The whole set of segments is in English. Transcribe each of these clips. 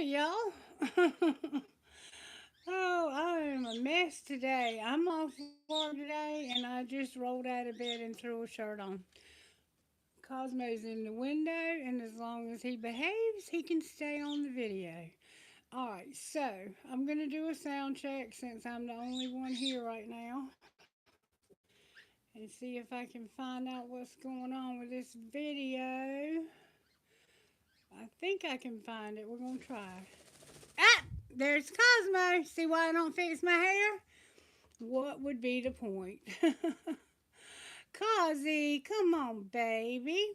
Howdy, y'all. Oh, I am a mess today. I'm off work today and I just rolled out of bed and threw a shirt on. Cosmo's in the window, and as long as he behaves, he can stay on the video. Alright, so I'm going to do a sound check since I'm the only one here right now and see if I can find out what's going on with this video. I think I can find it. We're going to try. Ah! There's Cosmo. See why I don't fix my hair? What would be the point? Cosy, come on, baby.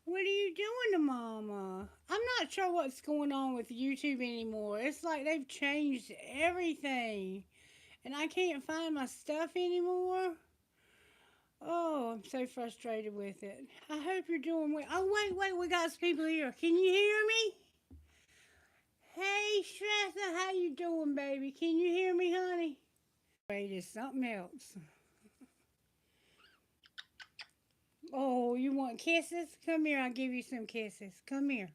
What are you doing to Mama? I'm not sure what's going on with YouTube anymore. It's like they've changed everything. And I can't find my stuff anymore. Oh, I'm so frustrated with it. I hope you're doing well. Oh, wait, we got some people here. Can you hear me? Hey, Stretha, how you doing, baby? Can you hear me, honey? Wait, it's something else. Oh, you want kisses? Come here, I'll give you some kisses. Come here.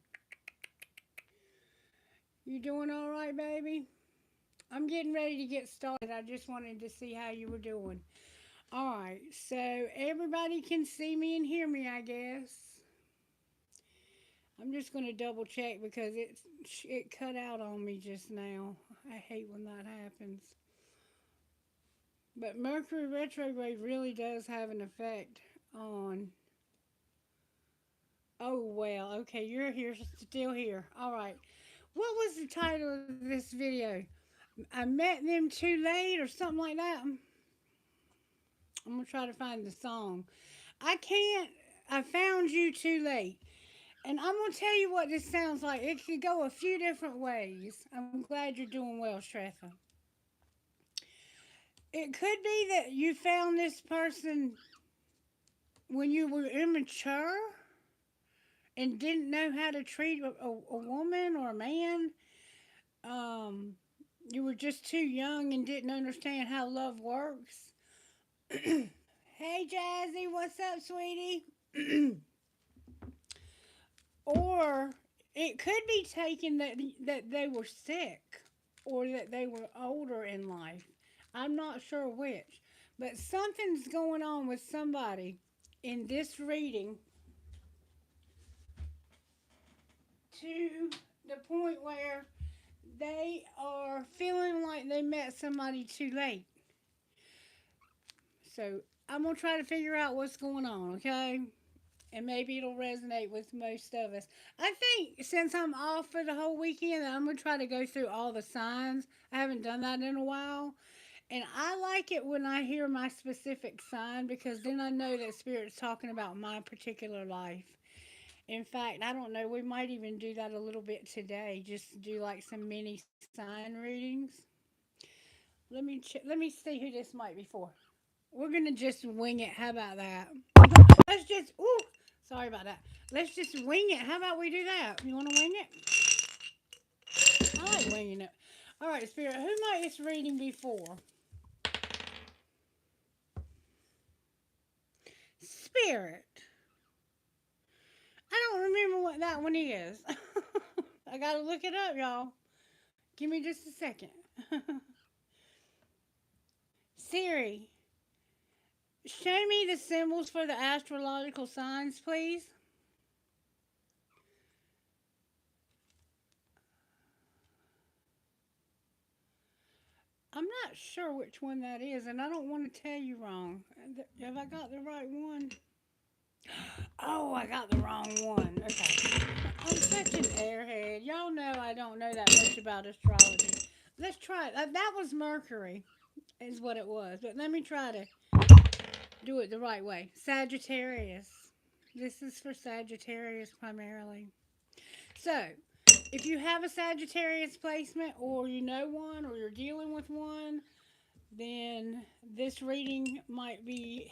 You doing all right, baby? I'm getting ready to get started. I just wanted to see how you were doing. All right, so everybody can see me and hear me, I guess. I'm just going to double check because it cut out on me just now. I hate when that happens. But Mercury retrograde really does have an effect on. Oh, well, okay, you're here, still here. All right. What was the title of this video? I met them too late or something like that. I'm going to try to find the song. I can't. I found you too late. And I'm going to tell you what this sounds like. It could go a few different ways. I'm glad you're doing well, Stretha. It could be that you found this person when you were immature and didn't know how to treat a woman or a man. Um, you were just too young and didn't understand how love works. Hey, Jazzy, what's up, sweetie? Or it could be taken that they were sick or that they were older in life. I'm not sure which. But something's going on with somebody in this reading to the point where they are feeling like they met somebody too late. So I'm going to try to figure out what's going on, okay? And maybe it'll resonate with most of us. I think since I'm off for the whole weekend, I'm going to try to go through all the signs. I haven't done that in a while. And I like it when I hear my specific sign because then I know that Spirit's talking about my particular life. In fact, I don't know, we might even do that a little bit today. Just do like some mini sign readings. Let me see who this might be for. We're gonna just wing it. How about that? Let's just ooh, sorry about that. Let's just wing it. How about we do that? You wanna wing it? I like winging it. Alright, Spirit, who might this reading be for? Spirit. I don't remember what that one is. I gotta look it up, y'all. Give me just a second. Siri, show me the symbols for the astrological signs, please. I'm not sure which one that is, and I don't want to tell you wrong. Have I got the right one? Oh, I got the wrong one. Okay. I'm such an airhead. Y'all know I don't know that much about astrology. Let's try it. That was Mercury, is what it was. But let me try to do it the right way. Sagittarius. This is for Sagittarius primarily. So, if you have a Sagittarius placement, or you know one, or you're dealing with one, then this reading might be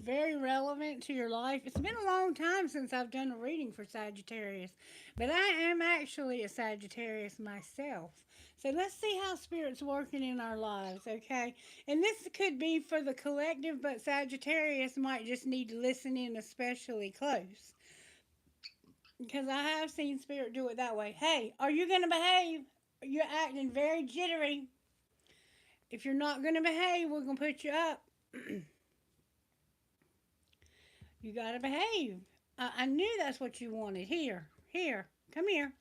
very relevant to your life. It's been a long time since I've done a reading for Sagittarius, but I am actually a Sagittarius myself. So let's see how Spirit's working in our lives, okay? And this could be for the collective, but Sagittarius might just need to listen in especially close. Because I have seen Spirit do it that way. Hey, are you going to behave? You're acting very jittery. If you're not going to behave, we're going to put you up. You got to behave. I knew that's what you wanted. Here, here, come here.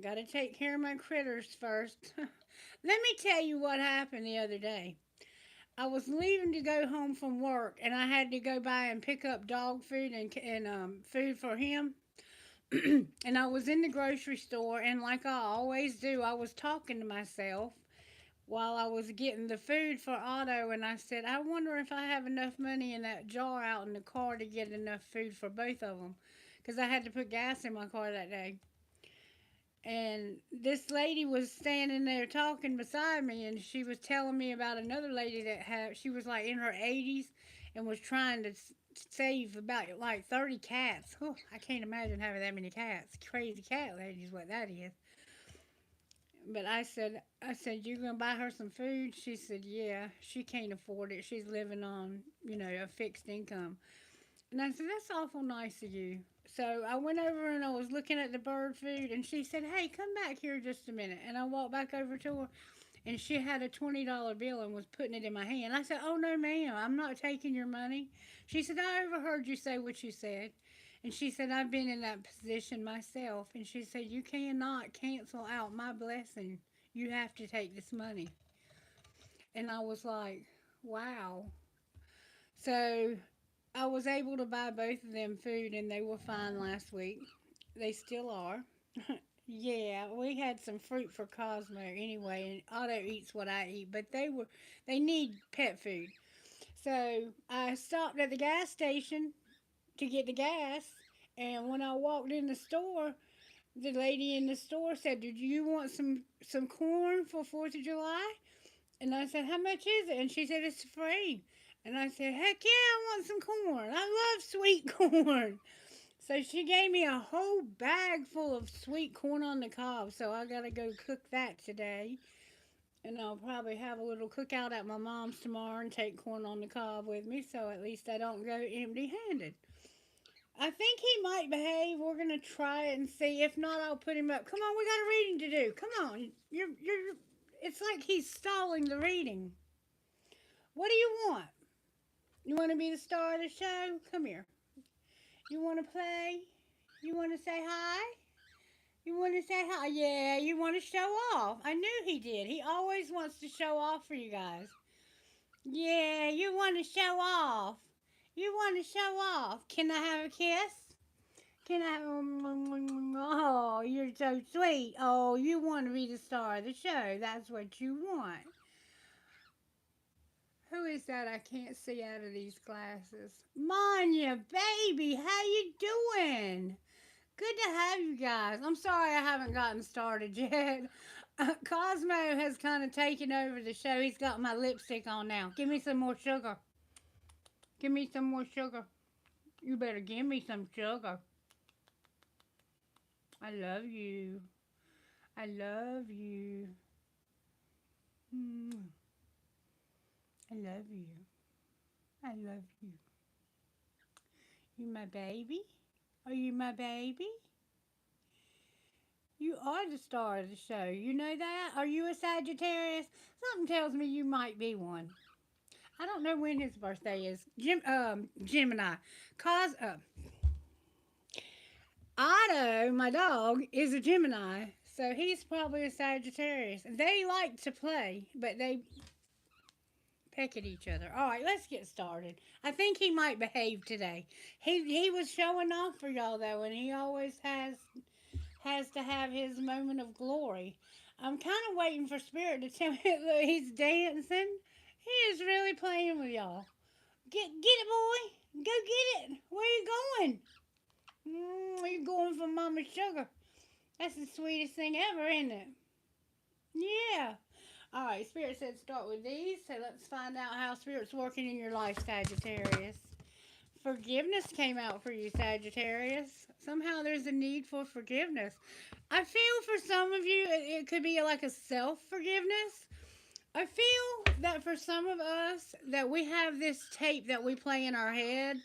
Got to take care of my critters first. Let me tell you what happened the other day. I was leaving to go home from work, and I had to go by and pick up dog food and food for him. And I was in the grocery store, and like I always do, I was talking to myself while I was getting the food for Otto, and I said, I wonder if I have enough money in that jar out in the car to get enough food for both of them, because I had to put gas in my car that day. And this lady was standing there talking beside me, and she was telling me about another lady that had, she was like in her 80s and was trying to save about like 30 cats. Oh, I can't imagine having that many cats. Crazy cat lady is what that is. But I said, you gonna buy her some food? She said, yeah, she can't afford it. She's living on, a fixed income. And I said, that's awful nice of you. So I went over and I was looking at the bird food, and she said, hey, come back here just a minute. And I walked back over to her, and she had a $20 bill and was putting it in my hand. I said, oh, no, ma'am, I'm not taking your money. She said, I overheard you say what you said. And she said, I've been in that position myself. And she said, you cannot cancel out my blessing. You have to take this money. And I was like, wow. So I was able to buy both of them food, and they were fine last week. They still are. Yeah, we had some fruit for Cosmo anyway, and Otto eats what I eat, but they need pet food. So I stopped at the gas station to get the gas, and when I walked in the store, the lady in the store said, "Do you want some corn for 4th of July?" And I said, "How much is it?" And she said, "It's free." And I said, "Heck yeah, I want some corn. I love sweet corn." So she gave me a whole bag full of sweet corn on the cob. So I got to go cook that today. And I'll probably have a little cookout at my mom's tomorrow and take corn on the cob with me. So at least I don't go empty handed. I think he might behave. We're going to try it and see. If not, I'll put him up. Come on, we got a reading to do. Come on. It's like he's stalling the reading. What do you want? You want to be the star of the show? Come here. You want to play? You want to say hi? You want to say hi? Yeah, you want to show off. I knew he did. He always wants to show off for you guys. Yeah, you want to show off. You want to show off. Can I have a kiss? Can I? Oh, you're so sweet. Oh, you want to be the star of the show. That's what you want. Who is that I can't see out of these glasses? Manya, baby, how you doing? Good to have you guys. I'm sorry I haven't gotten started yet. Cosmo has kind of taken over the show. He's got my lipstick on now. Give me some more sugar. Give me some more sugar. You better give me some sugar. I love you. I love you. Mm, I love you. I love you. You my baby? Are you my baby? You are the star of the show. You know that? Are you a Sagittarius? Something tells me you might be one. I don't know when his birthday is. Gemini. Cause Otto, my dog, is a Gemini, so he's probably a Sagittarius. They like to play, but they peck at each other. All right, let's get started. I think he might behave today. He was showing off for y'all though, and he always has to have his moment of glory. I'm kind of waiting for Spirit to tell me that he's dancing. He is really playing with y'all. Get it, boy. Go get it. Where you going? You're going for Mama Sugar. That's the sweetest thing ever, isn't it? Yeah. All right, Spirit said start with these. So let's find out how Spirit's working in your life, Sagittarius. Forgiveness came out for you, Sagittarius. Somehow there's a need for forgiveness. I feel for some of you, it could be like a self forgiveness. I feel that for some of us, that we have this tape that we play in our head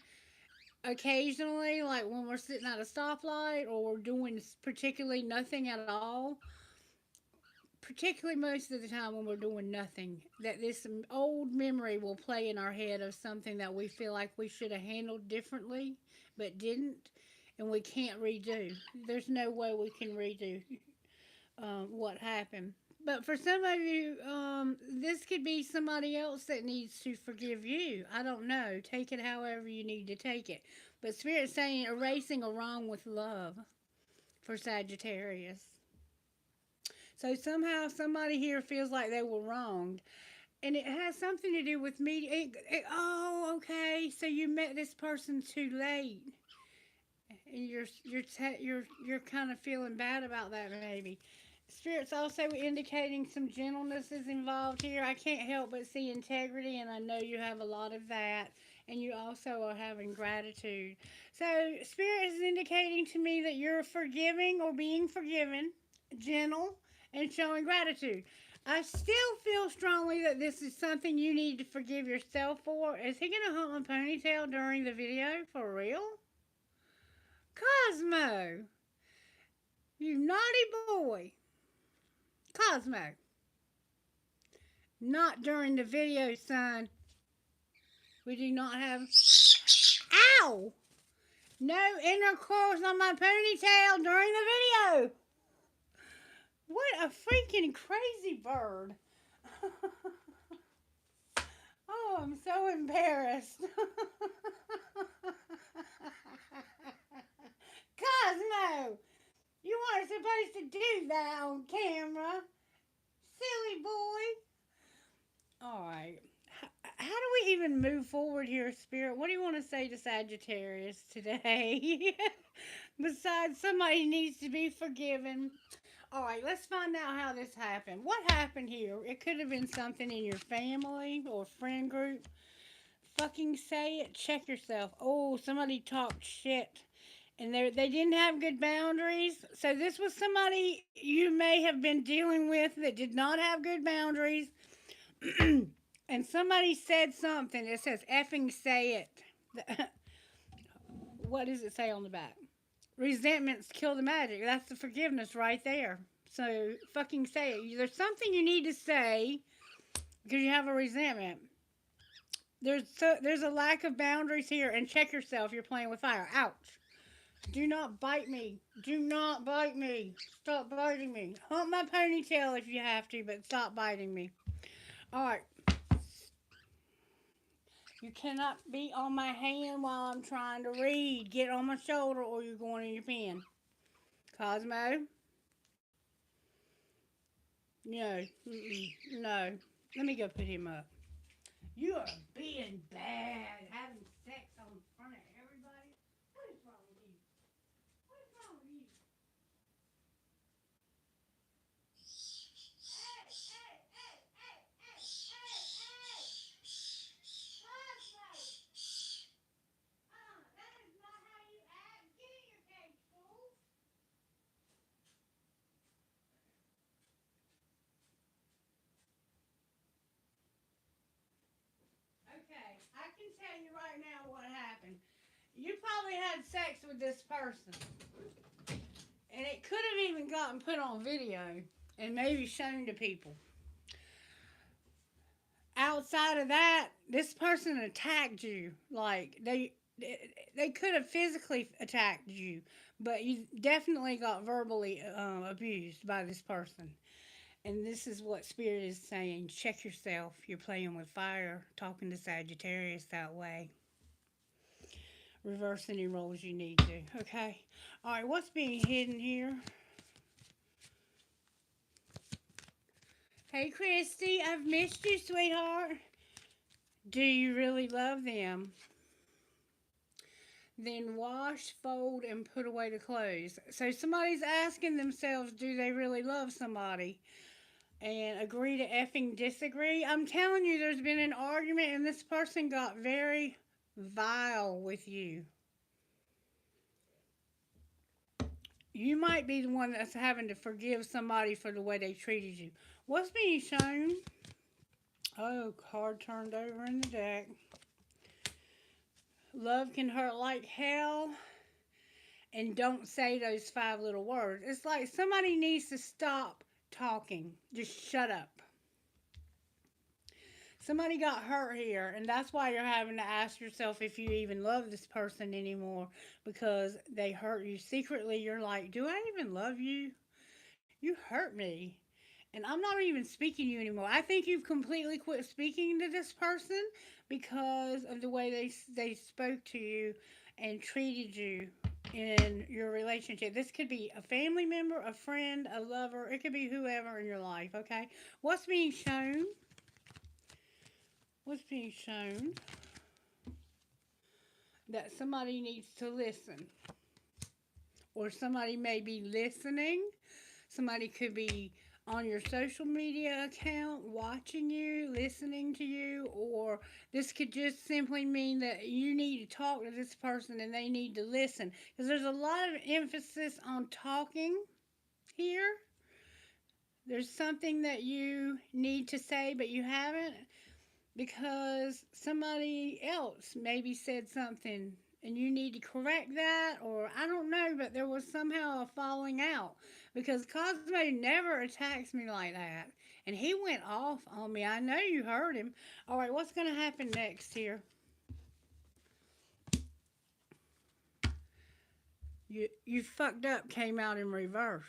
occasionally, like when we're sitting at a stoplight or we're doing particularly nothing at all, particularly most of the time when we're doing nothing, that this old memory will play in our head of something that we feel like we should have handled differently but didn't, and we can't redo. There's no way we can redo what happened. But for some of you, this could be somebody else that needs to forgive you. I don't know. Take it however you need to take it. But Spirit's saying erasing a wrong with love for Sagittarius. So somehow somebody here feels like they were wronged. And it has something to do with me. Oh, okay. So you met this person too late, and you're kind of feeling bad about that, maybe. Spirit's also indicating some gentleness is involved here. I can't help but see integrity, and I know you have a lot of that. And you also are having gratitude. So, Spirit is indicating to me that you're forgiving or being forgiven, gentle, and showing gratitude. I still feel strongly that this is something you need to forgive yourself for. Is he going to hump my ponytail during the video? For real? Cosmo, you naughty boy. Cosmo. Not during the video, son. We do not have... Ow! No intercourse on my ponytail during the video. What a freaking crazy bird. Oh, I'm so embarrassed. Cosmo, you weren't supposed to do that on camera. Silly boy. All right. How do we even move forward here, Spirit? What do you want to say to Sagittarius today? Besides, somebody needs to be forgiven. All right, let's find out how this happened. What happened here? It could have been something in your family or friend group. Fucking say it. Check yourself. Oh, somebody talked shit. And they didn't have good boundaries. So this was somebody you may have been dealing with that did not have good boundaries. And somebody said something. It says effing say it. What does it say on the back? Resentments kill the magic. That's the forgiveness right there. So fucking say it. There's something you need to say because you have a resentment. There's a lack of boundaries here, and check yourself. You're playing with fire. Ouch. Do not bite me. Do not bite me. Stop biting me. Hump my ponytail if you have to, but stop biting me. All right. You cannot be on my hand while I'm trying to read. Get on my shoulder or you're going in your pen. Cosmo? No. No. Let me go put him up. You are being bad. Having sex on front of everybody. What is wrong with you? What is wrong with you? That is not how you act. Get in your cage, fool. Okay, I can tell you right now what happened. You probably had sex with this person. And it could have even gotten put on video and maybe shown to people. Outside of that, this person attacked you. Like they could have physically attacked you, but you definitely got verbally abused by this person. And this is what Spirit is saying. Check yourself. You're playing with fire, talking to Sagittarius that way. Reverse any roles you need to. Okay. All right. What's being hidden here? Hey, Christie. I've missed you, sweetheart. Do you really love them? Then wash, fold, and put away the clothes. So somebody's asking themselves, do they really love somebody? And agree to effing disagree. I'm telling you, there's been an argument and this person got very vile with you. You might be the one that's having to forgive somebody for the way they treated you. What's being shown? Oh, card turned over in the deck. Love can hurt like hell, and don't say those five little words. It's like somebody needs to stop talking. Just shut up. Somebody got hurt here, and that's why you're having to ask yourself if you even love this person anymore because they hurt you. Secretly, you're like, do I even love you? You hurt me. And I'm not even speaking to you anymore. I think you've completely quit speaking to this person because of the way they spoke to you and treated you in your relationship. This could be a family member, a friend, a lover. It could be whoever in your life, okay? What's being shown? What's being shown that somebody needs to listen, or somebody may be listening. Somebody could be on your social media account watching you, listening to you, or this could just simply mean that you need to talk to this person and they need to listen. Because there's a lot of emphasis on talking here. There's something that you need to say, but you haven't because somebody else maybe said something and you need to correct that, or I don't know, but there was somehow a falling out because Cosmo never attacks me like that, and he went off on me. I know you heard him. All right, what's going to happen next here? You fucked up came out in reverse,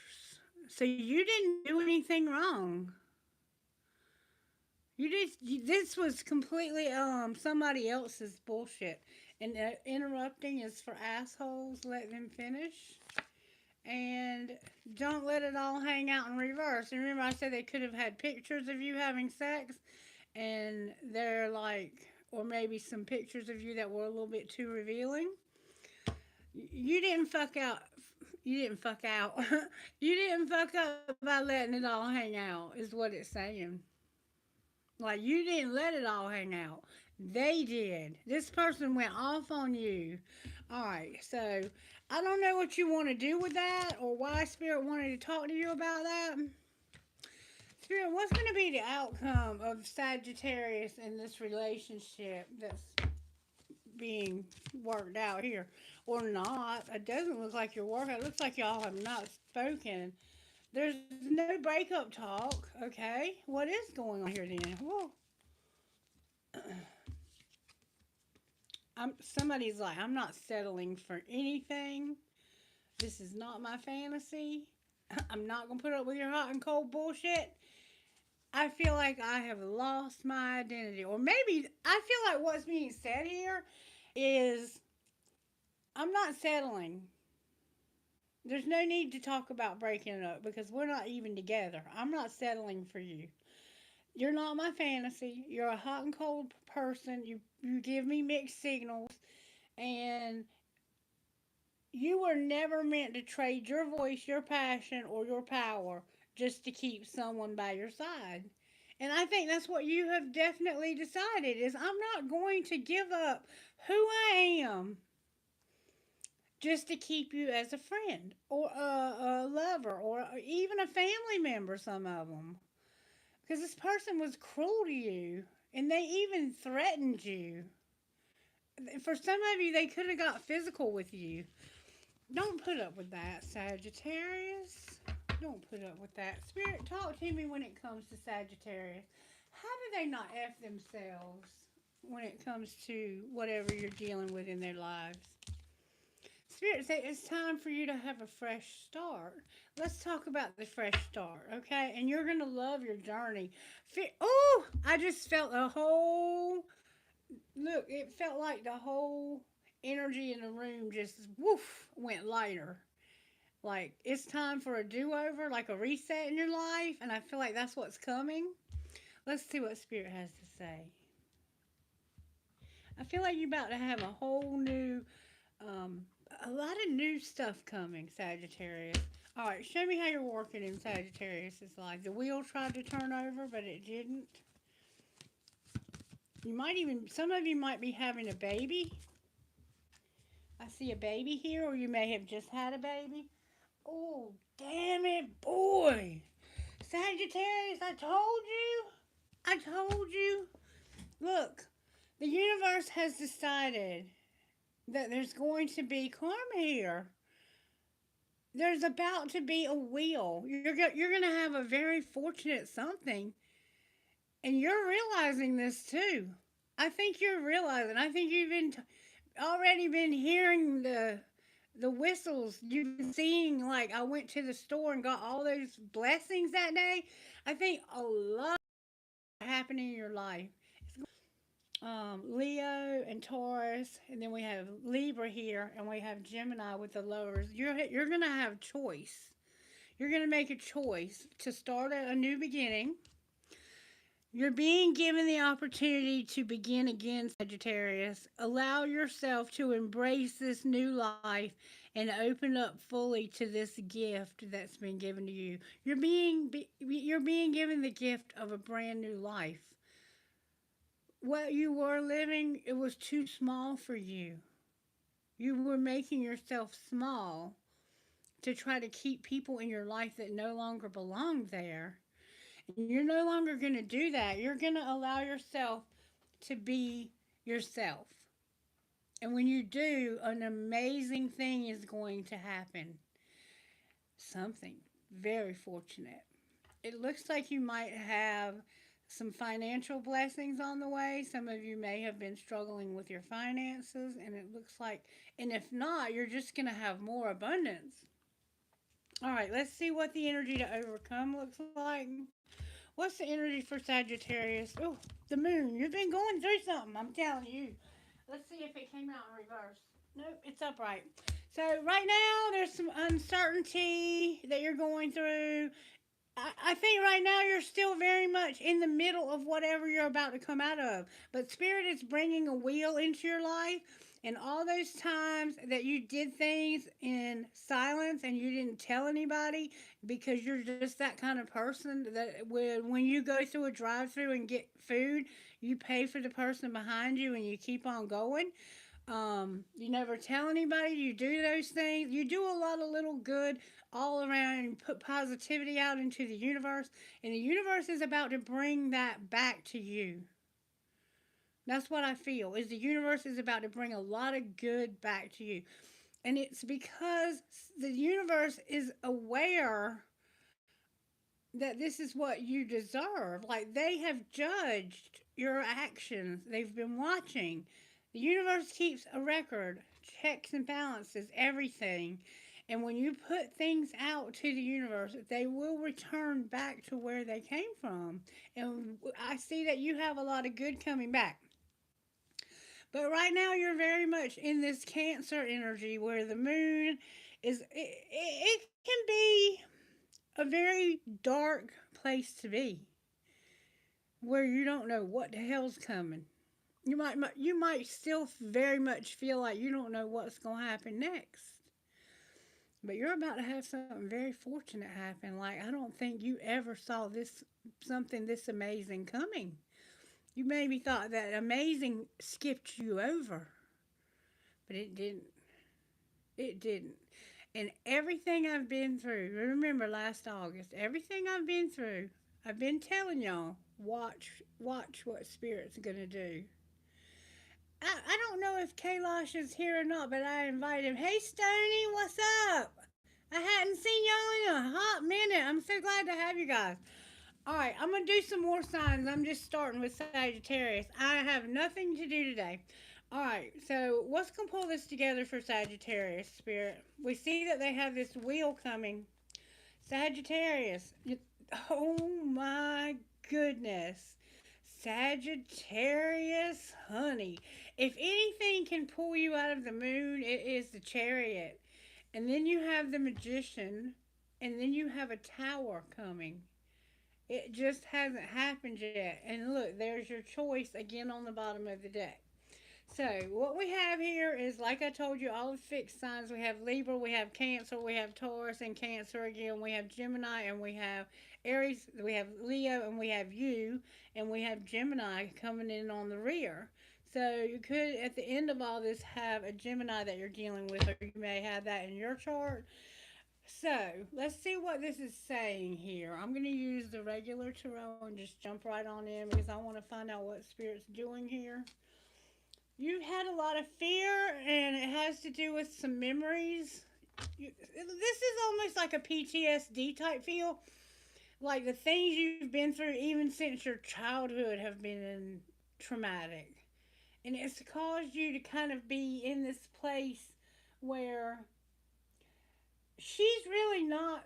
so you didn't do anything wrong. This was completely somebody else's bullshit. And interrupting is for assholes. Let them finish. And don't let it all hang out in reverse. And remember I said they could have had pictures of you having sex and they're like, or maybe some pictures of you that were a little bit too revealing. You didn't fuck out. You didn't fuck out. You didn't fuck up by letting it all hang out, is what it's saying. Like, you didn't let it all hang out. They did. This person went off on you. All right, so I don't know what you want to do with that or why Spirit wanted to talk to you about that. Spirit, what's going to be the outcome of Sagittarius in this relationship that's being worked out here? Or not. It doesn't look like you're working. It looks like y'all have not spoken. There's no breakup talk, okay? What is going on here then? Whoa. Somebody's like, I'm not settling for anything. This is not my fantasy. I'm not going to put up with your hot and cold bullshit. I feel like I have lost my identity. Or maybe I feel like what's being said here is I'm not settling. There's no need to talk about breaking it up because we're not even together. I'm not settling for you. You're not my fantasy. You're a hot and cold person. You give me mixed signals. And you were never meant to trade your voice, your passion, or your power just to keep someone by your side. And I think that's what you have definitely decided is I'm not going to give up who I am just to keep you as a friend or a lover or even a family member, some of them. Because this person was cruel to you and they even threatened you. For some of you, they could have got physical with you. Don't put up with that, Sagittarius. Don't put up with that. Spirit, talk to me when it comes to Sagittarius. How do they not F themselves when it comes to whatever you're dealing with in their lives? Spirit say it's time for you to have a fresh start. Let's talk about the fresh start, okay? And you're going to love your journey. Oh, I just felt a whole, look, it felt like the whole energy in the room just woof went lighter. Like it's time for a do-over, like a reset in your life, and I feel like that's what's coming. Let's see what Spirit has to say. I feel like you're about to have a whole new, um, a lot of new stuff coming, Sagittarius. All right, show me how you're working in Sagittarius' life. The wheel tried to turn over, but it didn't. You might even, some of you might be having a baby. I see a baby here, or you may have just had a baby. Oh, damn it, boy. Sagittarius, I told you. I told you. Look, the universe has decided that there's going to be karma here. There's about to be a wheel. You're going to have a very fortunate something, and you're realizing this too. I think you're realizing. I think you've been already been hearing the whistles. You've been seeing, like, I went to the store and got all those blessings that day. I think a lot happening in your life. Leo and Taurus, and then we have Libra here, and we have Gemini with the lowers. You're gonna have choice. You're gonna make a choice to start a new beginning. You're being given the opportunity to begin again, Sagittarius. Allow yourself to embrace this new life and open up fully to this gift that's been given to you. You're being given the gift of a brand new life. What you were living, it was too small for you. You were making yourself small to try to keep people in your life that no longer belong there. And you're no longer going to do that. You're going to allow yourself to be yourself. And when you do, an amazing thing is going to happen. Something very fortunate. It looks like you might have some financial blessings on the way. Some of you may have been struggling with your finances, and it looks like, and if not, you're just going to have more abundance. All right, let's see what the energy to overcome looks like. What's the energy for Sagittarius? Oh, the moon. You've been going through something, I'm telling you. Let's see if it came out in reverse. Nope, it's upright. So, right now, there's some uncertainty that you're going through. I think right now you're still very much in the middle of whatever you're about to come out of. But Spirit is bringing a wheel into your life. And all those times that you did things in silence and you didn't tell anybody because you're just that kind of person that when you go through a drive through and get food, you pay for the person behind you and you keep on going. You never tell anybody you do those things. You do a lot of little good all around and put positivity out into the universe. And the universe is about to bring that back to you. That's what I feel is the universe is about to bring a lot of good back to you. And it's because the universe is aware that this is what you deserve. Like they have judged your actions. They've been watching. The universe keeps a record, checks and balances everything. And when you put things out to the universe, they will return back to where they came from. And I see that you have a lot of good coming back. But right now, you're very much in this Cancer energy where the moon is, it can be a very dark place to be where you don't know what the hell's coming. You might still very much feel like you don't know what's going to happen next. But you're about to have something very fortunate happen. Like I don't think you ever saw this something this amazing coming. You maybe thought that amazing skipped you over, but it didn't. It didn't. And everything I've been through, remember last August, everything I've been through, I've been telling y'all, watch what Spirit's gonna do. I don't know if Kailash is here or not, but I invited him. Hey, Stony, what's up? I hadn't seen y'all in a hot minute. I'm so glad to have you guys. All right, I'm going to do some more signs. I'm just starting with Sagittarius. I have nothing to do today. All right, so what's going to pull this together for Sagittarius, Spirit? We see that they have this wheel coming. Sagittarius. Oh my goodness. Sagittarius, honey. If anything can pull you out of the moon, it is the chariot. And then you have the magician. And then you have a tower coming. It just hasn't happened yet. And look, there's your choice again on the bottom of the deck. So, what we have here is, like I told you, all the fixed signs. We have Libra, we have Cancer, we have Taurus and Cancer again. We have Gemini and we have Aries, we have Leo and we have you, and we have Gemini coming in on the rear. So, you could, at the end of all this, have a Gemini that you're dealing with, or you may have that in your chart. So, let's see what this is saying here. I'm going to use the regular tarot and just jump right on in because I want to find out what Spirit's doing here. You've had a lot of fear, and it has to do with some memories. This is almost like a PTSD type feel. Like the things you've been through, even since your childhood, have been traumatic. And it's caused you to kind of be in this place where she's really not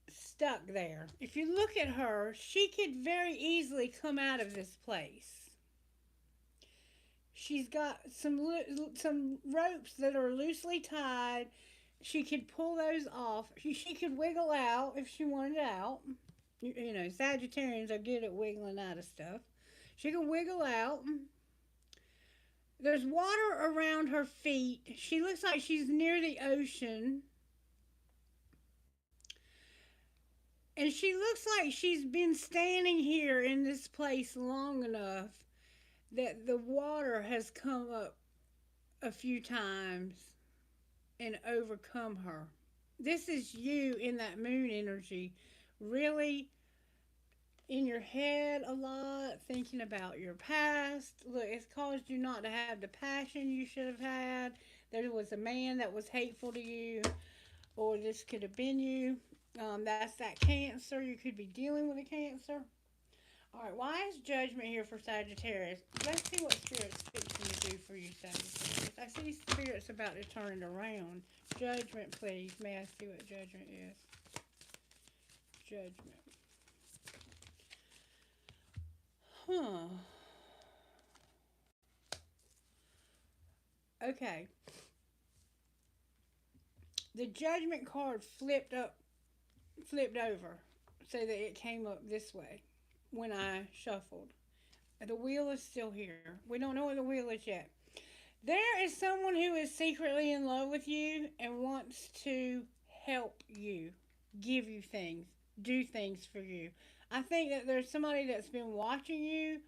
stuck there. If you look at her, she could very easily come out of this place. She's got some ropes that are loosely tied. She could pull those off. She could wiggle out if she wanted out. You know, Sagittarians are good at wiggling out of stuff. She can wiggle out. There's water around her feet. She looks like she's near the ocean. And she looks like she's been standing here in this place long enough that the water has come up a few times and overcome her. This is you in that moon energy, really in your head a lot, thinking about your past. Look, it's caused you not to have the passion you should have had. There was a man that was hateful to you, or this could have been you. That's that Cancer. You could be dealing with a Cancer. All right, why is judgment here for Sagittarius? Let's see what Spirit's fixing to do for you, Sagittarius. I see Spirit's about to turn it around. Judgment, please. May I see what judgment is? Judgment. Huh. Okay. The judgment card flipped over so that it came up this way when I shuffled. The wheel is still here. We don't know what the wheel is yet. There is someone who is secretly in love with you and wants to help you, give you things, do things for you. I think that there's somebody that's been watching you,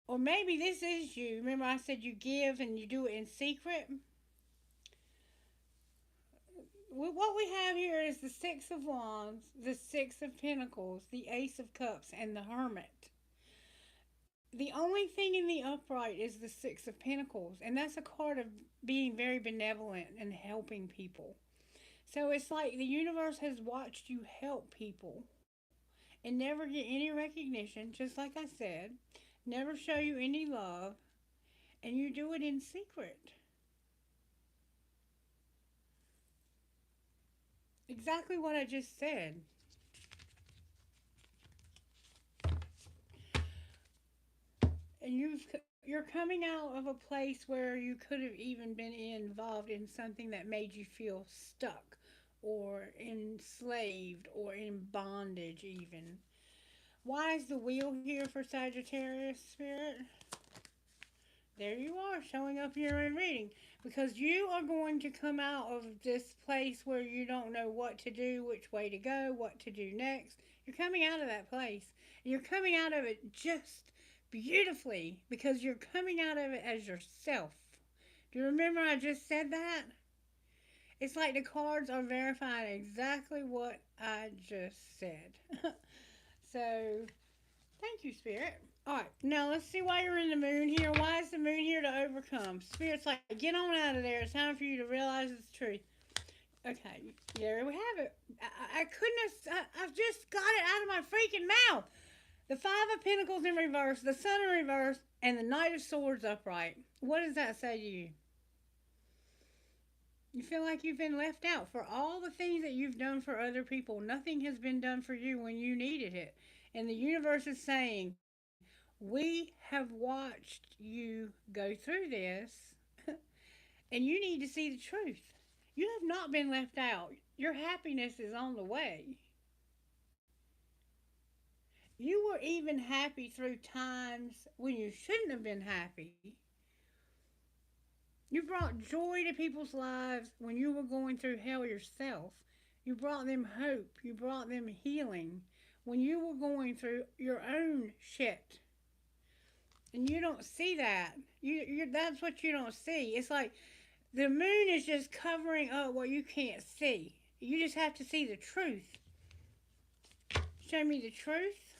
or maybe this is you. Remember, I said you give and you do it in secret? What we have here is the Six of Wands, the Six of Pentacles, the Ace of Cups, and the Hermit. The only thing in the upright is the Six of Pentacles, and that's a card of being very benevolent and helping people. So it's like the universe has watched you help people and never get any recognition, just like I said, never show you any love, and you do it in secret. Exactly what I just said. And you're coming out of a place where you could have even been involved in something that made you feel stuck or enslaved or in bondage even. Why is the wheel here for Sagittarius, Spirit? There you are, showing up here in reading. Because you are going to come out of this place where you don't know what to do, which way to go, what to do next. You're coming out of that place. And you're coming out of it just beautifully because you're coming out of it as yourself. Do you remember I just said that? It's like the cards are verifying exactly what I just said. So, thank you, Spirit. All right, now let's see why you're in the moon here. Why is the moon here to overcome? Spirit's like, get on out of there. It's time for you to realize it's the truth. Okay, there we have it. I couldn't have, I've just got it out of my freaking mouth. The Five of Pentacles in reverse, the Sun in reverse, and the Knight of Swords upright. What does that say to you? You feel like you've been left out. For all the things that you've done for other people, nothing has been done for you when you needed it. And the universe is saying, we have watched you go through this, and you need to see the truth. You have not been left out. Your happiness is on the way. You were even happy through times when you shouldn't have been happy. You brought joy to people's lives when you were going through hell yourself. You brought them hope. You brought them healing when you were going through your own shit. And you don't see that. That's what you don't see. It's like the moon is just covering up what you can't see. You just have to see the truth. Show me the truth.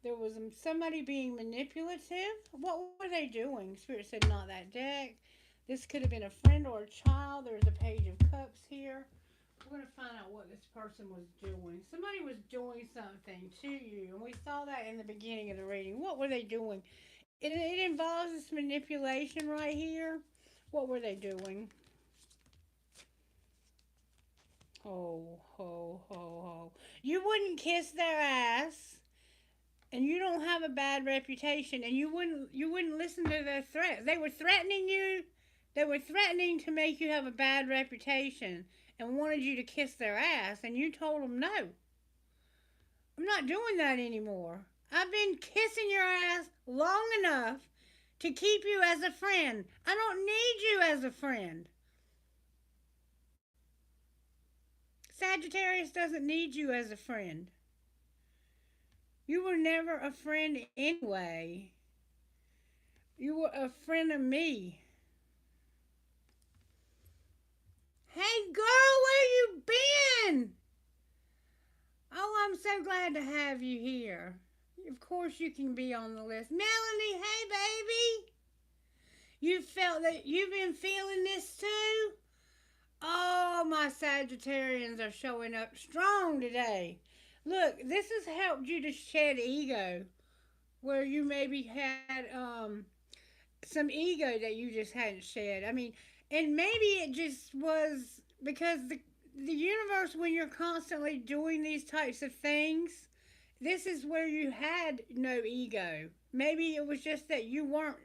There was somebody being manipulative. What were they doing? Spirit said, not that deck. This could have been a friend or a child. There's a page of cups here. We're going to find out what this person was doing. Somebody was doing something to you, and we saw that in the beginning of the reading. What were they doing? It involves this manipulation right here. What were they doing? Ho, ho, ho, ho. You wouldn't kiss their ass, and you don't have a bad reputation, and you wouldn't listen to their threats. They were threatening you. They were threatening to make you have a bad reputation and wanted you to kiss their ass, and you told them no. I'm not doing that anymore. I've been kissing your ass long enough to keep you as a friend. I don't need you as a friend. Sagittarius doesn't need you as a friend. You were never a friend anyway. You were a friend of me. Hey girl, where you been? Oh, I'm so glad to have you here. Of course you can be on the list. Melanie, hey baby. You felt that you've been feeling this too? Oh, my Sagittarians are showing up strong today. Look, this has helped you to shed ego where you maybe had some ego that you just hadn't shed. I mean, and maybe it just was because the universe, when you're constantly doing these types of things, this is where you had no ego. Maybe it was just that you weren't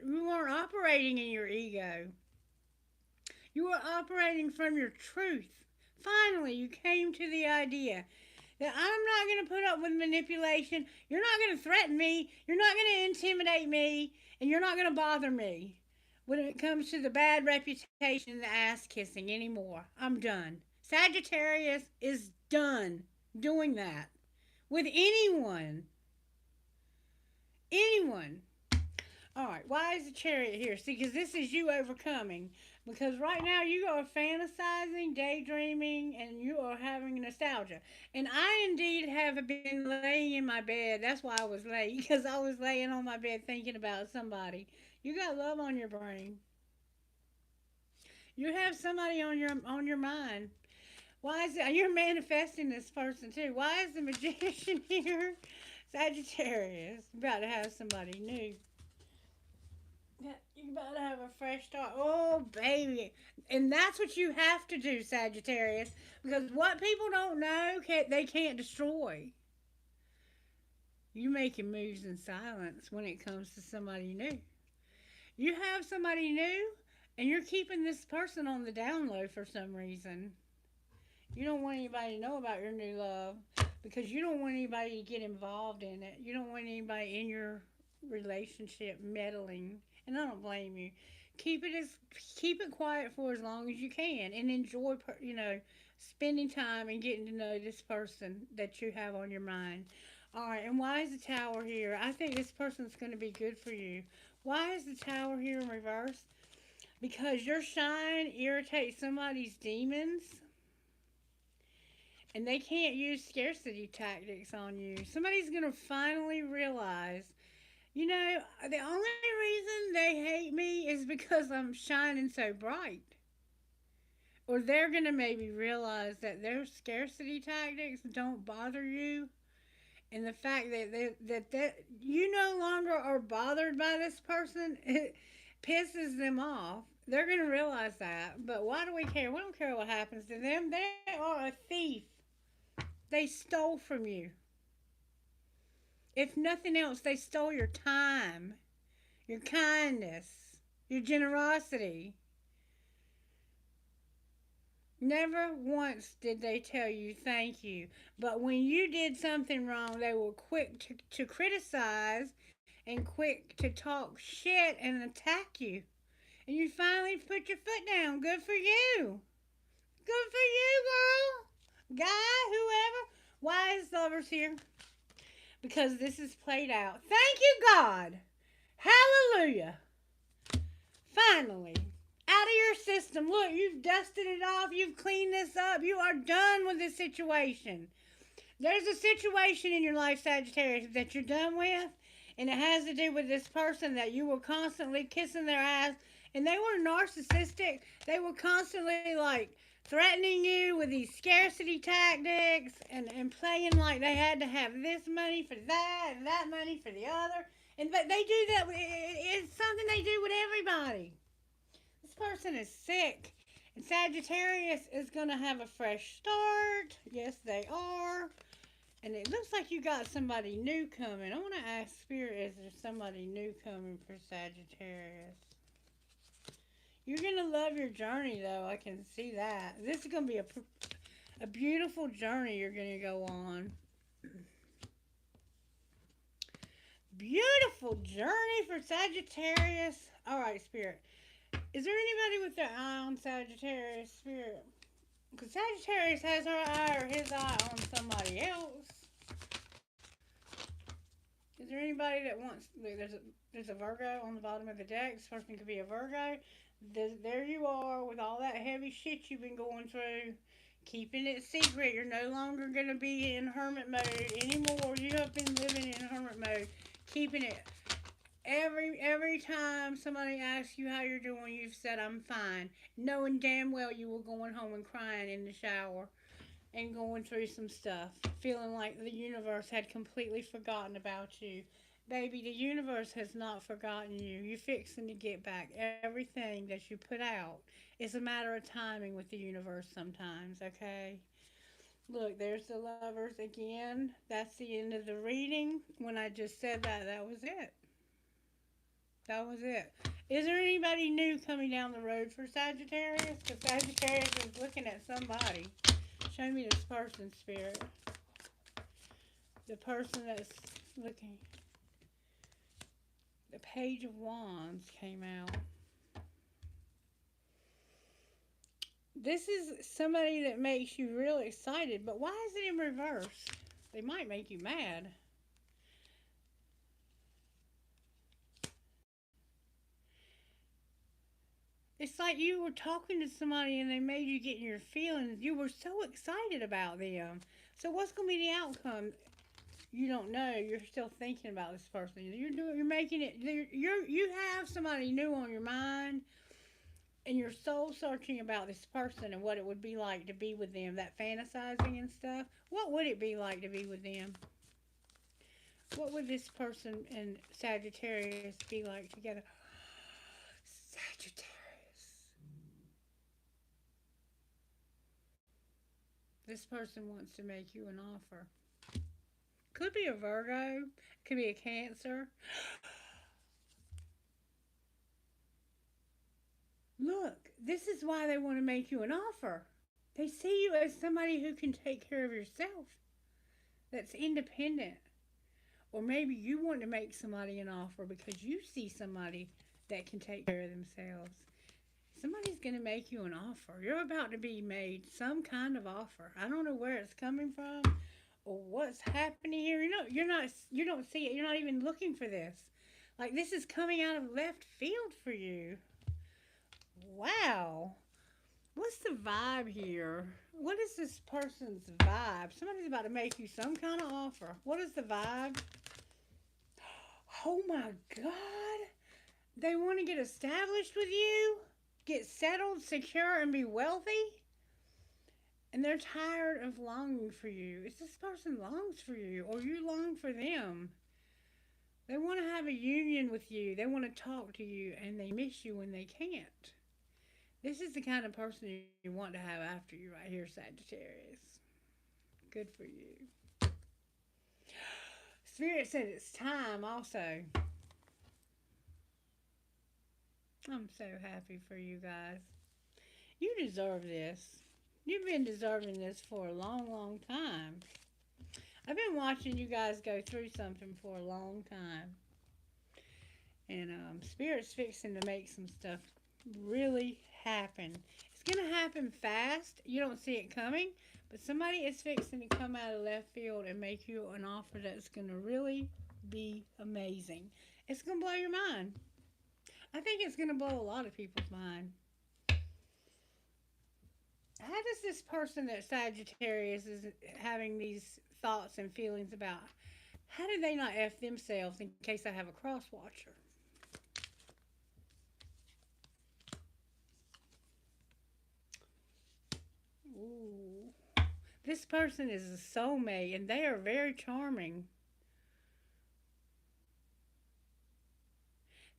operating in your ego. You were operating from your truth. Finally, you came to the idea that I'm not going to put up with manipulation. You're not going to threaten me. You're not going to intimidate me. And you're not going to bother me when it comes to the bad reputation and the ass kissing anymore. I'm done. Sagittarius is done doing that with anyone. Anyone. All right, why is the chariot here? See, because this is you overcoming. Because right now you are fantasizing, daydreaming, and you are having nostalgia. And I indeed have been laying in my bed. That's why I was late, because I was laying on my bed thinking about somebody. You got love on your brain. You have somebody on your mind. Why is it? You're manifesting this person too. Why is the magician here? Sagittarius. About to have somebody new. You about to have a fresh start. Oh, baby. And that's what you have to do, Sagittarius. Because what people don't know, they can't destroy. You making moves in silence when it comes to somebody new. You have somebody new, and you're keeping this person on the down low for some reason. You don't want anybody to know about your new love because you don't want anybody to get involved in it. You don't want anybody in your relationship meddling, and I don't blame you. Keep it quiet for as long as you can, and enjoy spending time and getting to know this person that you have on your mind. All right, and why is the tower here? I think this person's going to be good for you. Why is the tower here in reverse? Because your shine irritates somebody's demons, and they can't use scarcity tactics on you. Somebody's going to finally realize, the only reason they hate me is because I'm shining so bright. Or they're going to maybe realize that their scarcity tactics don't bother you. And the fact that you no longer are bothered by this person, it pisses them off. They're going to realize that. But why do we care? We don't care what happens to them. They are a thief. They stole from you. If nothing else, they stole your time, your kindness, your generosity. Never once did they tell you thank you. But when you did something wrong, they were quick to criticize and quick to talk shit and attack you. And you finally put your foot down. Good for you. Good for you, girl. Guy, whoever. Why is lovers here? Because this is played out. Thank you, God. Hallelujah. Finally, out of your system. Look, you've dusted it off. You've cleaned this up. You are done with this situation. There's a situation in your life, Sagittarius, that you're done with, and it has to do with this person that you were constantly kissing their ass, and they were narcissistic. They were constantly like threatening you with these scarcity tactics and playing like they had to have this money for that and that money for the other. And but they do that. It's something they do with everybody. This person is sick. And Sagittarius is going to have a fresh start. Yes, they are. And it looks like you got somebody new coming. I want to ask Spirit, is there somebody new coming for Sagittarius? You're going to love your journey, though. I can see that. This is going to be a beautiful journey you're going to go on. Beautiful journey for Sagittarius. All right, Spirit. Is there anybody with their eye on Sagittarius, Spirit? Because Sagittarius has her eye or his eye on somebody else. Is there anybody that wants... Look, there's a Virgo on the bottom of the deck. This person could be a Virgo. There you are with all that heavy shit you've been going through. Keeping it secret. You're no longer going to be in hermit mode anymore. You have been living in hermit mode. Keeping it. Every time somebody asks you how you're doing, you've said, I'm fine. Knowing damn well you were going home and crying in the shower and going through some stuff. Feeling like the universe had completely forgotten about you. Baby, the universe has not forgotten you. You're fixing to get back everything that you put out. It's a matter of timing with the universe sometimes, okay? Look, there's the lovers again. That's the end of the reading. When I just said that, that was it. That was it. Is there anybody new coming down the road for Sagittarius? Because Sagittarius is looking at somebody. Show me this person, Spirit. The person that's looking. The Page of Wands came out. This is somebody that makes you really excited, but why is it in reverse? They might make you mad. It's like you were talking to somebody and they made you get in your feelings. You were so excited about them. So what's going to be the outcome? You don't know. You're still thinking about this person. You're making it. You have somebody new on your mind, and you're soul searching about this person and what it would be like to be with them. That fantasizing and stuff. What would it be like to be with them? What would this person and Sagittarius be like together? Sagittarius. This person wants to make you an offer. Could be a Virgo. Could be a Cancer. Look, this is why they want to make you an offer. They see you as somebody who can take care of yourself. That's independent. Or maybe you want to make somebody an offer because you see somebody that can take care of themselves. Somebody's going to make you an offer. You're about to be made some kind of offer. I don't know where it's coming from or what's happening here. You don't see it. You're not even looking for this. Like this is coming out of left field for you. Wow. What's the vibe here? What is this person's vibe? Somebody's about to make you some kind of offer. What is the vibe? Oh my God. They want to get established with you, get settled, secure, and be wealthy. And they're tired of longing for you. It's this person longs for you, or you long for them. They want to have a union with you. They want to talk to you, and they miss you when they can't. This is the kind of person you want to have after you right here, Sagittarius. Good for you. Spirit said it's time also. I'm so happy for you guys. You deserve this. You've been deserving this for a long, long time. I've been watching you guys go through something for a long time. And Spirit's fixing to make some stuff really happen. It's going to happen fast. You don't see it coming. But somebody is fixing to come out of left field and make you an offer that's going to really be amazing. It's going to blow your mind. I think it's going to blow a lot of people's mind. How does this person that Sagittarius is having these thoughts and feelings about? How do they not F themselves in case I have a cross watcher? Ooh. This person is a soulmate and they are very charming.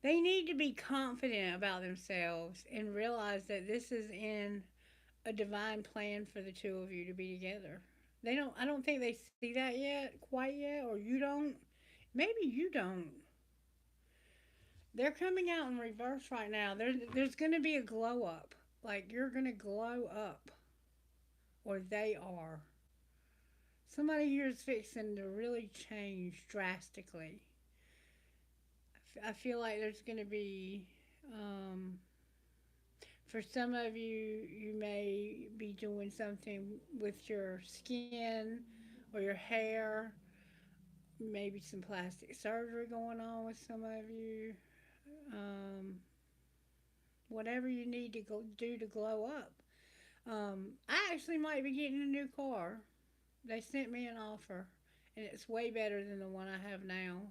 They need to be confident about themselves and realize that this is in a divine plan for the two of you to be together. They don't I don't think they see that yet, quite yet, or you don't. Maybe you don't. They're coming out in reverse right now. There's going to be a glow up. Like you're going to glow up, or they are. Somebody here is fixing to really change drastically. I feel like there's going to be, um, for some of you, you may be doing something with your skin or your hair, maybe some plastic surgery going on with some of you. Um, Whatever you need to do to glow up. I actually might be getting a new car. They sent me an offer, and it's way better than the one I have now.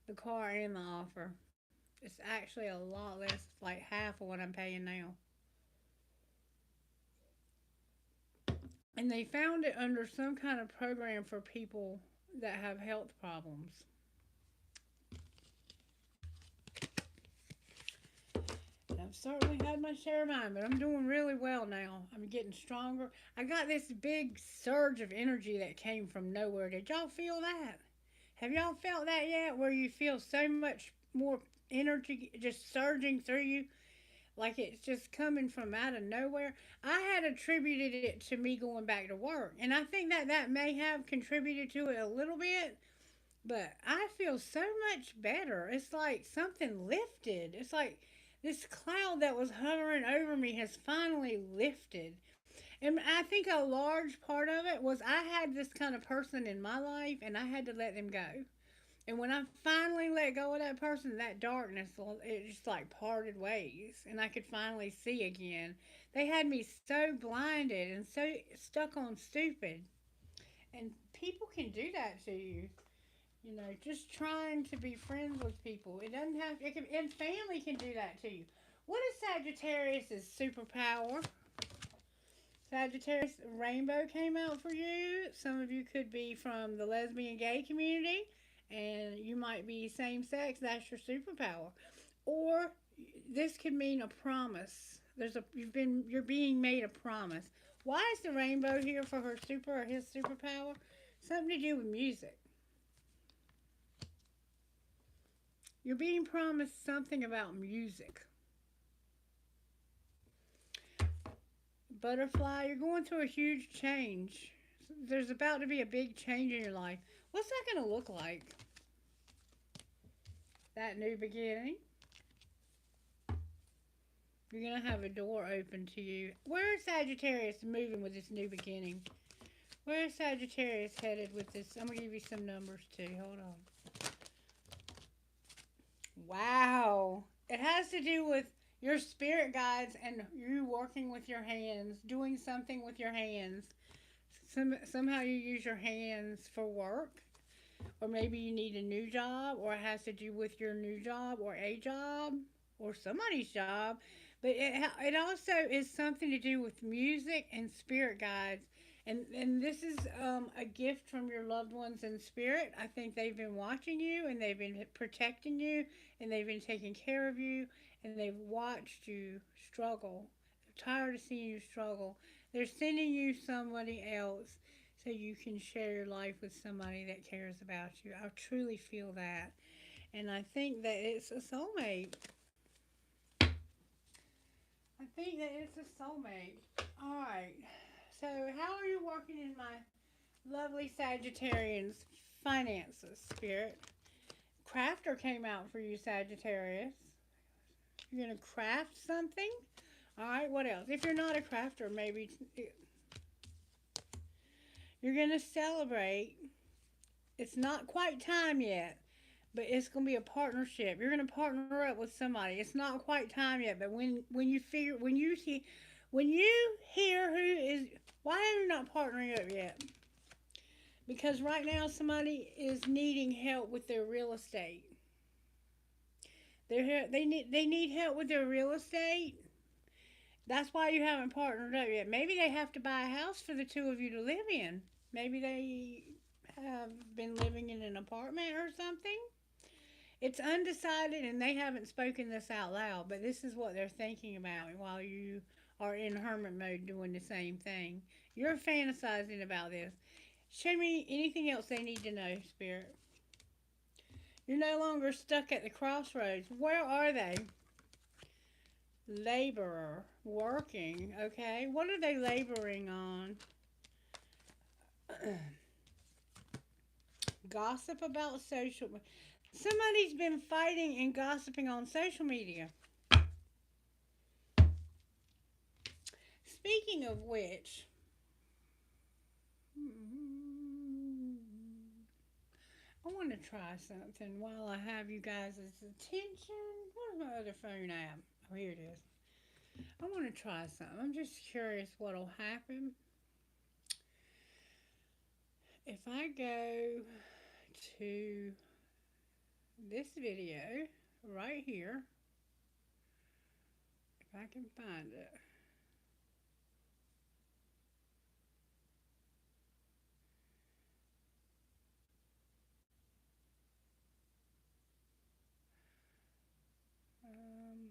The car and the offer. It's actually a lot less, like half of what I'm paying now. And they found it under some kind of program for people that have health problems. And I've certainly had my share of mine, but I'm doing really well now. I'm getting stronger. I got this big surge of energy that came from nowhere. Did y'all feel that? Have y'all felt that yet? Where you feel so much more energy just surging through you, like it's just coming from out of nowhere. I had attributed it to me going back to work, and I think that that may have contributed to it a little bit. But I feel so much better. It's like something lifted. It's like this cloud that was hovering over me has finally lifted. And I think a large part of it was I had this kind of person in my life and I had to let them go. And when I finally let go of that person, that darkness, it just like parted ways and I could finally see again. They had me so blinded and so stuck on stupid. And people can do that to you. You know, just trying to be friends with people. It doesn't have, it can, and family can do that to you. What is Sagittarius's superpower? Sagittarius Rainbow came out for you. Some of you could be from the lesbian gay community, and you might be same sex. That's your superpower. Or this could mean a promise. You're being made a promise. Why is the rainbow here for her super or his superpower? Something to do with music. You're being promised something about music. Butterfly, you're going through a huge change. There's about to be a big change in your life. What's that going to look like? That new beginning. You're going to have a door open to you. Where is Sagittarius moving with this new beginning? Where is Sagittarius headed with this? I'm going to give you some numbers too. Hold on. Wow. It has to do with your spirit guides and you working with your hands, doing something with your hands. Somehow you use your hands for work, or maybe you need a new job, or it has to do with your new job, or a job, or somebody's job. But it also is something to do with music and spirit guides. And this is a gift from your loved ones in spirit. I think they've been watching you and they've been protecting you and they've been taking care of you and they've watched you struggle. They're tired of seeing you struggle. They're sending you somebody else so you can share your life with somebody that cares about you. I truly feel that. And I think that it's a soulmate. I think that it's a soulmate. All right. So, how are you working in my lovely Sagittarian's finances, Spirit? Crafter came out for you, Sagittarius. You're going to craft something? All right, what else? If you're not a crafter, maybe you're going to celebrate. It's not quite time yet, but it's going to be a partnership. You're going to partner up with somebody. It's not quite time yet, but when you figure when you see When you hear who is, why are you not partnering up yet? Because right now somebody is needing help with their real estate. They need help with their real estate. That's why you haven't partnered up yet. Maybe they have to buy a house for the two of you to live in. Maybe they have been living in an apartment or something. It's undecided and they haven't spoken this out loud, but this is what they're thinking about while you are in hermit mode doing the same thing. You're fantasizing about this. Show me anything else they need to know, Spirit. You're no longer stuck at the crossroads. Where are they? Laborer. Working. Okay. What are they laboring on? Gossip about social. Somebody's been fighting and gossiping on social media. Speaking of which, I want to try something while I have you guys' attention. Where's my other phone app? Oh, here it is. I want to try something. I'm just curious what'll happen if I go to this video right here, if I can find it. Um,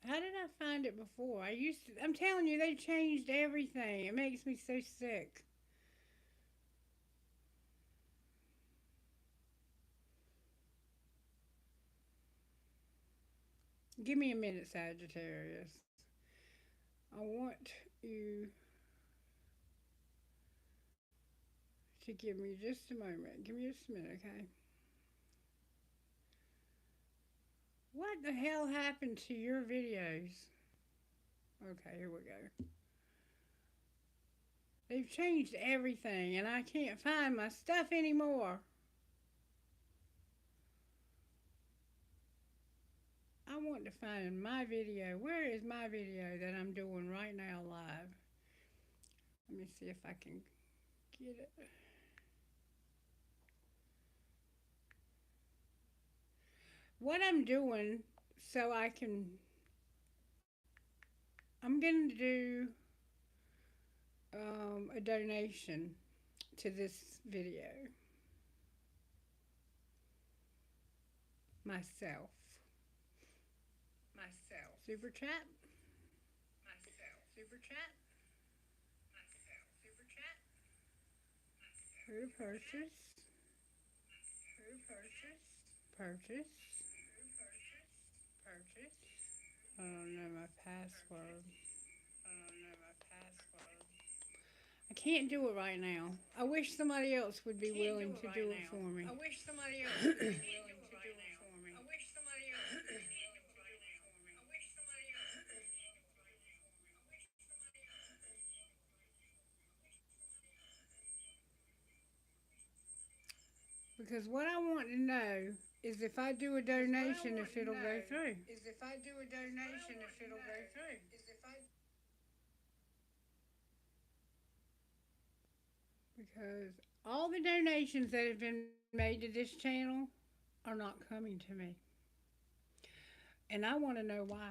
how did I find it before? I'm telling you, they changed everything. It makes me so sick. Give me a minute, Sagittarius. I want you to give me just a moment. Give me just a minute, okay? What the hell happened to your videos? Okay, here we go. They've changed everything and I can't find my stuff anymore. I want to find my video. Where is my video that I'm doing right now live? Let me see if I can get it. What I'm doing so I'm going to do a donation to this video myself. Super chat. Super chat. Super chat. Who to purchase? Who to purchase? Purchase. Purchase. I don't know my password. I don't know my password. I can't do it right now. I wish somebody else would be willing to do it for me. I wish somebody else would be willing to do it for me. I wish somebody else would be willing to do it for me. I wish somebody else would be willing to do it for me. I wish somebody else would be willing to do it for me. Because what I want to know is if I do a donation, if it'll go through. Is if I do a donation, if it'll go through. Is if I because all the donations that have been made to this channel are not coming to me. And I want to know why.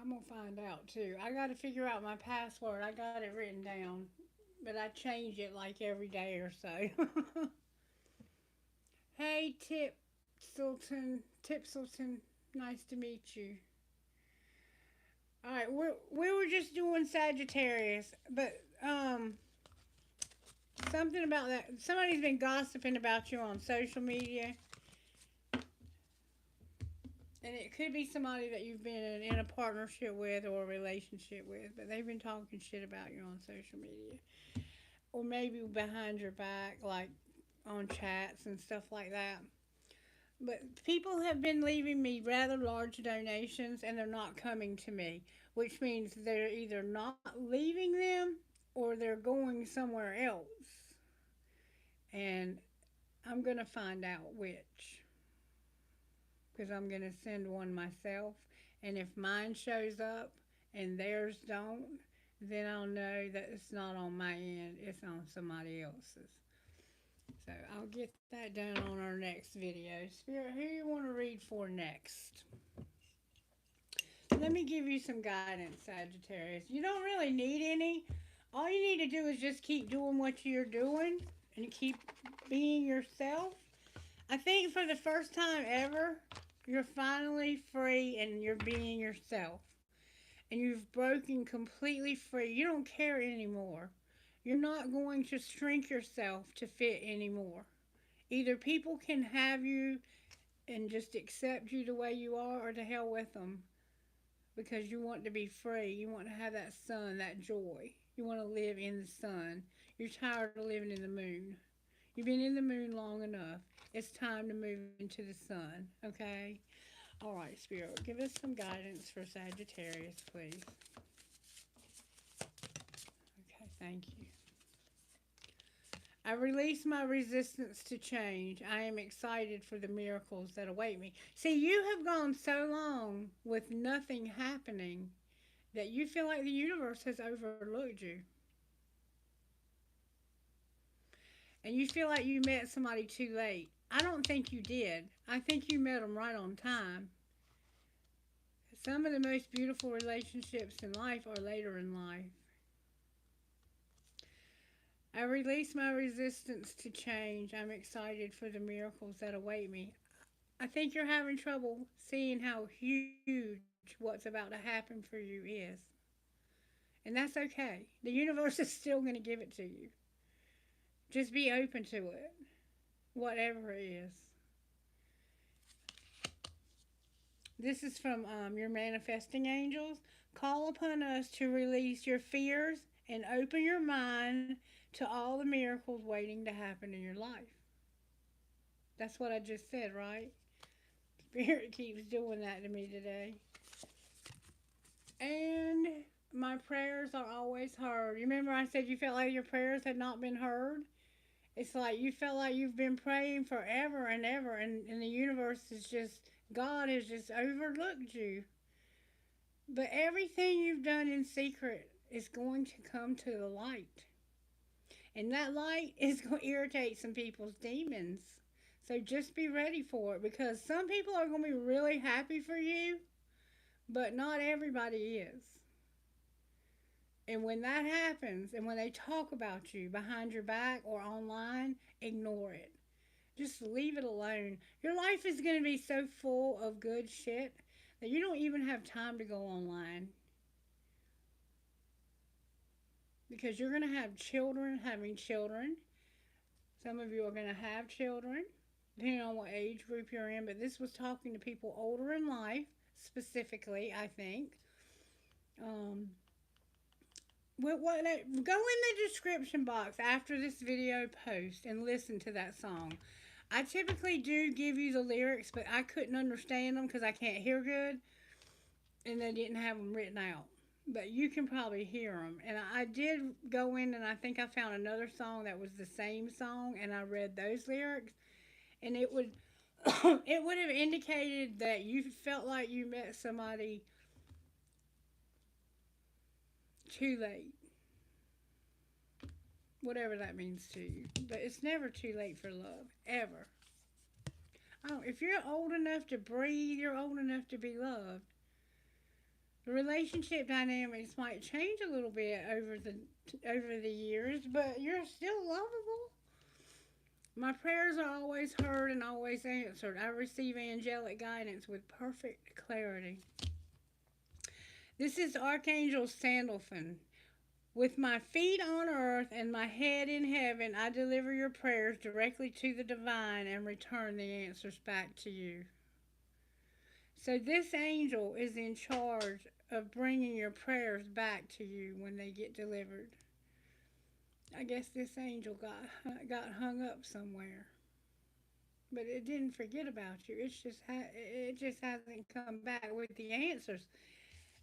I'm going to find out too. I got to figure out my password. I got it written down, but I change it like every day or so. Hey, Tipsilton, nice to meet you. All right, we were just doing Sagittarius, but something about that. Somebody's been gossiping about you on social media, and it could be somebody that you've been in a partnership with or a relationship with, but they've been talking shit about you on social media, or maybe behind your back, like on chats and stuff like that. But people have been leaving me rather large donations and they're not coming to me, which means they're either not leaving them or they're going somewhere else. And I'm going to find out which because I'm going to send one myself. And if mine shows up and theirs don't, then I'll know that it's not on my end, it's on somebody else's. So I'll get that done on our next video. Spirit, who you want to read for next? Let me give you some guidance, Sagittarius. You don't really need any. All you need to do is just keep doing what you're doing and keep being yourself. I think for the first time ever, you're finally free and you're being yourself. And you've broken completely free. You don't care anymore. You're not going to shrink yourself to fit anymore. Either people can have you and just accept you the way you are, or to hell with them, because you want to be free. You want to have that sun, that joy. You want to live in the sun. You're tired of living in the moon. You've been in the moon long enough. It's time to move into the sun, okay? All right, Spirit, give us some guidance for Sagittarius, please. Okay, thank you. I release my resistance to change. I am excited for the miracles that await me. See, you have gone so long with nothing happening that you feel like the universe has overlooked you. And you feel like you met somebody too late. I don't think you did. I think you met them right on time. Some of the most beautiful relationships in life are later in life. I release my resistance to change. I'm excited for the miracles that await me. I think you're having trouble seeing how huge what's about to happen for you is. And that's okay. The universe is still going to give it to you. Just be open to it, whatever it is. This is from your manifesting angels. Call upon us to release your fears and open your mind to all the miracles waiting to happen in your life. That's what I just said, right? Spirit keeps doing that to me today. And my prayers are always heard. Remember, I said you felt like your prayers had not been heard? It's like you felt like you've been praying forever and ever, and the universe is just, God has just overlooked you. But everything you've done in secret is going to come to the light. And that light is going to irritate some people's demons. So just be ready for it, because some people are going to be really happy for you, but not everybody is. And when that happens, and when they talk about you behind your back or online, ignore it. Just leave it alone. Your life is going to be so full of good shit that you don't even have time to go online. Because you're going to have children having children. Some of you are going to have children, depending on what age group you're in. But this was talking to people older in life, specifically, I think. Go in the description box after this video post and listen to that song. I typically do give you the lyrics, but I couldn't understand them because I can't hear good, and they didn't have them written out. But you can probably hear them. And I did go in, and I think I found another song that was the same song, and I read those lyrics, and it would it would have indicated that you felt like you met somebody too late. Whatever that means to you. But it's never too late for love. Ever. Oh, if you're old enough to breathe, you're old enough to be loved. The relationship dynamics might change a little bit over the years, but you're still lovable. My prayers are always heard and always answered. I receive angelic guidance with perfect clarity. This is Archangel Sandalphon. With my feet on earth and my head in heaven, I deliver your prayers directly to the divine and return the answers back to you. So this angel is in charge of bringing your prayers back to you when they get delivered. I guess this angel got hung up somewhere. but it didn't forget about you. It just hasn't come back with the answers.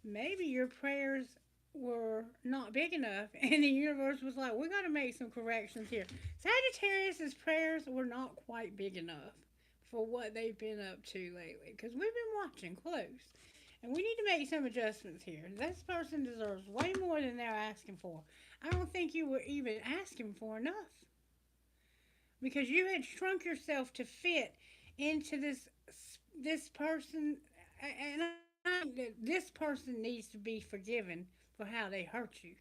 Maybe your prayers were not big enough, and the universe was like, "We got to make some corrections here." Sagittarius's prayers were not quite big enough for what they've been up to lately, because we've been watching close. And we need to make some adjustments here. This person deserves way more than they're asking for. I don't think you were even asking for enough because you had shrunk yourself to fit into this person, and I think that this person needs to be forgiven for how they hurt you.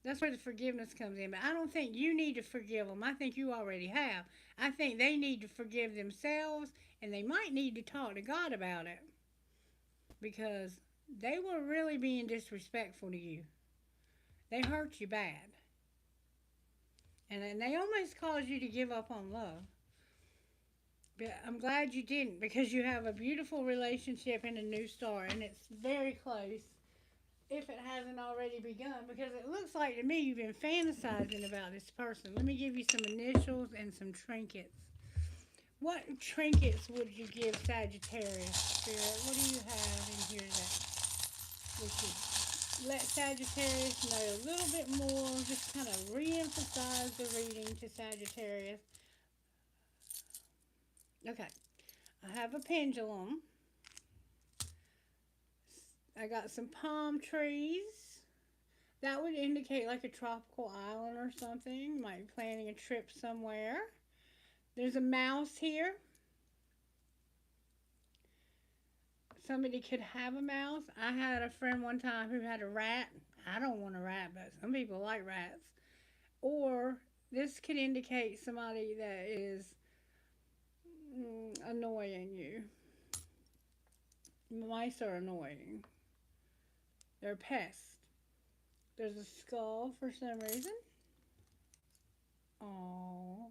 That's where the forgiveness comes in. But I don't think you need to forgive them. I think you already have. I think they need to forgive themselves, and they might need to talk to God about it because they were really being disrespectful to you. They hurt you bad. And they almost caused you to give up on love. But I'm glad you didn't because you have a beautiful relationship and a new start, and it's very close if it hasn't already begun because it looks like to me you've been fantasizing about this person. Let me give you some initials and some trinkets. What trinkets would you give Sagittarius, Spirit? What do you have in here that we should let Sagittarius know a little bit more? Just kind of re-emphasize the reading to Sagittarius. Okay, I have a pendulum. I got some palm trees. That would indicate like a tropical island or something. You might be planning a trip somewhere. There's a mouse here. Somebody could have a mouse. I had a friend one time who had a rat. I don't want a rat, but some people like rats. Or this could indicate somebody that is annoying you. Mice are annoying. They're pests. There's a skull for some reason. Oh,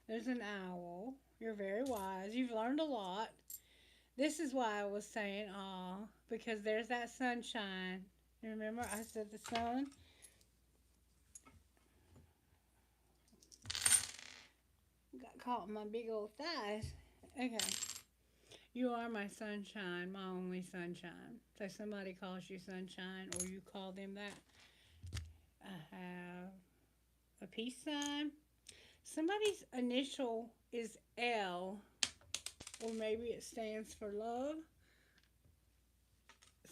there's an owl. You're very wise. You've learned a lot. This is why I was saying aw, because there's that sunshine. You remember I said the sun? Got caught in my big old thighs. Okay. You are my sunshine, my only sunshine. So somebody calls you sunshine or you call them that. I have a peace sign. Somebody's initial is L, or maybe it stands for love.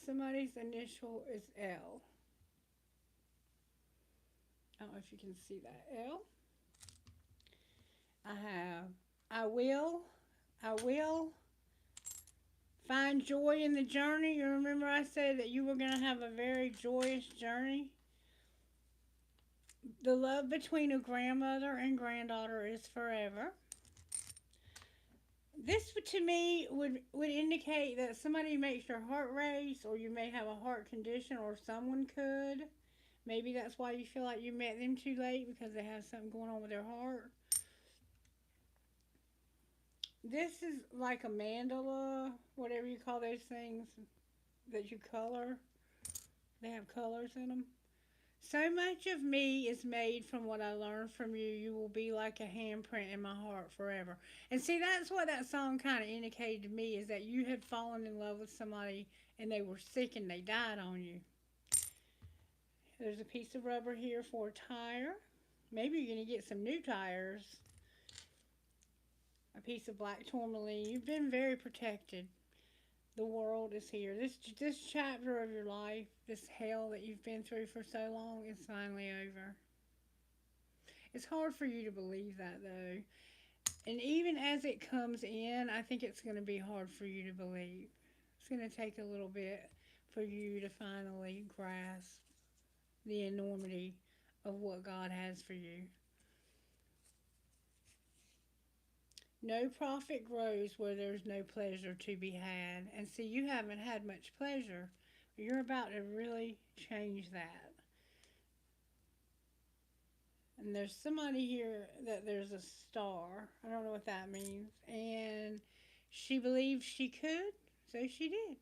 Somebody's initial is L. I don't know if you can see that. L. I have I will. I will find joy in the journey. You remember I said that you were going to have a very joyous journey? The love between a grandmother and granddaughter is forever. This to me would indicate that somebody makes your heart race, or you may have a heart condition, or someone could. Maybe that's why you feel like you met them too late because they have something going on with their heart. This is like a mandala, whatever you call those things that you color. They have colors in them. So much of me is made from what I learned from you. You will be like a handprint in my heart forever. And see, that's what that song kind of indicated to me is that you had fallen in love with somebody and they were sick and they died on you. There's a piece of rubber here for a tire. Maybe you're going to get some new tires. A piece of black tourmaline. You've been very protected. The world is here. This chapter of your life, this hell that you've been through for so long, is finally over. It's hard for you to believe that, though. And even as it comes in, I think it's going to be hard for you to believe. It's going to take a little bit for you to finally grasp the enormity of what God has for you. No profit grows where there's no pleasure to be had. And see, you haven't had much pleasure. You're about to really change that. And there's somebody here that there's a star. I don't know what that means. And she believed she could, so she did.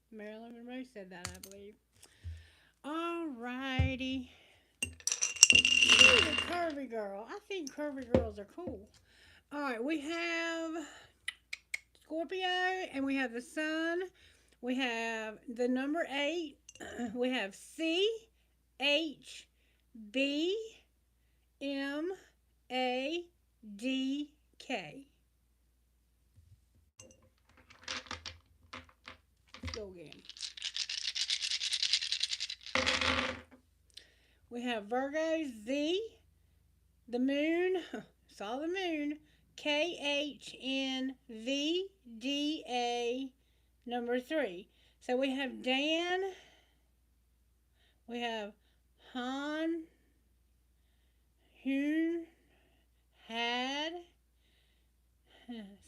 Marilyn Monroe said that, I believe. Alrighty. She's a curvy girl. I think curvy girls are cool. All right, we have Scorpio and we have the sun. We have the number 8. We have CHBMADK. Let's go again. We have Virgo Z, the moon, saw the moon, KHNVDA number 3. So we have Dan, we have Han, Hoon, had.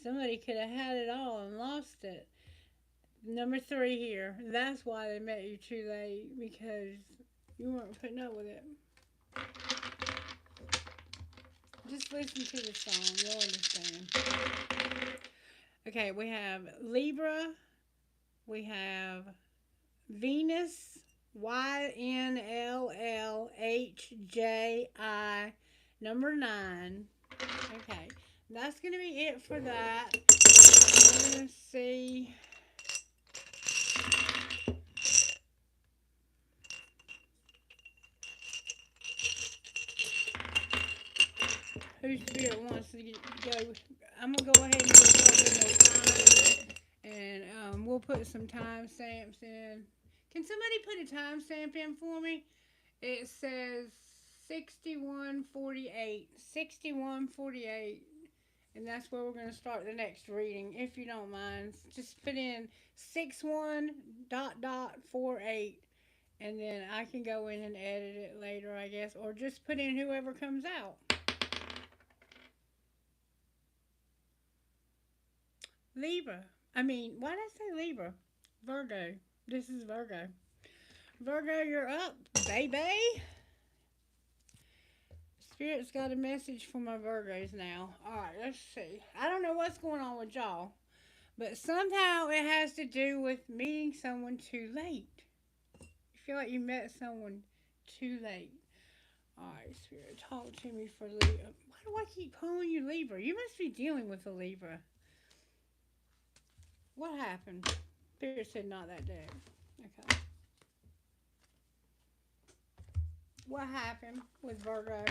Somebody could have had it all and lost it. Number 3 here. That's why they met you too late, because you weren't putting up with it. Just listen to the song, you'll understand. Okay, we have Libra, we have Venus, YNLLHJI, number 9. Okay, that's going to be it for that. Let's see. Who spirit wants to go? I'm gonna go ahead and do a couple more times, and we'll put some time stamps in. Can somebody put a time stamp in for me? It says 61:48. 61:48. And that's where we're going to start the next reading, if you don't mind. Just put in 61 dot dot 48, and then I can go in and edit it later, I guess, or just put in whoever comes out. Libra. Why did I say Libra? Virgo. This is Virgo. Virgo, you're up, baby. Spirit's got a message for my Virgos now. Alright, let's see. I don't know what's going on with y'all, but somehow it has to do with meeting someone too late. You feel like you met someone too late. Alright, Spirit, talk to me for Libra. Why do I keep calling you Libra? You must be dealing with a Libra. What happened? Spirit said not that day. Okay. What happened with Virgo?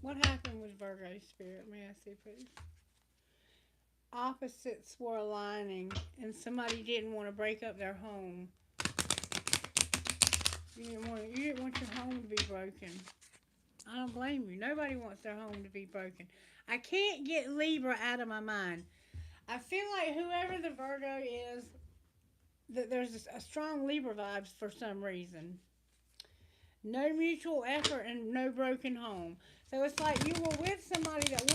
What happened with Virgo, Spirit? May I see, please? Opposites were aligning, and somebody didn't want to break up their home. You didn't want your home to be broken. I don't blame you. Nobody wants their home to be broken. I can't get Libra out of my mind. I feel like whoever the Virgo is, that there's a strong Libra vibes for some reason. No mutual effort and no broken home. So it's like you were with somebody that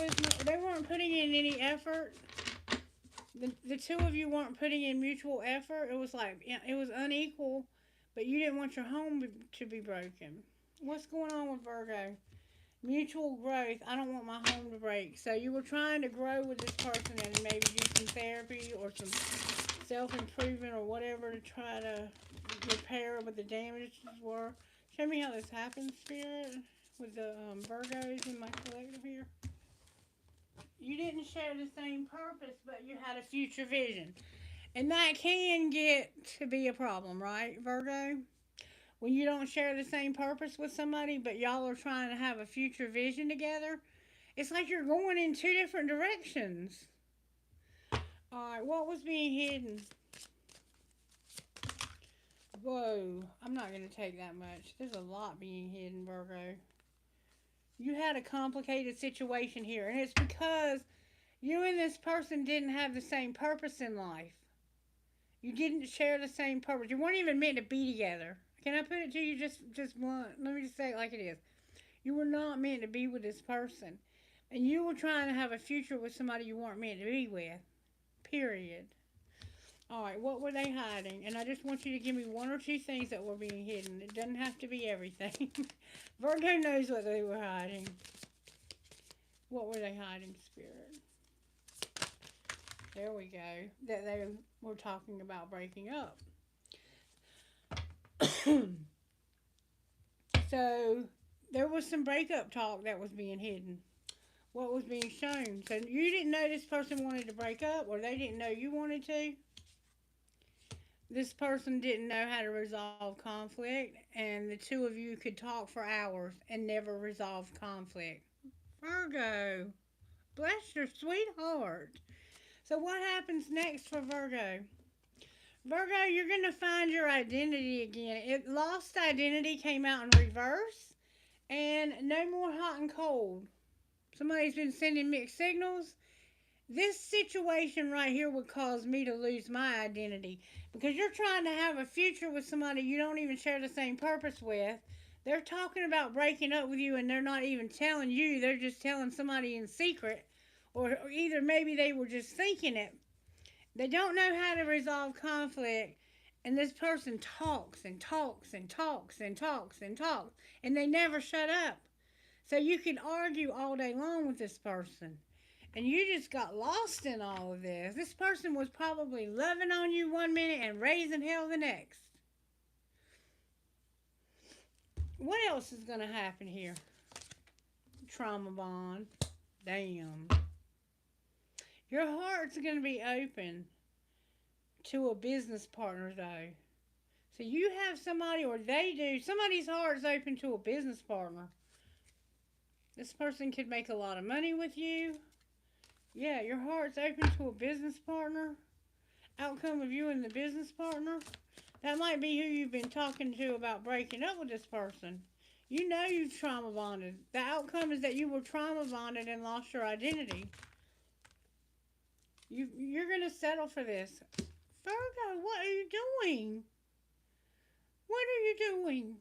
they weren't putting in any effort. The two of you weren't putting in mutual effort. It was like it was unequal, but you didn't want your home to be broken. What's going on with Virgo? Mutual growth. I don't want my home to break. So you were trying to grow with this person and maybe do some therapy or some self-improvement or whatever to try to repair what the damages were. Show me how this happens, Spirit, with the Virgos in my collective here. You didn't share the same purpose, but you had a future vision. And that can get to be a problem, right, Virgo? When you don't share the same purpose with somebody, but y'all are trying to have a future vision together, it's like you're going in two different directions. Alright, what was being hidden? Whoa, I'm not going to take that much. There's a lot being hidden, Virgo. You had a complicated situation here, and it's because you and this person didn't have the same purpose in life. You didn't share the same purpose. You weren't even meant to be together. Can I put it to you just blunt? Let me just say it like it is. You were not meant to be with this person. And you were trying to have a future with somebody you weren't meant to be with. Period. Alright, what were they hiding? And I just want you to give me one or two things that were being hidden. It doesn't have to be everything. Virgo knows what they were hiding. What were they hiding, Spirit? There we go. That they were talking about breaking up. So, there was some breakup talk that was being hidden. what was being shown. So you didn't know this person wanted to break up, or they didn't know you wanted to. This person didn't know how to resolve conflict, and the two of you could talk for hours and never resolve conflict. Virgo, bless your sweet heart. So, what happens next for Virgo? Virgo, you're going to find your identity again. It lost identity came out in reverse, and no more hot and cold. Somebody's been sending mixed signals. This situation right here would cause me to lose my identity because you're trying to have a future with somebody you don't even share the same purpose with. They're talking about breaking up with you and they're not even telling you, they're just telling somebody in secret, or either maybe they were just thinking it. They don't know how to resolve conflict, and this person talks and talks and talks and talks and talks, and they never shut up. So you can argue all day long with this person. And you just got lost in all of this. This person was probably loving on you one minute and raising hell the next. What else is going to happen here? Trauma bond. Damn. Your heart's going to be open to a business partner, though. So you have somebody, or they do, somebody's heart's open to a business partner. This person could make a lot of money with you. Yeah, your heart's open to a business partner. Outcome of you and the business partner. That might be who you've been talking to about breaking up with this person. You know you've trauma bonded. The outcome is that you were trauma bonded and lost your identity. You're going to settle for this. Virgo, what are you doing? What are you doing?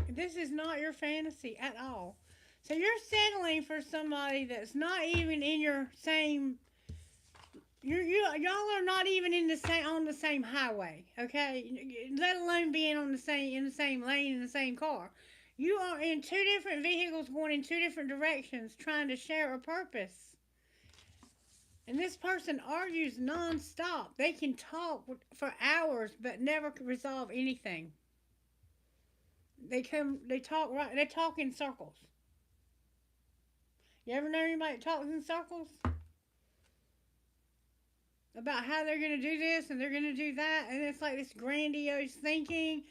This is not your fantasy at all. So you're settling for somebody that's not even in your same. Y'all are not even in the same on the same highway, okay? Let alone being on the same in the same lane in the same car. You are in two different vehicles going in two different directions, trying to share a purpose. And this person argues nonstop. They can talk for hours, but never resolve anything. They talk in circles. You ever know anybody that talks in circles? About how they're going to do this and they're going to do that. And it's like this grandiose thinking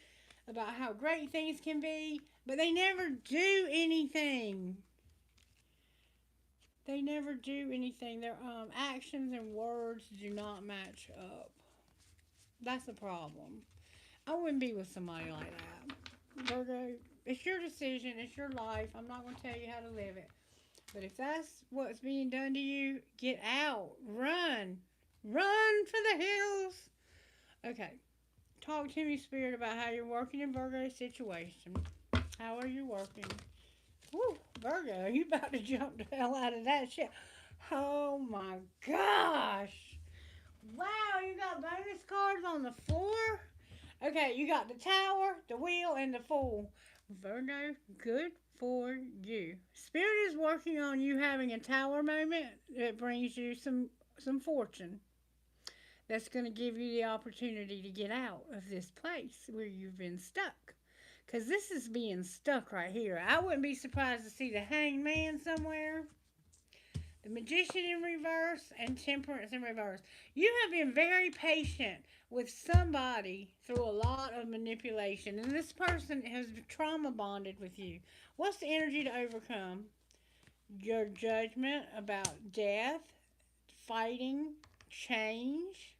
about how great things can be. But they never do anything. They never do anything. Their actions and words do not match up. That's a problem. I wouldn't be with somebody like that. Virgo, it's your decision. It's your life. I'm not going to tell you how to live it. But if that's what's being done to you, get out. Run. Run for the hills. Okay. Talk to me, Spirit, about how you're working in Virgo's situation. How are you working? Woo, Virgo, you about to jump the hell out of that shit. Oh my gosh. Wow, you got bonus cards on the floor? Okay, you got the Tower, the Wheel, and the Fool. Virgo, good for you. Spirit is working on you having a Tower moment that brings you some fortune. That's going to give you the opportunity to get out of this place where you've been stuck. Because this is being stuck right here. I wouldn't be surprised to see the Hanged Man somewhere. The Magician in reverse and Temperance in reverse. You have been very patient with somebody through a lot of manipulation. And this person has trauma bonded with you. What's the energy to overcome? Your judgment about death, fighting, change.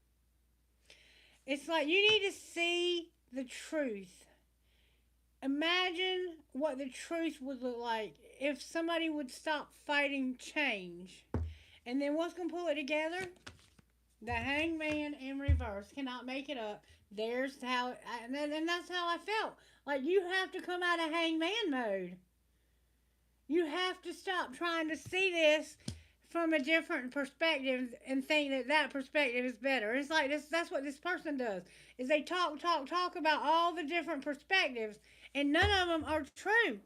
It's like you need to see the truth. Imagine what the truth would look like if somebody would stop fighting change. And then what's going to pull it together? The Hangman in reverse. Cannot make it up. There's how, and that's how I felt. Like you have to come out of Hangman mode. You have to stop trying to see this from a different perspective and think that that perspective is better. It's like this. That's what this person does. Is they talk about all the different perspectives, and none of them are true.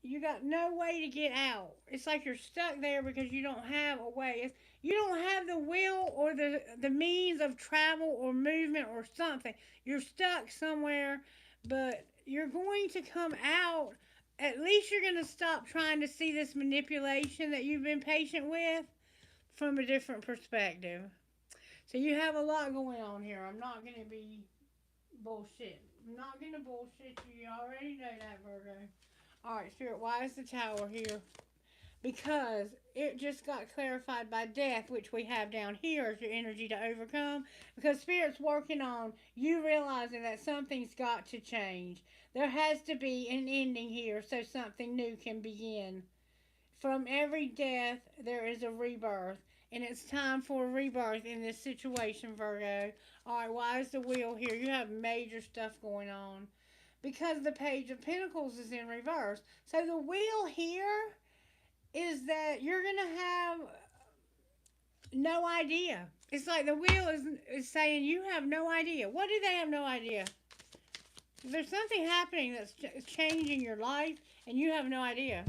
You got no way to get out. It's like you're stuck there because you don't have a way. You don't have the will or the means of travel or movement or something. You're stuck somewhere, but you're going to come out. At least you're going to stop trying to see this manipulation that you've been patient with from a different perspective. So you have a lot going on here. I'm not going to be bullshit. I'm not going to bullshit you. You already know that, Virgo. All right, Spirit, why is the Tower here? Because it just got clarified by death, which we have down here as your energy to overcome. Because Spirit's working on you realizing that something's got to change. There has to be an ending here so something new can begin. From every death, there is a rebirth. And it's time for a rebirth in this situation, Virgo. Alright, why is the wheel here? You have major stuff going on. Because the Page of Pentacles is in reverse. So the wheel here is that you're going to have no idea. It's like the wheel is saying you have no idea. What do they have no idea? There's something happening that's changing your life and you have no idea.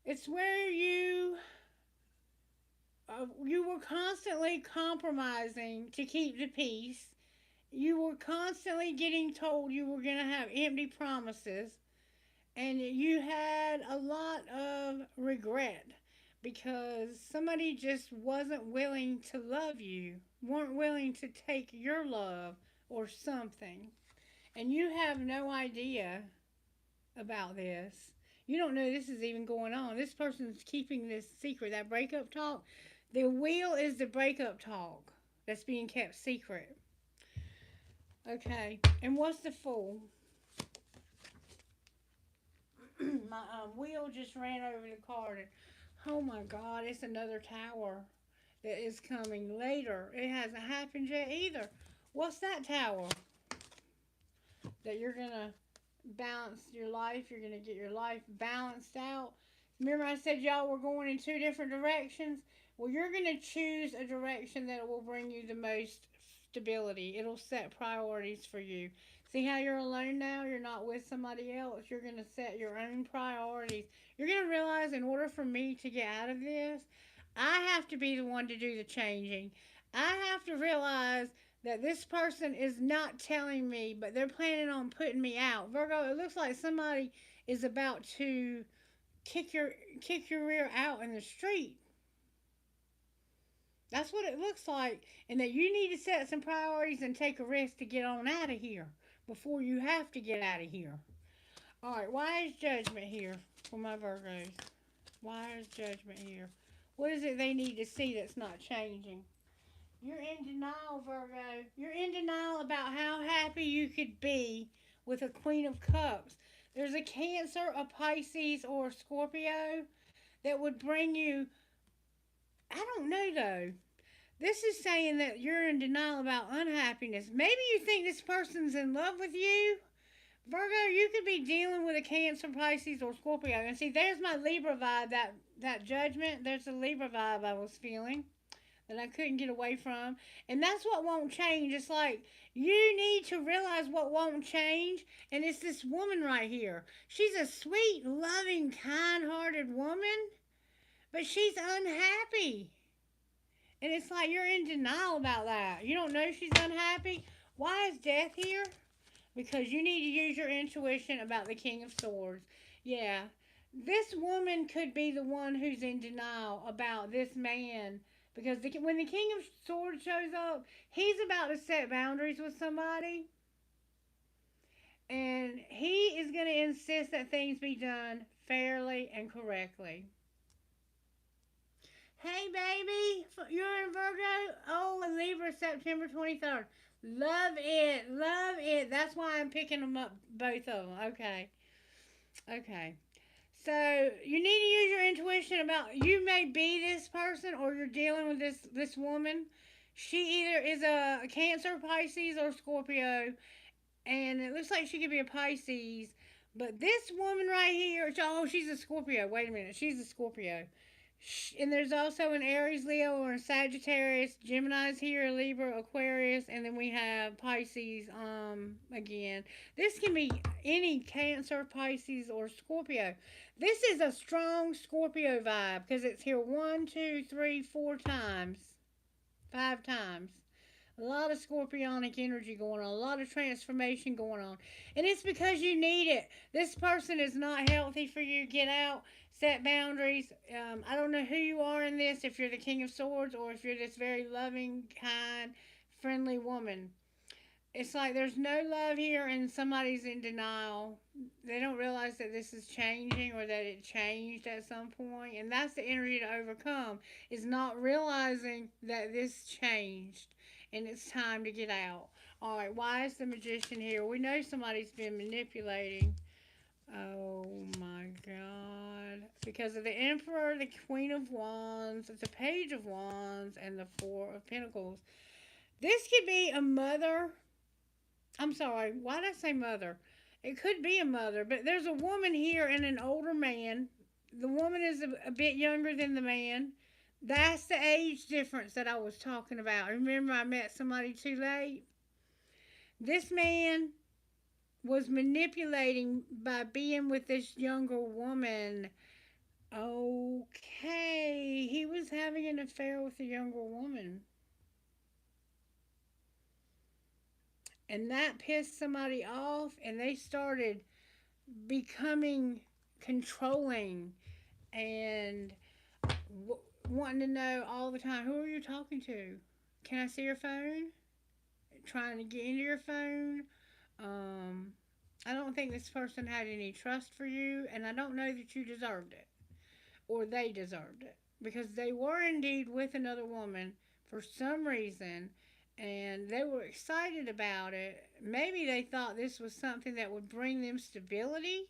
It's where you were constantly compromising to keep the peace. You were constantly getting told you were going to have empty promises. And you had a lot of regret because somebody just wasn't willing to love you, weren't willing to take your love or something. And you have no idea about this. You don't know this is even going on. This person's keeping this secret. That breakup talk, the wheel is the breakup talk that's being kept secret. Okay, and what's the Fool? My wheel just ran over the card. And, oh my God, it's another Tower that is coming later. It hasn't happened yet either. What's that Tower? That you're going to balance your life. You're going to get your life balanced out. Remember I said y'all were going in two different directions? Well, you're going to choose a direction that will bring you the most stability. It'll set priorities for you. See how you're alone now? You're not with somebody else. You're going to set your own priorities. You're going to realize in order for me to get out of this, I have to be the one to do the changing. I have to realize that this person is not telling me, but they're planning on putting me out. Virgo, it looks like somebody is about to kick your rear out in the street. That's what it looks like. And that you need to set some priorities and take a risk to get on out of here before you have to get out of here. Alright, why is Judgment here for my Virgos? Why is Judgment here? What is it they need to see that's not changing? You're in denial, Virgo. You're in denial about how happy you could be with a Queen of Cups. There's a Cancer, a Pisces, or a Scorpio that would bring you... I don't know, though. This is saying that you're in denial about unhappiness. Maybe you think this person's in love with you. Virgo, you could be dealing with a Cancer, Pisces, or Scorpio. And see, there's my Libra vibe, that Judgment. There's a Libra vibe I was feeling that I couldn't get away from. And that's what won't change. It's like, you need to realize what won't change. And it's this woman right here. She's a sweet, loving, kind-hearted woman. But she's unhappy. And it's like you're in denial about that. You don't know she's unhappy. Why is Death here? Because you need to use your intuition about the King of Swords. Yeah. This woman could be the one who's in denial about this man. Because when the King of Swords shows up, he's about to set boundaries with somebody. And he is going to insist that things be done fairly and correctly. Hey, baby, you're in Virgo? Oh, and Libra, September 23rd. Love it. Love it. That's why I'm picking them up, both of them. Okay. Okay. So, you need to use your intuition about, you may be this person or you're dealing with this woman. She either is a Cancer, Pisces, or Scorpio. And it looks like she could be a Pisces. But this woman right here, oh, she's a Scorpio. Wait a minute. She's a Scorpio. And there's also an Aries, Leo, or a Sagittarius. Gemini's here, Libra, Aquarius, and then we have Pisces again. This can be any Cancer, Pisces, or Scorpio. This is a strong Scorpio vibe because it's here 1, 2, 3, 4 times. 5 times. A lot of scorpionic energy going on, a lot of transformation going on. And it's because you need it. This person is not healthy for you. Get out, set boundaries. I don't know who you are in this, if you're the King of Swords or if you're this very loving, kind, friendly woman. It's like there's no love here and somebody's in denial. They don't realize that this is changing or that it changed at some point. And that's the energy to overcome, is not realizing that this changed and it's time to get out. All right, why is the magician here? We know somebody's been manipulating. Oh my God. Because of the Emperor, the Queen of Wands, the Page of Wands, and the Four of Pentacles. This could be a mother. I'm sorry, why did I say mother? It could be a mother, but there's a woman here and an older man. The woman is a bit younger than the man. That's the age difference that I was talking about. Remember, I met somebody too late? This man was manipulating by being with this younger woman. Okay, he was having an affair with a younger woman. And that pissed somebody off, and they started becoming controlling and wanting to know all the time, who are you talking to? Can I see your phone? Trying to get into your phone. Um, I don't think this person had any trust for you, and I don't know that you deserved it or they deserved it, because they were indeed with another woman for some reason, and they were excited about it. Maybe they thought this was something that would bring them stability,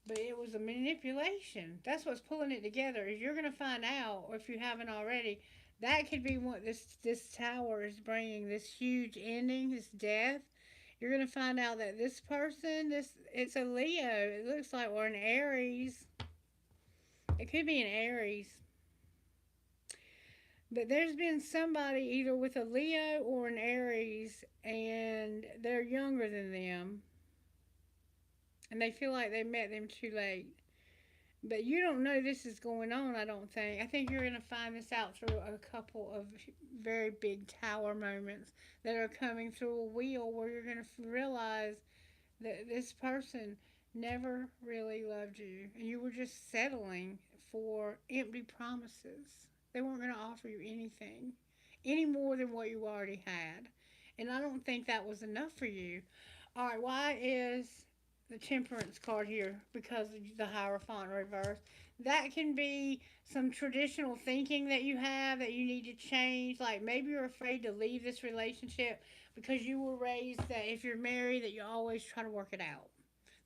but it was a manipulation. That's what's pulling it together. Is you're going to find out, or if you haven't already, that could be what this tower is bringing. This huge ending, this death. You're going to find out that this person, it's a Leo. It looks like, or an Aries. It could be an Aries. But there's been somebody either with a Leo or an Aries, and they're younger than them, and they feel like they met them too late. But you don't know this is going on, I don't think. I think you're going to find this out through a couple of very big tower moments that are coming through a wheel, where you're going to realize that this person never really loved you, and you were just settling for empty promises. They weren't going to offer you anything, any more than what you already had. And I don't think that was enough for you. All right, why is the Temperance card here? Because of the Hierophant reverse. That can be some traditional thinking that you have that you need to change. Like maybe you're afraid to leave this relationship because you were raised that if you're married, that you always try to work it out,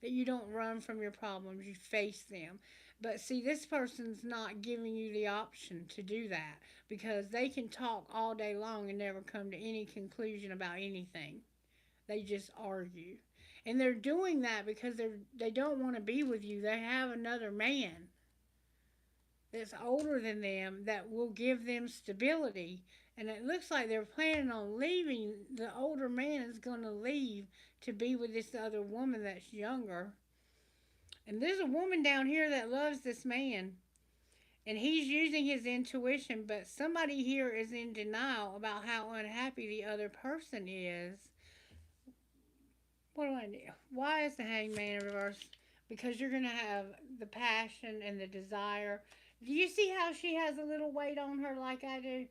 that you don't run from your problems, you face them. But see, this person's not giving you the option to do that, because they can talk all day long and never come to any conclusion about anything. They just argue. And they're doing that because they don't want to be with you. They have another man that's older than them that will give them stability. And it looks like they're planning on leaving. The older man is going to leave to be with this other woman that's younger. And there's a woman down here that loves this man. And he's using his intuition, but somebody here is in denial about how unhappy the other person is. What do I do? Why is the Hangman in reverse? Because you're going to have the passion and the desire. Do you see how she has a little weight on her like I do?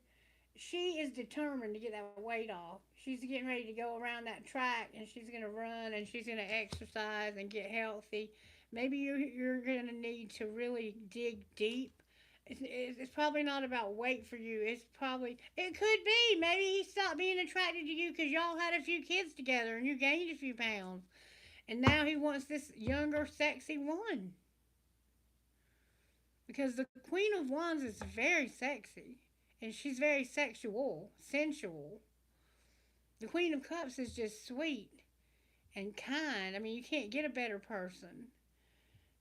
She is determined to get that weight off. She's getting ready to go around that track, and she's going to run, and she's going to exercise and get healthy. Maybe you're going to need to really dig deep. It's probably not about weight for you. It could be. Maybe he stopped being attracted to you because y'all had a few kids together and you gained a few pounds. And now he wants this younger, sexy one. Because the Queen of Wands is very sexy. And she's very sexual, sensual. The Queen of Cups is just sweet and kind. I mean, you can't get a better person.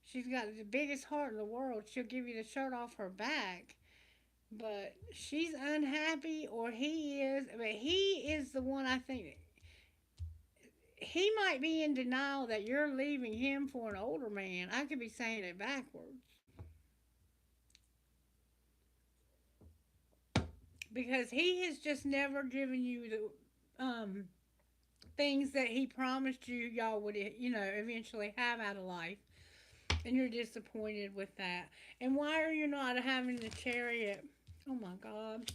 She's got the biggest heart in the world. She'll give you the shirt off her back. But she's unhappy, or he is. But he is the one, I think. He might be in denial that you're leaving him for an older man. I could be saying it backwards. because he has just never given you the things that he promised you y'all would, eventually have out of life. And you're disappointed with that. And why are you not having the chariot? Oh my God.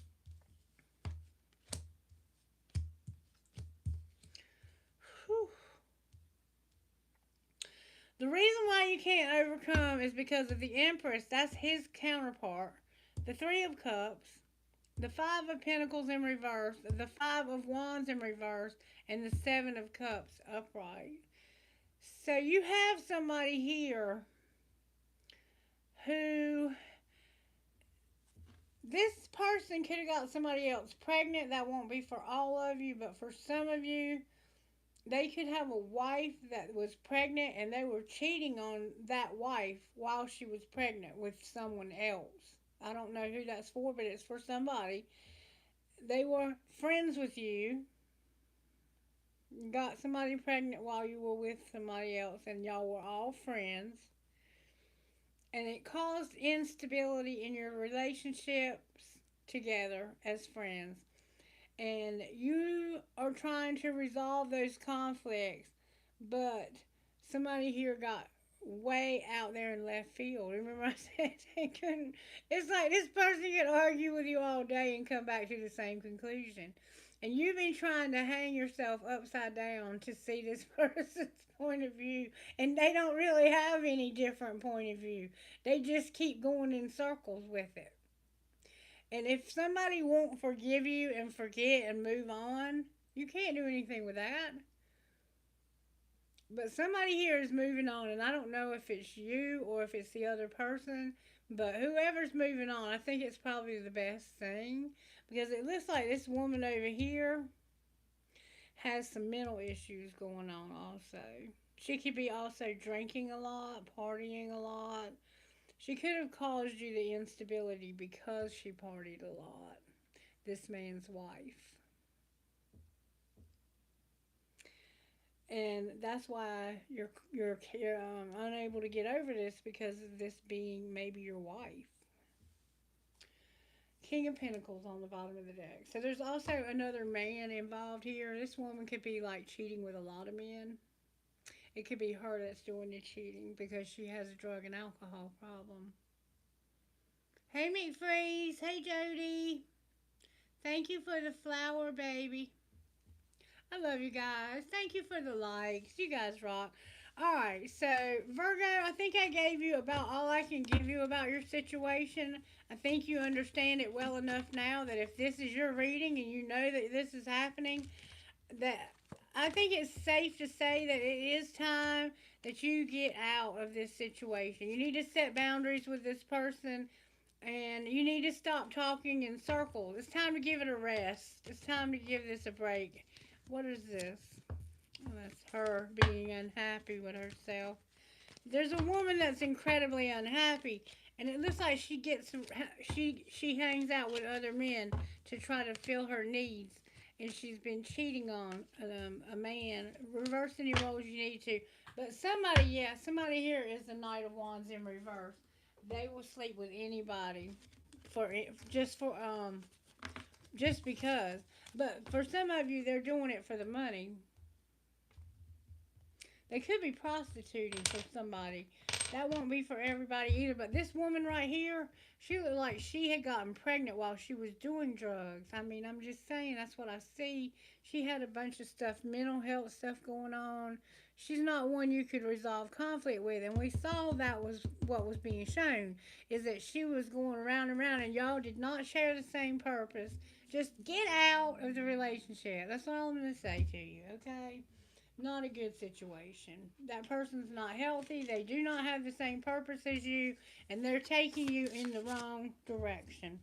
Whew. The reason why you can't overcome is because of the Empress. That's his counterpart. The Three of Cups, the Five of Pentacles in reverse, the Five of Wands in reverse, and the Seven of Cups upright. So you have somebody here who, this person could have got somebody else pregnant. That won't be for all of you, but for some of you, they could have a wife that was pregnant and they were cheating on that wife while she was pregnant with someone else. I don't know who that's for, but it's for somebody. They were friends with you, got somebody pregnant while you were with somebody else, and y'all were all friends. And it caused instability in your relationships together as friends. And you are trying to resolve those conflicts, but somebody here got way out there in left field. Remember I said they couldn't, it's like this person could argue with you all day and come back to the same conclusion. And you've been trying to hang yourself upside down to see this person's point of view, and they don't really have any different point of view. They just keep going in circles with it. And if somebody won't forgive you and forget and move on, you can't do anything with that. But somebody here is moving on, and I don't know if it's you or if it's the other person, but whoever's moving on, I think it's probably the best thing, because it looks like this woman over here has some mental issues going on also. She could be also drinking a lot, partying a lot. She could have caused you the instability because she partied a lot. This man's wife. And that's why you're unable to get over this, because of this being maybe your wife. King of Pentacles on the bottom of the deck. So there's also another man involved here. This woman could be like cheating with a lot of men. It could be her that's doing the cheating because she has a drug and alcohol problem. Hey, Meat Freeze. Hey, Jody. Thank you for the flower, baby. I love you guys. Thank you for the likes. You guys rock. Alright, so Virgo, I think I gave you about all I can give you about your situation. I think you understand it well enough now that if this is your reading and you know that this is happening, that I think it's safe to say that it is time that you get out of this situation. You need to set boundaries with this person, and you need to stop talking in circles. It's time to give it a rest. It's time to give this a break. What is this? Oh, that's her being unhappy with herself. There's a woman that's incredibly unhappy, and it looks like she hangs out with other men to try to fill her needs, and she's been cheating on a man. Reverse any roles you need to, but somebody here is the Knight of Wands in reverse. They will sleep with anybody for just because. But for some of you, they're doing it for the money. They could be prostituting for somebody. That won't be for everybody either. But this woman right here, she looked like she had gotten pregnant while she was doing drugs. I mean, I'm just saying, that's what I see. She had a bunch of stuff, mental health stuff going on. She's not one you could resolve conflict with. And we saw that was what was being shown, is that she was going around and around, and y'all did not share the same purpose. Just get out of the relationship. That's all I'm going to say to you, okay? Not a good situation. That person's not healthy. They do not have the same purpose as you, and they're taking you in the wrong direction.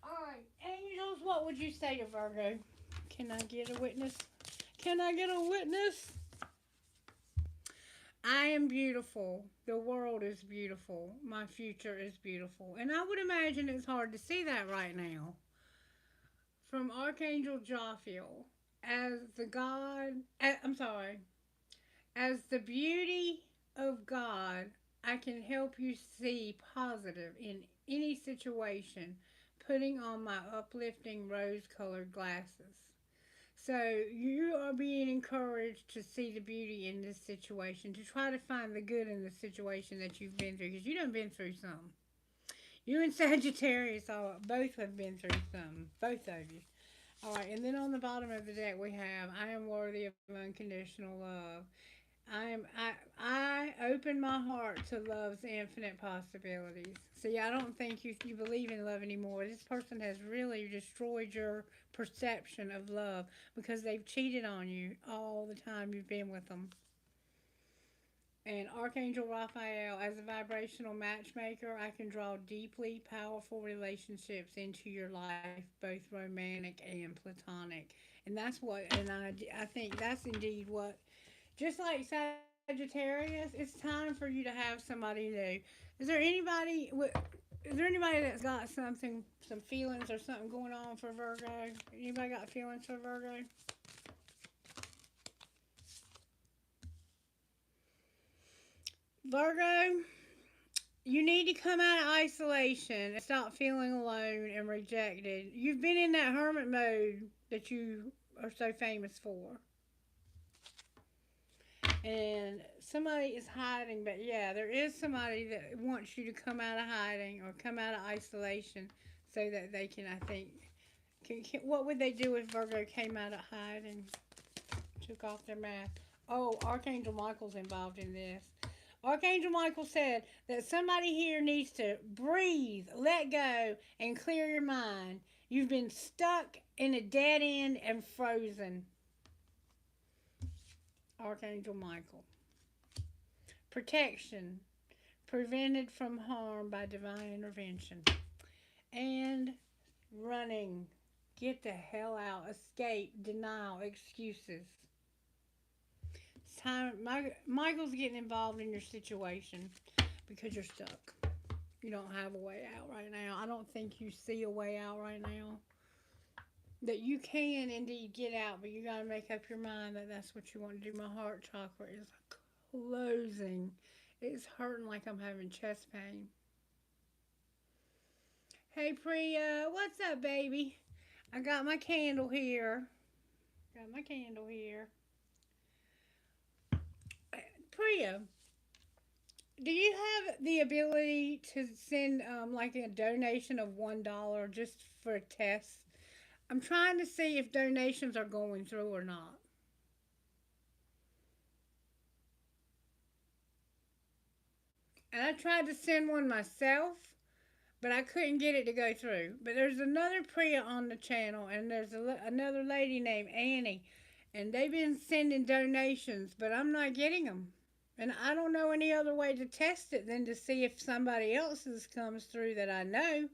Alright, angels, what would you say to Virgo? Can I get a witness? Can I get a witness? I am beautiful. The world is beautiful. My future is beautiful. And I would imagine it's hard to see that right now. From Archangel Jophiel, as the God, as the beauty of God, I can help you see positive in any situation. putting on my uplifting rose-colored glasses. So you are being encouraged to see the beauty in this situation, to try to find the good in the situation that you've been through, because you done been through some. You and Sagittarius all both have been through some, both of you. All right, and then on the bottom of the deck we have, I am worthy of unconditional love. I open my heart to love's infinite possibilities. See, I don't think you believe in love anymore. This person has really destroyed your perception of love because they've cheated on you all the time you've been with them. And Archangel Raphael, as a vibrational matchmaker, I can draw deeply powerful relationships into your life, both romantic and platonic. And that's what, and I think that's indeed what, just like Sagittarius, it's time for you to have somebody new. Is there anybody, is there anybody that's got something, some feelings or something going on for Virgo? Anybody got feelings for Virgo? Virgo, you need to come out of isolation and stop feeling alone and rejected. You've been in that hermit mode that you are so famous for. And somebody is hiding, but yeah, there is somebody that wants you to come out of hiding or come out of isolation so that they can, I think, what would they do if Virgo came out of hiding, took off their mask? Oh, Archangel Michael's involved in this. Archangel Michael said that somebody here needs to breathe, let go, and clear your mind. You've been stuck in a dead end and frozen. Archangel Michael. Protection. Prevented from harm by divine intervention. And running. Get the hell out. Escape. Denial. Excuses. It's time. Michael's getting involved in your situation because you're stuck. You don't have a way out right now. I don't think you see a way out right now. That you can indeed get out, but you got to make up your mind that that's what you want to do. My heart chakra is closing. It's hurting like I'm having chest pain. Hey Priya, what's up, baby? I got my candle here. Got my candle here. Priya, do you have the ability to send like a donation of $1 just for a test? I'm trying to see if donations are going through or not. And I tried to send one myself, but I couldn't get it to go through. But there's another Priya on the channel, and there's another lady named Annie, and they've been sending donations, but I'm not getting them. And I don't know any other way to test it than to see if somebody else's comes through that I know.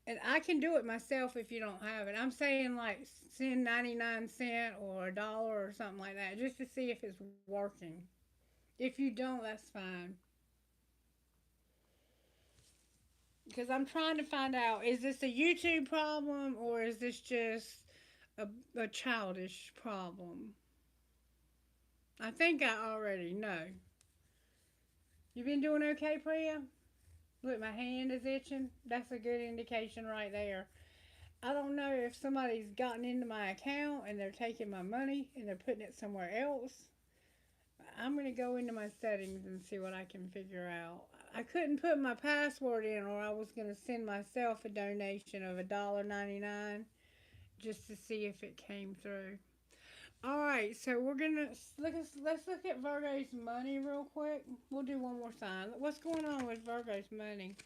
And I can do it myself if you don't have it. I'm saying like send 99 cents or $1 or something like that just to see if it's working. If you don't, that's fine. Because I'm trying to find out, is this a YouTube problem or is this just a childish problem? I think I already know. You been doing okay, Priya? Look, my hand is itching. That's a good indication right there. I don't know if somebody's gotten into my account and they're taking my money and they're putting it somewhere else. I'm going to go into my settings and see what I can figure out. I couldn't put my password in or I was going to send myself a donation of $1.99 just to see if it came through. All right, so we're going to let's look at Virgo's money real quick. We'll do one more sign. What's going on with Virgo's money?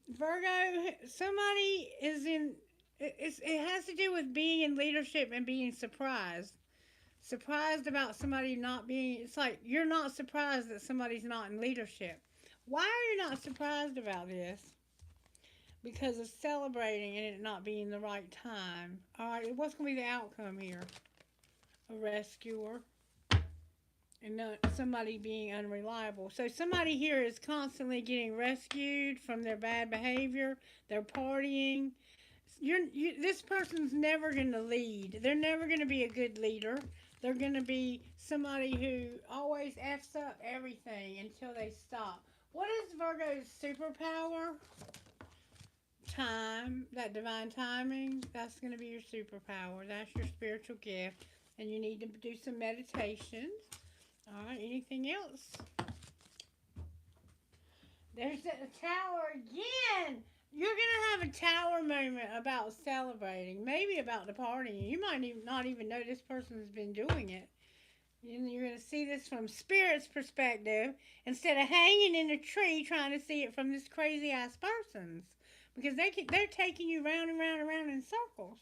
Virgo, somebody is in it has to do with being in leadership and being surprised about somebody not being, it's like you're not surprised that somebody's not in leadership. Why are you not surprised about this? Because of celebrating and it not being the right time. All right, what's going to be the outcome here? A rescuer and somebody being unreliable. So somebody here is constantly getting rescued from their bad behavior. They're partying. This person's never going to lead. They're never going to be a good leader. They're going to be somebody who always F's up everything until they stop. What is Virgo's superpower? time, that divine timing, that's going to be your superpower. That's your spiritual gift. And you need to do some meditations. All right, anything else? There's the tower again. You're going to have a tower moment about celebrating, maybe about the party. You might even not even know this person's been doing it. And you're going to see this from Spirit's perspective instead of hanging in a tree trying to see it from this crazy ass person's. Because they're taking you round and round and round in circles.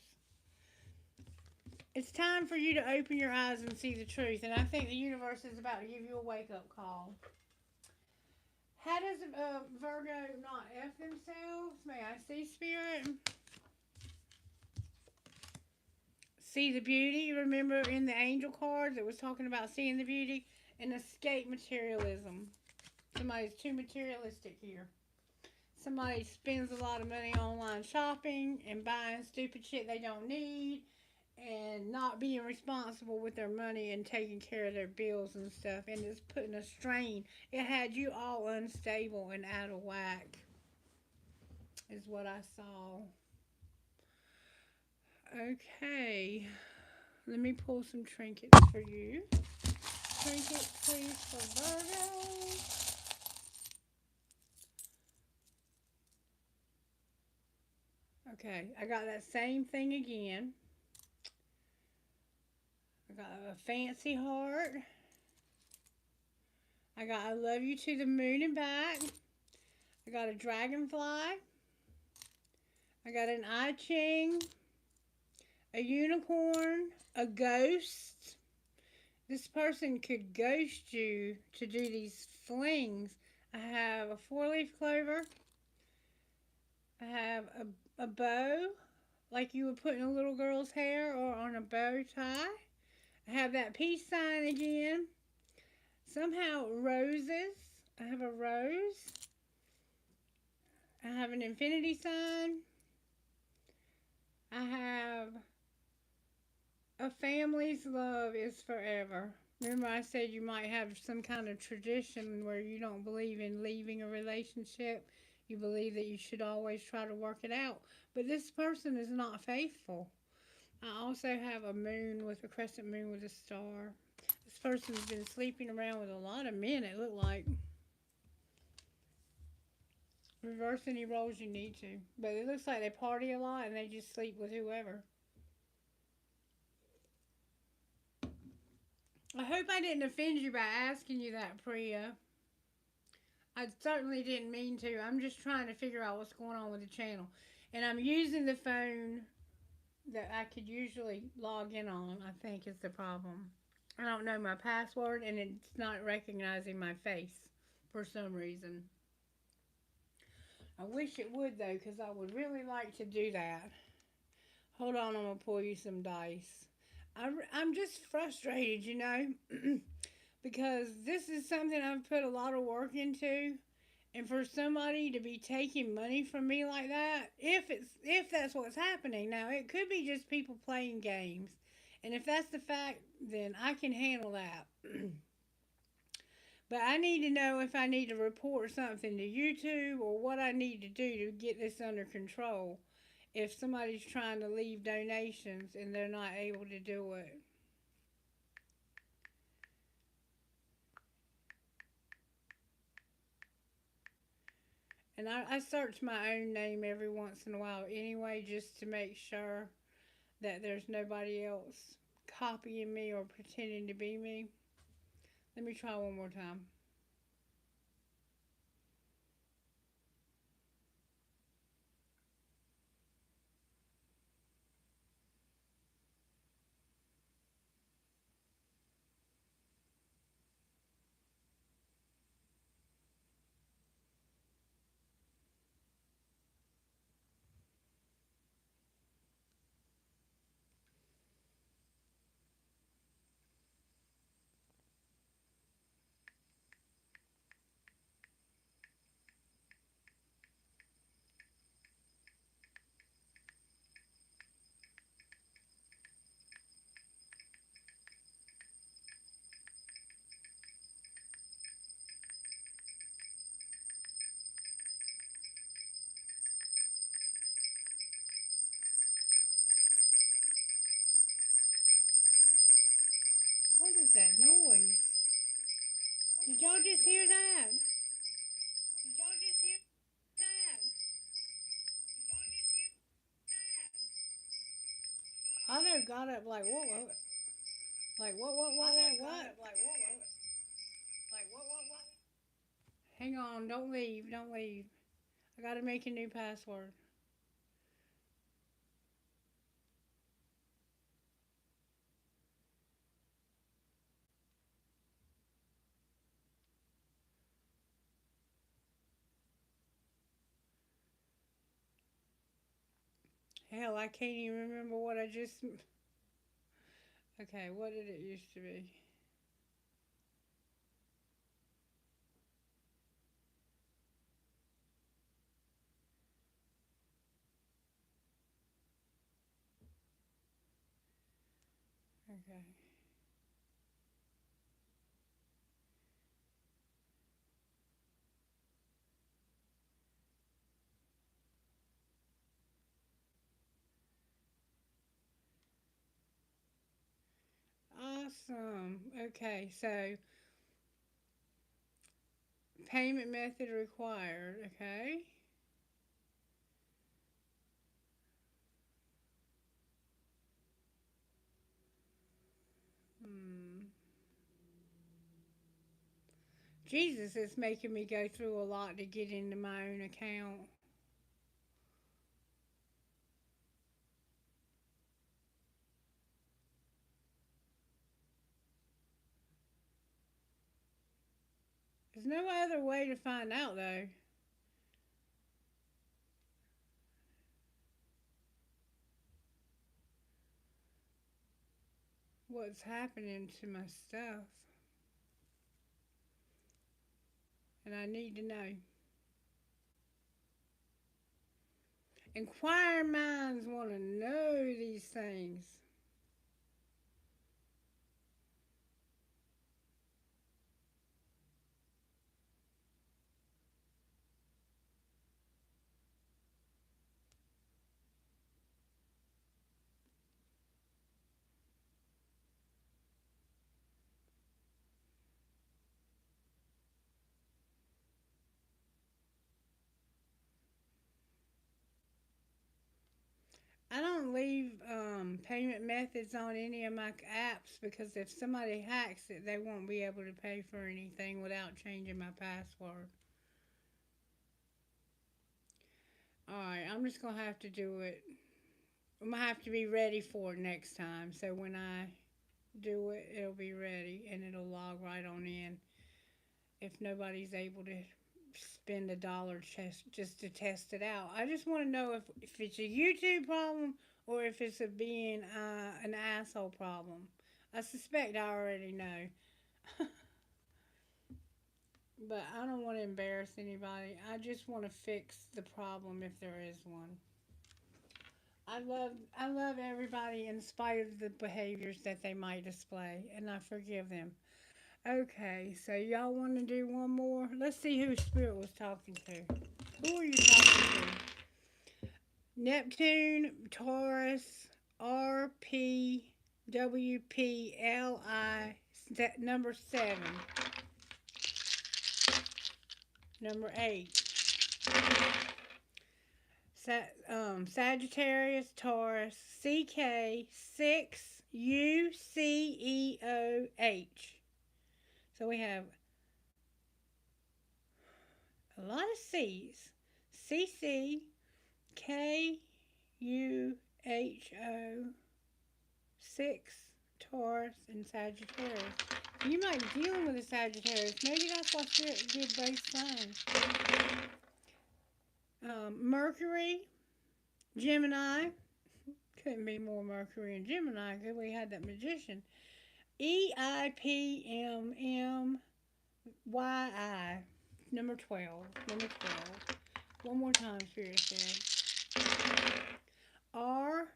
It's time for you to open your eyes and see the truth. And I think the universe is about to give you a wake up call. How does Virgo not F themselves? May I see, Spirit? See the beauty. Remember in the angel cards it was talking about seeing the beauty and escape materialism. Somebody's too materialistic here. Somebody spends a lot of money online shopping and buying stupid shit they don't need and not being responsible with their money and taking care of their bills and stuff, and it's putting a strain. It had you all unstable and out of whack is what I saw. Okay, let me pull some trinkets for you. Trinket, please, for Virgo. Okay, I got that same thing again. I got a fancy heart. I got I love you to the moon and back. I got a dragonfly. I got an I Ching. A unicorn. A ghost. This person could ghost you to do these flings. I have a 4-leaf clover. I have a bow, like you would put in a little girl's hair or on a bow tie. I have that peace sign again. Somehow roses. I have a rose. I have an infinity sign. I have a family's love is forever. Remember I said you might have some kind of tradition where you don't believe in leaving a relationship. You believe that you should always try to work it out. But this person is not faithful. I also have a moon with a crescent moon with a star. This person's been sleeping around with a lot of men, it looked like. Reverse any roles you need to. But it looks like they party a lot and they just sleep with whoever. I hope I didn't offend you by asking you that, Priya. I certainly didn't mean to. I'm just trying to figure out what's going on with the channel. And I'm using the phone that I could usually log in on, I think is the problem. I don't know my password and it's not recognizing my face for some reason. I wish it would though, because I would really like to do that. Hold on, I'm going to pull you some dice. I'm just frustrated, you know, because this is something I've put a lot of work into. And for somebody to be taking money from me like that, if that's what's happening, now it could be just people playing games. And if that's the fact, then I can handle that. But I need to know if I need to report something to YouTube or what I need to do to get this under control. If somebody's trying to leave donations and they're not able to do it. And I search my own name every once in a while anyway, just to make sure that there's nobody else copying me or pretending to be me. Let me try one more time. that noise? Did y'all just hear that? I know got up like what? Like what? Hang on, don't leave, don't leave. I gotta make a new password. Hell, I can't even remember what I just. Okay, what did it used to be? Okay. Awesome. Okay, so payment method required. Okay. Hmm. Jesus, it's making me go through a lot to get into my own account. There's no other way to find out though what's happening to my stuff, and I need to know. Inquiring minds want to know these things. I don't leave payment methods on any of my apps because if somebody hacks it, they won't be able to pay for anything without changing my password. Alright, I'm just going to have to do it. I'm going to have to be ready for it next time. So when I do it, it'll be ready and it'll log right on in if nobody's able to spend $1 just to test it out. I just want to know if it's a YouTube problem or if it's a being an asshole problem. I suspect I already know, but I don't want to embarrass anybody. I just want to fix the problem if there is one. I love everybody in spite of the behaviors that they might display, and I forgive them. Okay, so y'all want to do one more? Let's see who Spirit was talking to. Who are you talking to? Neptune, Taurus, RPWPLI, number 7, number 8. Sagittarius, Taurus, CK6UCEOH. So we have a lot of C's. CCKUHO, 6, Taurus, and Sagittarius. You might be dealing with a Sagittarius. Maybe that's why Spirit did both signs. Mercury, Gemini. Couldn't be more Mercury and Gemini because we had that magician. EIPMMYI, number 12. Number 12. One more time, Spirit said. R.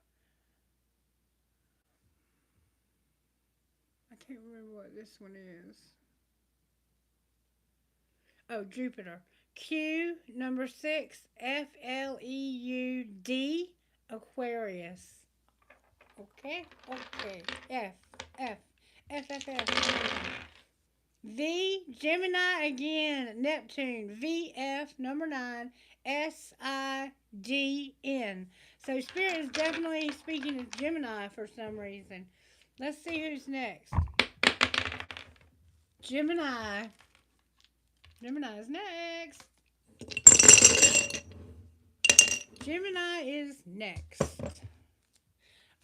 I can't remember what this one is. Oh, Jupiter. Q, number 6, FLEUD, Aquarius. Okay, okay. F, FFF. V, Gemini again, Neptune, VF, number 9, SIGN. So Spirit is definitely speaking of Gemini for some reason. Let's see who's next. Gemini. Gemini is next. Gemini is next.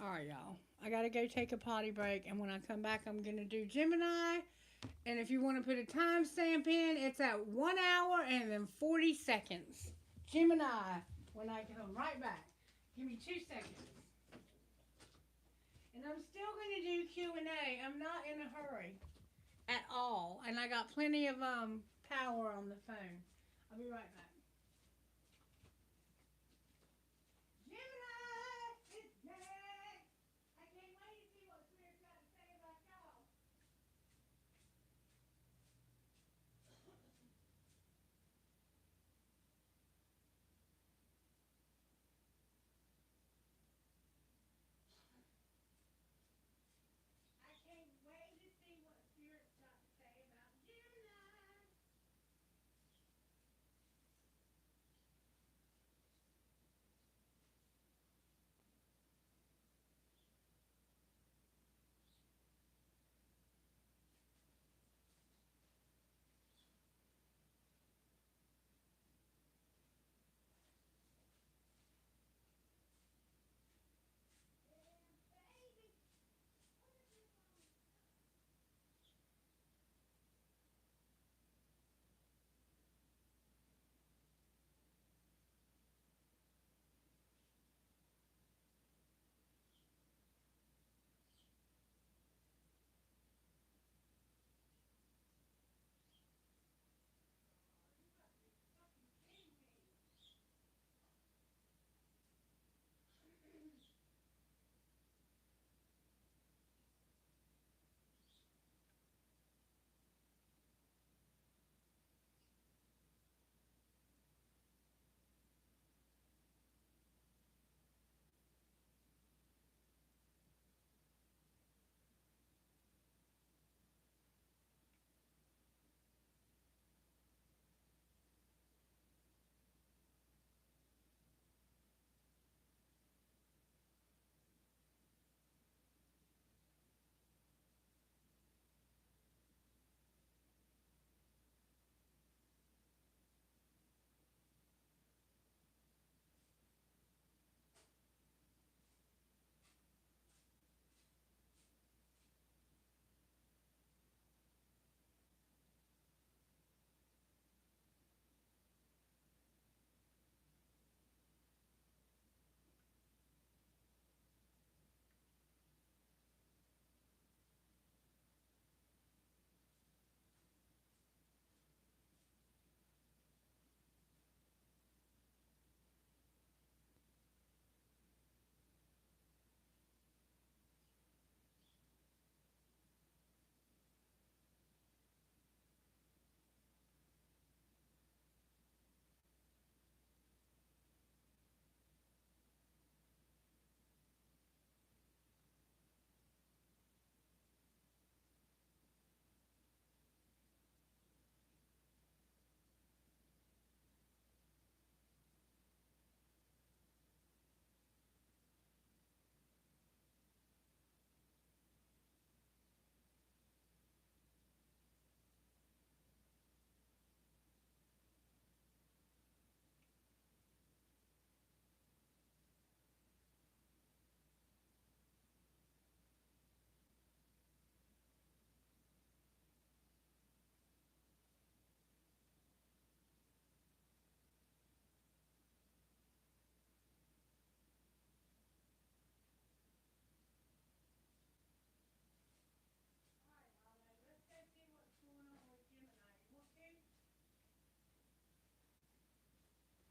All right, y'all. I got to go take a potty break, and when I come back, I'm going to do Gemini. And if you want to put a timestamp in, it's at 1 hour and then 40 seconds. Gemini, when I come right back. Give me 2 seconds. And I'm still going to do Q&A. I'm not in a hurry at all. And I got plenty of power on the phone. I'll be right back. Gemini, it's next. I can't wait to see what Spirit's got to say about y'all. I can't wait to see what Spirit's got to say about Gemini.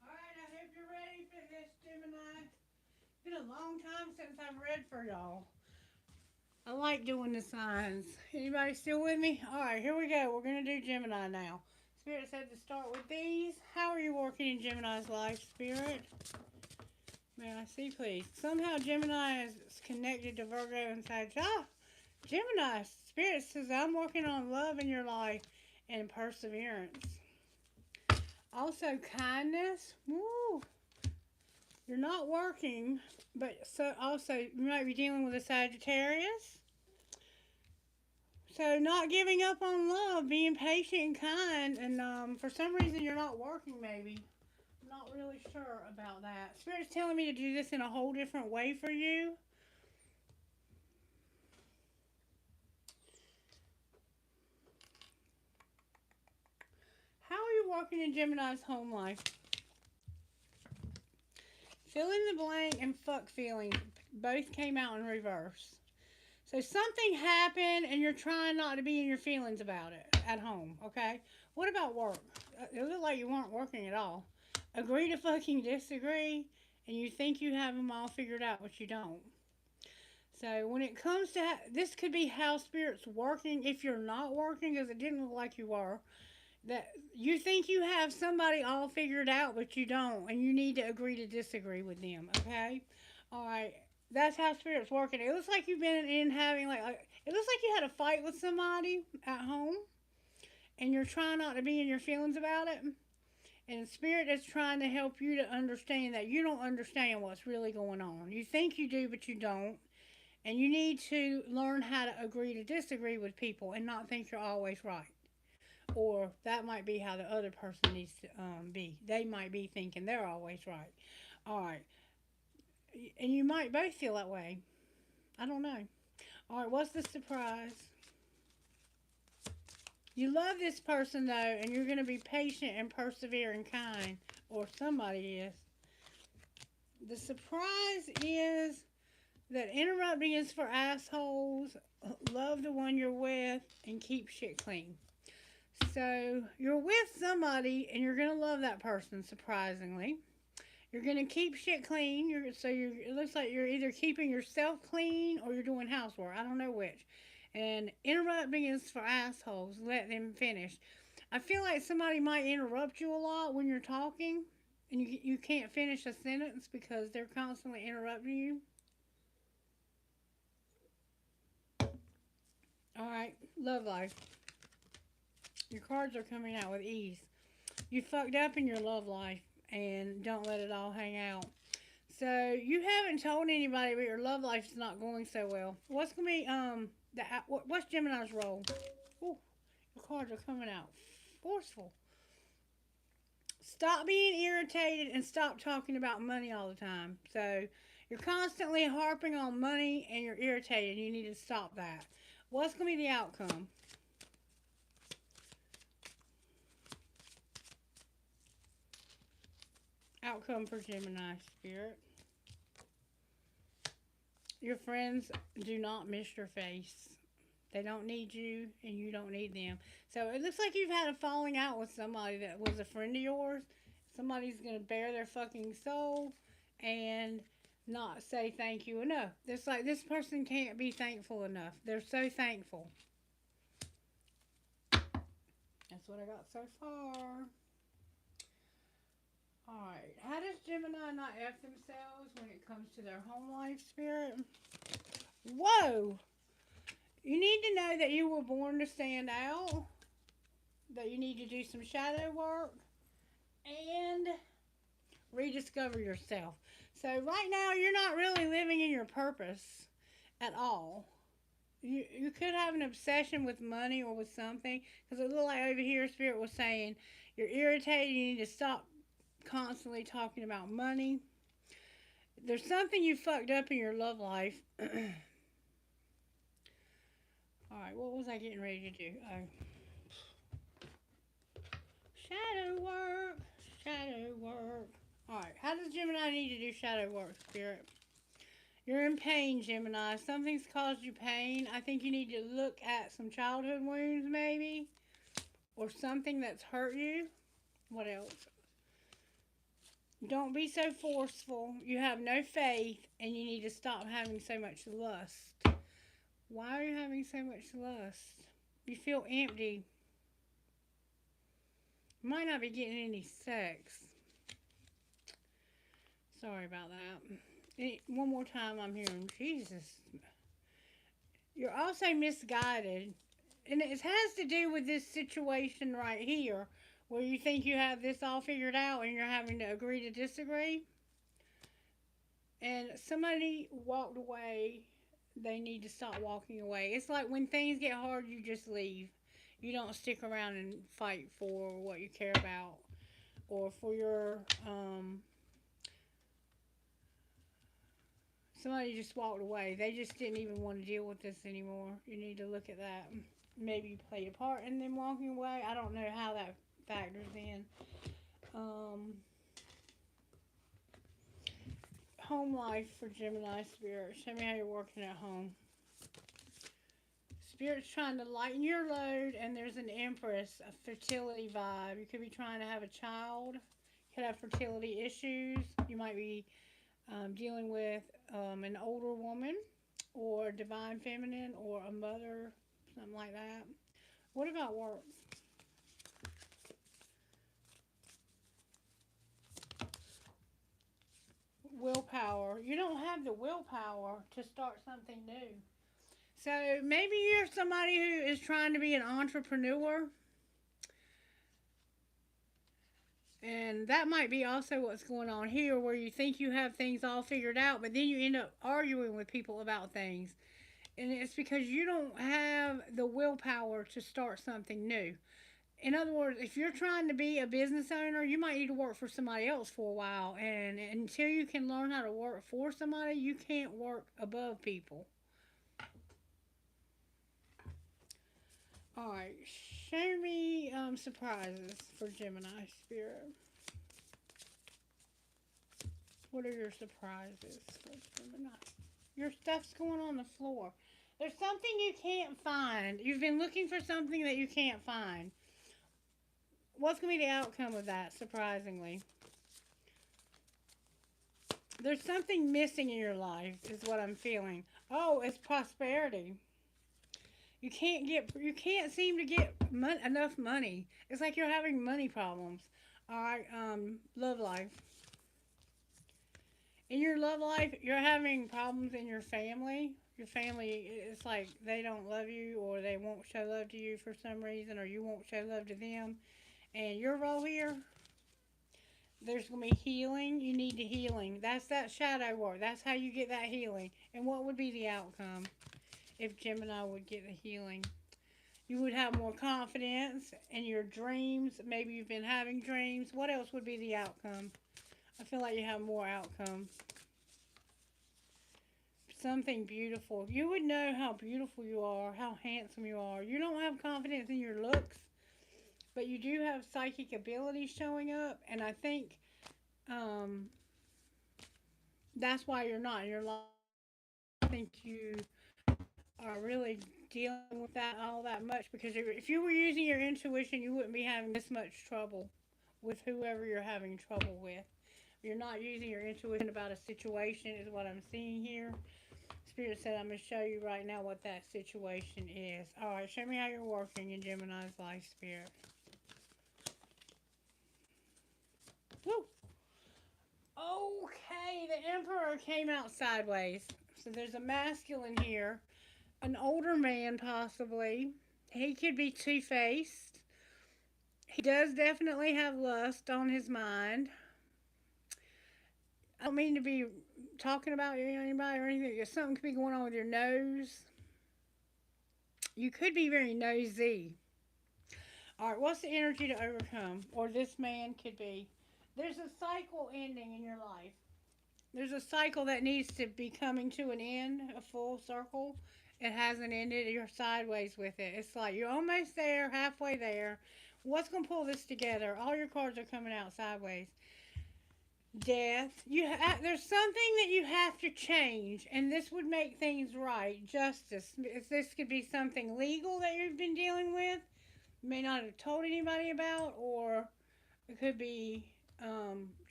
Alright, I hope you're ready for this, Gemini. It's been a long time since I've read for y'all. I like doing the signs. Anybody still with me? Alright, here we go. We're going to do Gemini now. Spirit said to start with these. How are you working in Gemini's life, Spirit? May I see, please? Somehow Gemini is connected to Virgo and Sag. Ah! Gemini, Spirit says, I'm working on love in your life and perseverance. Also, kindness. Woo! You're not working, but so also you might be dealing with a Sagittarius. So not giving up on love, being patient and kind, and for some reason you're not working. Maybe I'm not really sure about that. Spirit's telling me to do this in a whole different way for you. How are you working in Gemini's home life? Fill in the blank and fuck feeling both came out in reverse. So something happened and you're trying not to be in your feelings about it at home, okay? What about work? It looked like you weren't working at all. Agree to fucking disagree and you think you have them all figured out, but you don't. So when it comes to this could be how spirit's working if you're not working, because it didn't look like you were. That you think you have somebody all figured out, but you don't, and you need to agree to disagree with them. Okay, all right. That's how spirit's working. It looks like you've been in having like it looks like you had a fight with somebody at home, and you're trying not to be in your feelings about it. And spirit is trying to help you to understand that you don't understand what's really going on. You think you do, but you don't. And you need to learn how to agree to disagree with people and not think you're always right. Or that might be how the other person needs to be. They might be thinking they're always right. All right. And you might both feel that way. I don't know. All right, what's the surprise? You love this person, though, and you're going to be patient and persevere and kind. Or somebody is. The surprise is that interrupting is for assholes. Love the one you're with and keep shit clean. So you're with somebody and you're gonna love that person. Surprisingly, you're gonna keep shit clean. It looks like you're either keeping yourself clean or you're doing housework. I don't know which. And interrupting is for assholes. Let them finish. I feel like somebody might interrupt you a lot when you're talking, and you can't finish a sentence because they're constantly interrupting you. All right, love life. Your cards are coming out with ease. You fucked up in your love life and don't let it all hang out. So you haven't told anybody, but your love life is not going so well. What's gonna be what's Gemini's role? Ooh, your cards are coming out forceful. Stop being irritated and stop talking about money all the time. So you're constantly harping on money and you're irritated. You need to stop that. What's gonna be the outcome? Outcome for Gemini Spirit. Your friends do not miss your face. They don't need you and you don't need them. So it looks like you've had a falling out with somebody that was a friend of yours. Somebody's going to bare their fucking soul and not say thank you enough. It's like this person can't be thankful enough. They're so thankful. That's what I got so far. Alright, how does Gemini not F themselves when it comes to their home life, Spirit? Whoa! You need to know that you were born to stand out, that you need to do some shadow work, and rediscover yourself. So right now, you're not really living in your purpose at all. You could have an obsession with money or with something, because it looked like over here, Spirit was saying, you're irritated, you need to stop constantly talking about money. There's something you fucked up in your love life. Alright, what was I getting ready to do? Shadow work. Shadow work. Alright, how does Gemini need to do shadow work, Spirit? You're in pain, Gemini. Something's caused you pain. I think you need to look at some childhood wounds, maybe. Or something that's hurt you. What else? Don't be so forceful. You have no faith, and you need to stop having so much lust. Why are you having so much lust? You feel empty. You might not be getting any sex. Sorry about that. One more time, I'm hearing Jesus. You're also misguided. And it has to do with this situation right here where you think you have this all figured out and you're having to agree to disagree. And somebody walked away, they need to stop walking away. It's like when things get hard, you just leave. You don't stick around and fight for what you care about or for your somebody just walked away. They just didn't even want to deal with this anymore. You need to look at that. Maybe you played a part in them walking away. I don't know how that factors in. Um, Home life for Gemini Spirit. Show me how you're working at home. Spirit's trying to lighten your load, and there's an Empress, a fertility vibe. You could be trying to have a child. You could have fertility issues. You might be dealing with an older woman, or divine feminine, or a mother, something like that. What about work? Willpower. You don't have the willpower to start something new. So maybe you're somebody who is trying to be an entrepreneur, and that might be also what's going on here, where you think you have things all figured out, but then you end up arguing with people about things. And it's because you don't have the willpower to start something new. In other words, if you're trying to be a business owner, you might need to work for somebody else for a while. And until you can learn how to work for somebody, you can't work above people. All right, show me surprises for Gemini Spirit. What are your surprises for Gemini? Your stuff's going on the floor. There's something you can't find. You've been looking for something that you can't find. What's going to be the outcome of that, surprisingly? There's something missing in your life, is what I'm feeling. Oh, it's prosperity. You can't seem to get enough money. It's like you're having money problems. All right, love life. In your love life, you're having problems in your family. Your family, it's like they don't love you, or they won't show love to you for some reason, or you won't show love to them. And your role here, there's going to be healing. You need the healing. That's that shadow work. That's how you get that healing. And what would be the outcome if Gemini would get the healing? You would have more confidence in your dreams. Maybe you've been having dreams. What else would be the outcome? I feel like you have more outcome. Something beautiful. You would know how beautiful you are, how handsome you are. You don't have confidence in your looks, but you do have psychic abilities showing up, and I think um, that's why you're not in your life. I think you are really dealing with that all that much, because if you were using your intuition, you wouldn't be having this much trouble with whoever you're having trouble with. You're not using your intuition about a situation, is what I'm seeing here. Spirit said, I'm going to show you right now what that situation is. All right, show me how you're working in Gemini's life, Spirit. Woo! Okay, the Emperor came out sideways. So there's a masculine here, an older man possibly. He could be two-faced. He does definitely have lust on his mind. I don't mean to be talking about anybody or anything. Something could be going on with your nose. You could be very nosy. All right, what's the energy to overcome? Or this man could be. There's a cycle ending in your life. There's a cycle that needs to be coming to an end, a full circle. It hasn't ended. You're sideways with it. It's like you're almost there, halfway there. What's going to pull this together? All your cards are coming out sideways. Death. There's something that you have to change, and this would make things right. Justice. This could be something legal that you've been dealing with. You may not have told anybody about, or it could be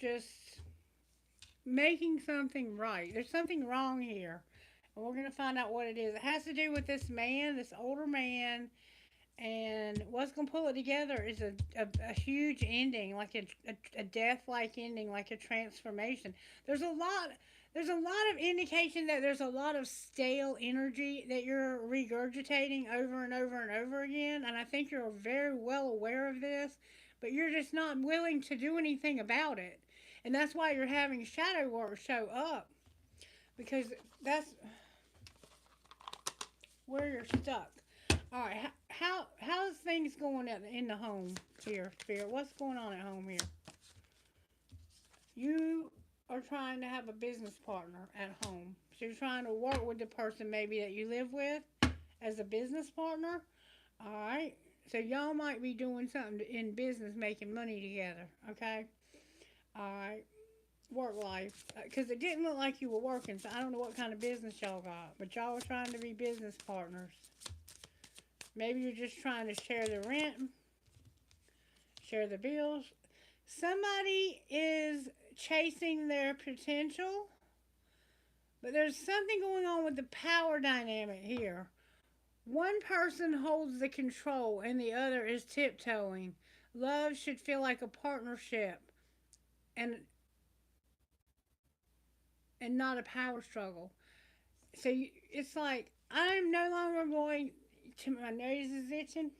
just making something right. There's something wrong here. And we're going to find out what it is. It has to do with this man, this older man. And what's going to pull it together is a huge ending, like a death-like ending, like a transformation. There's a lot. There's a lot of indication that there's a lot of stale energy that you're regurgitating over and over and over again, and I think you're very well aware of this, but you're just not willing to do anything about it, and that's why you're having shadow work show up, because that's where you're stuck. All right, how's things going in the home here, Spirit? What's going on at home here? You are trying to have a business partner at home. So you're trying to work with the person maybe that you live with as a business partner. All right. So y'all might be doing something in business, making money together. Okay. All right. Work life. Because it didn't look like you were working, so I don't know what kind of business y'all got. But y'all were trying to be business partners. Maybe you're just trying to share the rent, share the bills. Somebody is chasing their potential, but there's something going on with the power dynamic here. One person holds the control and the other is tiptoeing. Love should feel like a partnership and not a power struggle. So it's like I'm no longer going to my nose is itching.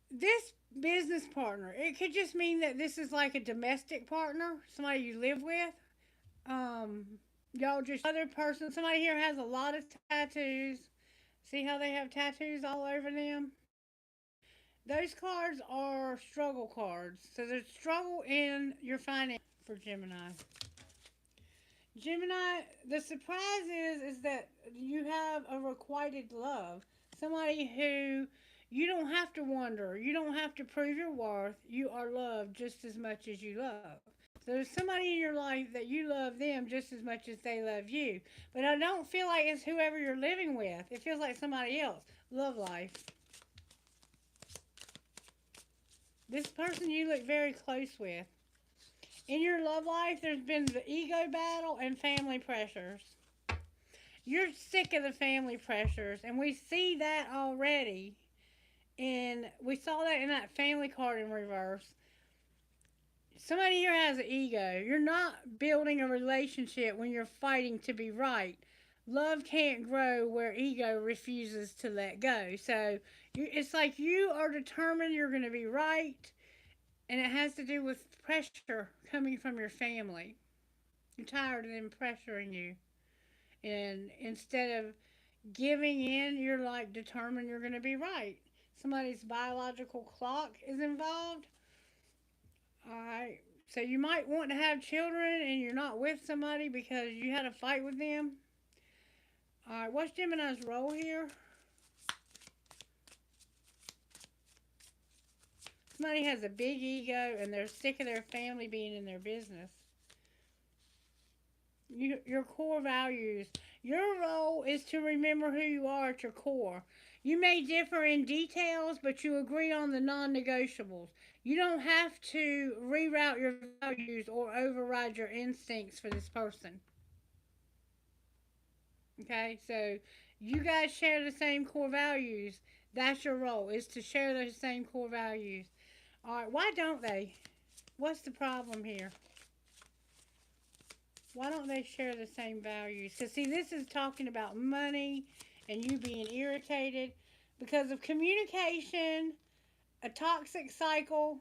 This business partner, it could just mean that this is like a domestic partner, somebody you live with. Um, y'all just other person. Somebody here has a lot of tattoos. See how they have tattoos all over them? Those cards are struggle cards. So there's struggle in your finance for Gemini. Gemini, the surprise is that you have a requited love. Somebody who you don't have to wonder, you don't have to prove your worth. You are loved just as much as you love. So there's somebody in your life that you love them just as much as they love you. But I don't feel like it's whoever you're living with. It feels like somebody else. Love life. This person you look very close with. In your love life, there's been the ego battle and family pressures. You're sick of the family pressures, and we see that already. And we saw that in that family card in reverse. Somebody here has an ego. You're not building a relationship when you're fighting to be right. Love can't grow where ego refuses to let go. So it's like you are determined you're going to be right, and it has to do with pressure coming from your family. You're tired of them pressuring you. And instead of giving in, you're like determined you're going to be right. Somebody's biological clock is involved. All right. So you might want to have children and you're not with somebody because you had a fight with them. All right. What's Gemini's role here? Somebody has a big ego and they're sick of their family being in their business. Your core values. Your role is to remember who you are at your core. You may differ in details, but you agree on the non negotiables. You don't have to reroute your values or override your instincts for this person. Okay, so you guys share the same core values. That's your role, is to share those same core values. All right, why don't they? What's the problem here? Why don't they share the same values? Because, see, this is talking about money and you being irritated because of communication, a toxic cycle,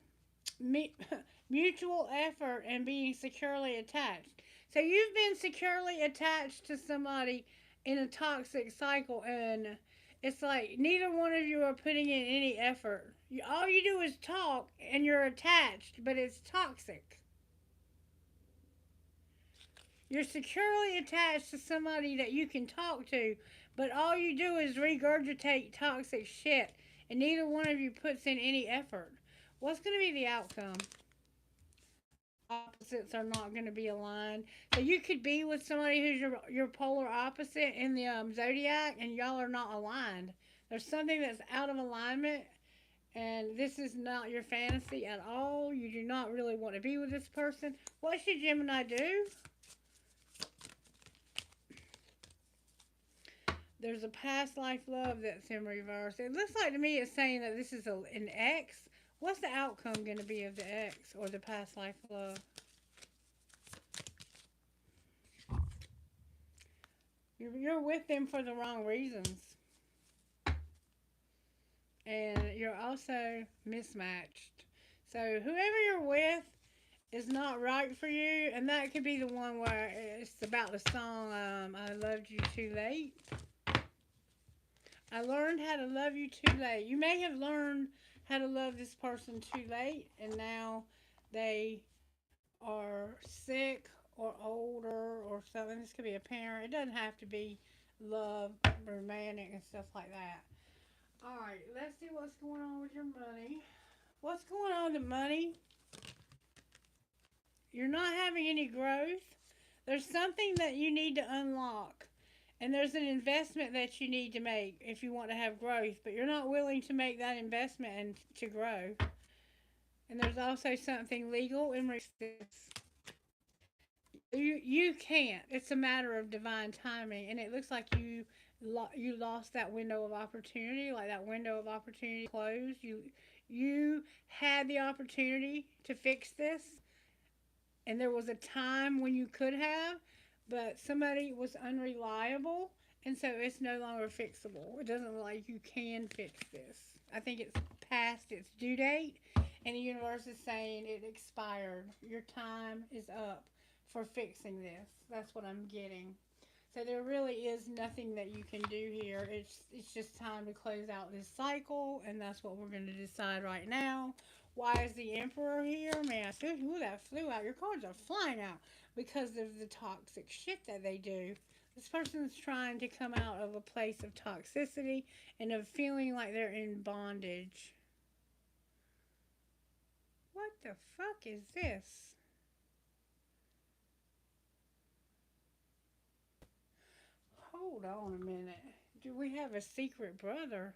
mutual effort, and being securely attached. So you've been securely attached to somebody in a toxic cycle, and it's like neither one of you are putting in any effort. All you do is talk, and you're attached, but it's toxic. You're securely attached to somebody that you can talk to, but all you do is regurgitate toxic shit, and neither one of you puts in any effort. What's going to be the outcome? Opposites are not going to be aligned. So you could be with somebody who's your polar opposite in the zodiac, and y'all are not aligned. There's something that's out of alignment, and this is not your fantasy at all. You do not really want to be with this person. What should Gemini do? There's a past life love that's in reverse. It looks like to me it's saying that this is an ex. What's the outcome going to be of the ex or the past life love? You're with them for the wrong reasons. And you're also mismatched. So whoever you're with is not right for you. And that could be the one where it's about the song, I Loved You Too Late. I learned how to love you too late. You may have learned how to love this person too late, and now they are sick or older or something. This could be a parent. It doesn't have to be love, romantic, and stuff like that. All right, let's see what's going on with your money. What's going on with the money? You're not having any growth. There's something that you need to unlock. And there's an investment that you need to make if you want to have growth, but you're not willing to make that investment and to grow. And there's also something legal in this. You can't. It's a matter of divine timing, and it looks like you lost that window of opportunity. Like that window of opportunity closed. You had the opportunity to fix this, and there was a time when you could have, but somebody was unreliable, and so it's no longer fixable. It doesn't look like you can fix this. I think it's past its due date, and the universe is saying it expired. Your time is up for fixing this. That's what I'm getting. So there really is nothing that you can do here. It's just time to close out this cycle, and that's what we're going to decide right now. Why is the Emperor here? Man, ooh, that flew out. Your cards are flying out because of the toxic shit that they do. This person's trying to come out of a place of toxicity and of feeling like they're in bondage. What the fuck is this? Hold on a minute. Do we have a secret brother?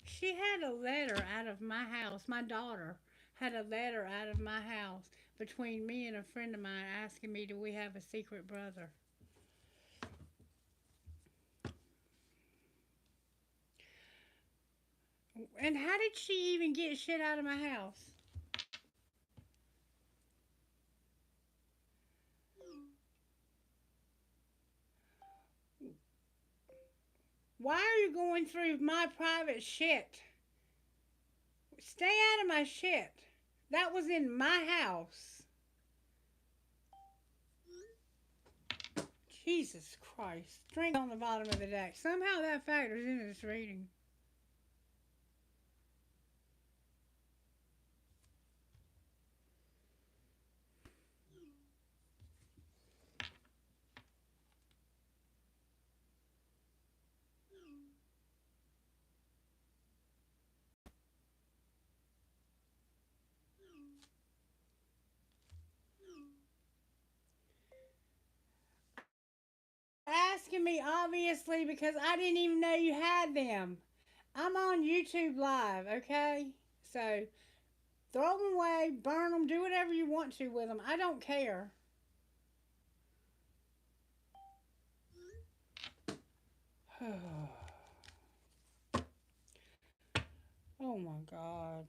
She had a letter out of my house. My daughter had a letter out of my house between me and a friend of mine asking me, do we have a secret brother? And how did she even get shit out of my house? Why are you going through my private shit? Stay out of my shit. That was in my house. Jesus Christ. Drink on the bottom of the deck. Somehow that factors into this reading. Asking me, obviously, because I didn't even know you had them. I'm on YouTube Live, okay? So throw them away, burn them, do whatever you want to with them. I don't care. Oh my God.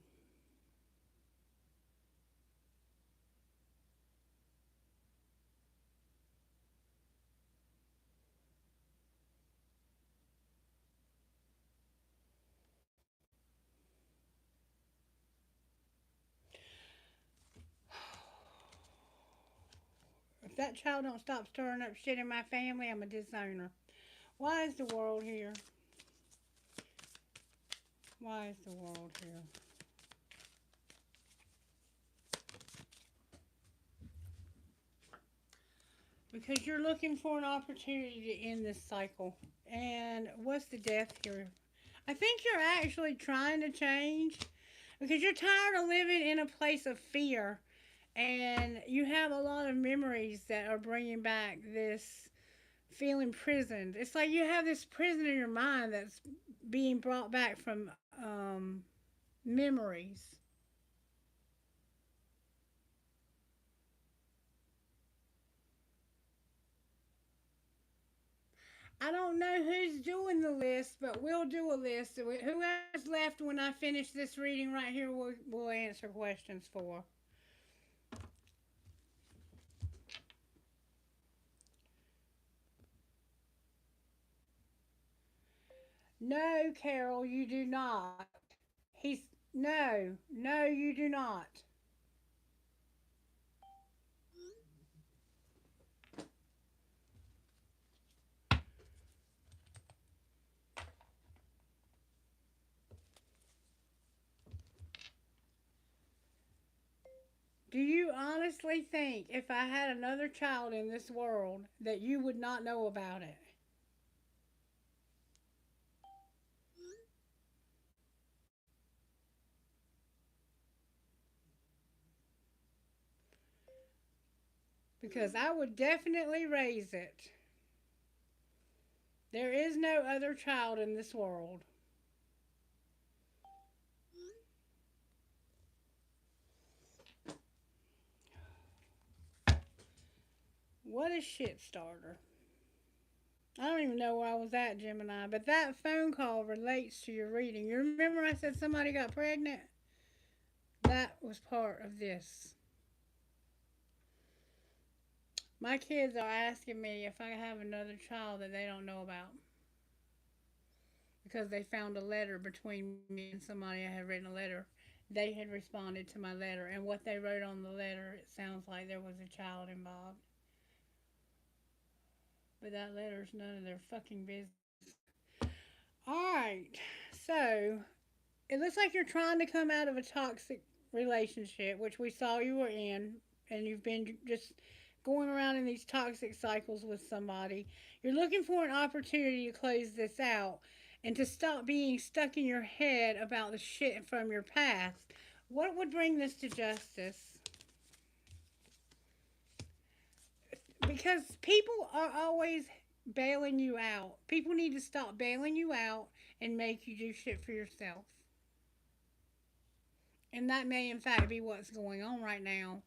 If that child don't stop stirring up shit in my family, I'm a dishowner. Why is the world here? Why is the world here? Because you're looking for an opportunity to end this cycle. And what's the death here? I think you're actually trying to change because you're tired of living in a place of fear, and you have a lot of memories that are bringing back this feeling prisoned. It's like you have this prison in your mind that's being brought back from memories. I don't know who's doing the list, but we'll do a list. Whoever's left when I finish this reading right here, we'll answer questions for. No, Carol, you do not. He's no, no, you do not. Do you honestly think if I had another child in this world that you would not know about it? Because I would definitely raise it. There is no other child in this world. What a shit starter. I don't even know where I was at, Gemini, but that phone call relates to your reading. You remember I said somebody got pregnant? That was part of this. My kids are asking me if I have another child that they don't know about because they found a letter between me and somebody I had written a letter. They had responded to my letter, and what they wrote on the letter, it sounds like there was a child involved. But that letter's none of their fucking business. Alright, so it looks like you're trying to come out of a toxic relationship, which we saw you were in, and you've been just going around in these toxic cycles with somebody. You're looking for an opportunity to close this out and to stop being stuck in your head about the shit from your past. What would bring this to justice? Because people are always bailing you out. People need to stop bailing you out and make you do shit for yourself. And that may, in fact, be what's going on right now.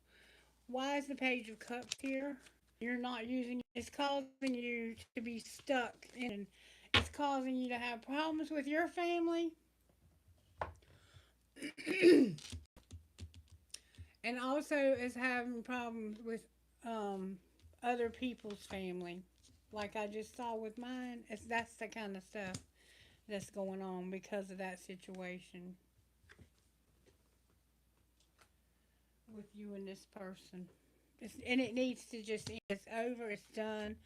Why is the Page of Cups here? You're not using it. It's causing you to be stuck in. It's causing you to have problems with your family and also is having problems with um, other people's family. Like I just saw with mine, that's the kind of stuff that's going on because of that situation with you and this person. And it needs to just end. It's over. It's done.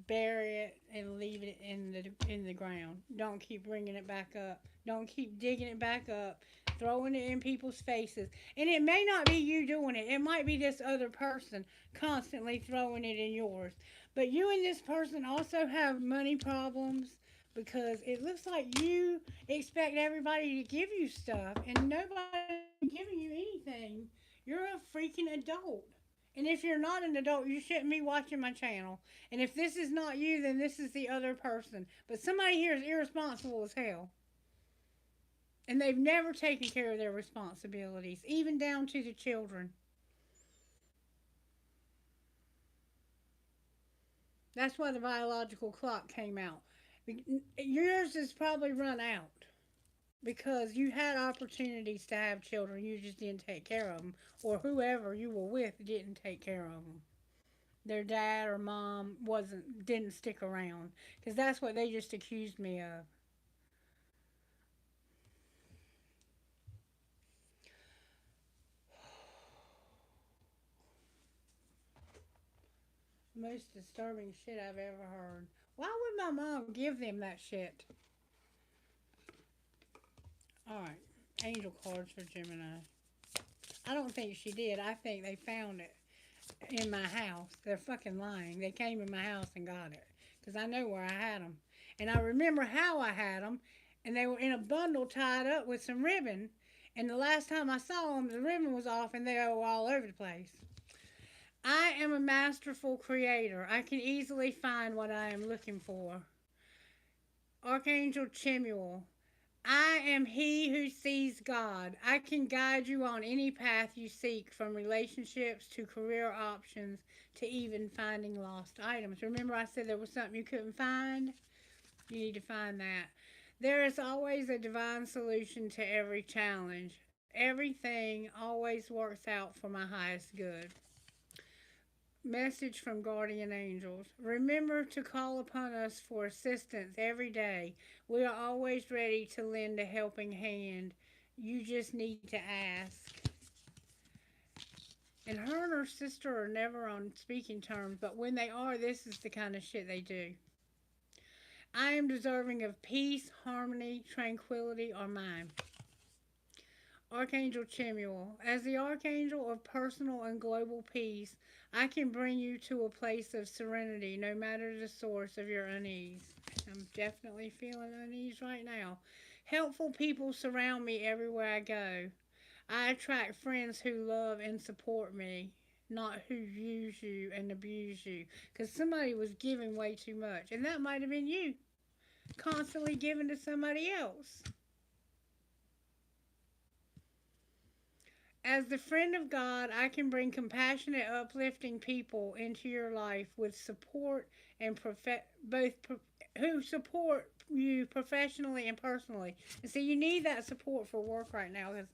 Bury it and leave it in the ground. Don't keep bringing it back up. Don't keep digging it back up, throwing it in people's faces. And it may not be you doing it. It might be this other person constantly throwing it in yours. But you and this person also have money problems because it looks like you expect everybody to give you stuff and nobody giving you anything. You're a freaking adult. And if you're not an adult, you shouldn't be watching my channel. And if this is not you, then this is the other person. But somebody here is irresponsible as hell. And they've never taken care of their responsibilities, even down to the children. That's why the biological clock came out. Yours is probably run out because you had opportunities to have children, you just didn't take care of them, or whoever you were with didn't take care of them. Their dad or mom didn't stick around because that's what they just accused me of. Most disturbing shit I've ever heard. Why would my mom give them that shit? All right, angel cards for Gemini. I don't think she did. I think they found it. in my house. They're fucking lying. They came in my house and got it because I know where I had them, and I remember how I had them, and they were in a bundle tied up with some ribbon. And the last time I saw them, the ribbon was off, and they were all over the place. I am a masterful creator. I can easily find what I am looking for. Archangel Chimuel. I am he who sees God. I can guide you on any path you seek, from relationships to career options to even finding lost items. Remember, I said there was something you couldn't find? You need to find that. There is always a divine solution to every challenge. Everything always works out for my highest good. Message from guardian angels. Remember to call upon us for assistance every day. We are always ready to lend a helping hand. You just need to ask. And her and her sister are never on speaking terms, but when they are, this is the kind of shit they do. I am deserving of peace, harmony, tranquility are mine. Archangel Chimuel. As the Archangel of personal and global peace, I can bring you to a place of serenity no matter the source of your unease. I'm definitely feeling unease right now. Helpful people surround me everywhere I go. I attract friends who love and support me, not who use you and abuse you. Because somebody was giving way too much. And that might have been you, constantly giving to somebody else. As the friend of God, I can bring compassionate, uplifting people into your life with support and who support you professionally and personally. And so you need that support for work right now because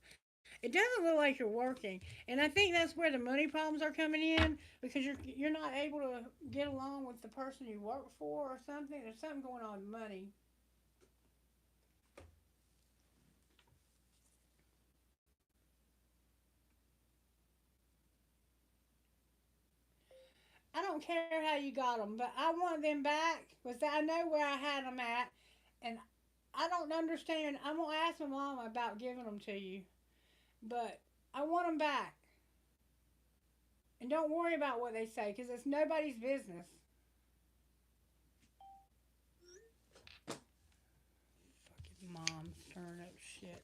it doesn't look like you're working. And I think that's where the money problems are coming in because you're not able to get along with the person you work for or something. There's something going on with money. I don't care how you got them, but I want them back because I know where I had them at, and I don't understand. I'm gonna ask my mom about giving them to you, but I want them back. And don't worry about what they say because it's nobody's business. Fucking mom's stirring up shit.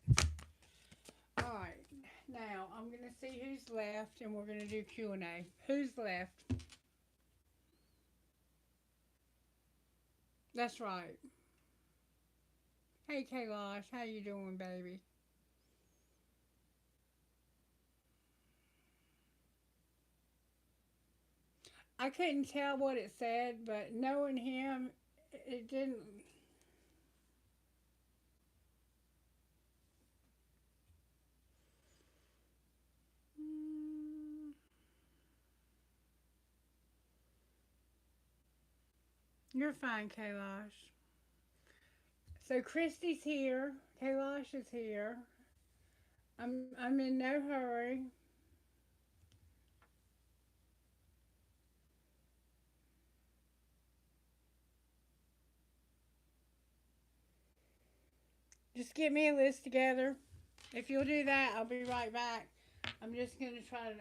All right, now I'm gonna see who's left, and we're gonna do Q&A. Who's left? That's right. Hey, Kailash, how you doing, baby? I couldn't tell what it said, but knowing him, it didn't. Mm, you're fine, Kailash. So Christie's here. Kailash is here. I'm in no hurry. Just get me a list together. If you'll do that, I'll be right back. I'm just gonna try to.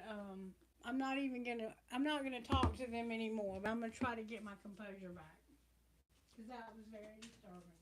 I'm not even gonna. I'm not gonna talk to them anymore. But I'm gonna try to get my composure back because that was very disturbing.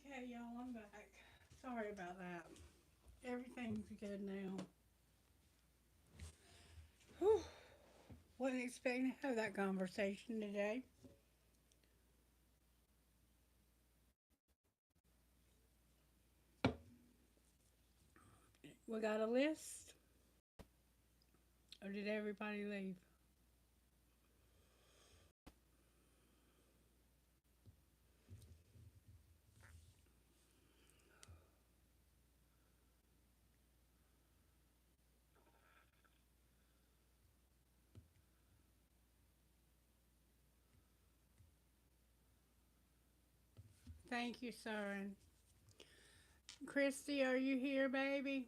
Okay, y'all, I'm back. Sorry about that. Everything's good now. Whew. Wasn't expecting to have that conversation today. We got a list, or did everybody leave? Thank you, sir. Christy, are you here, baby?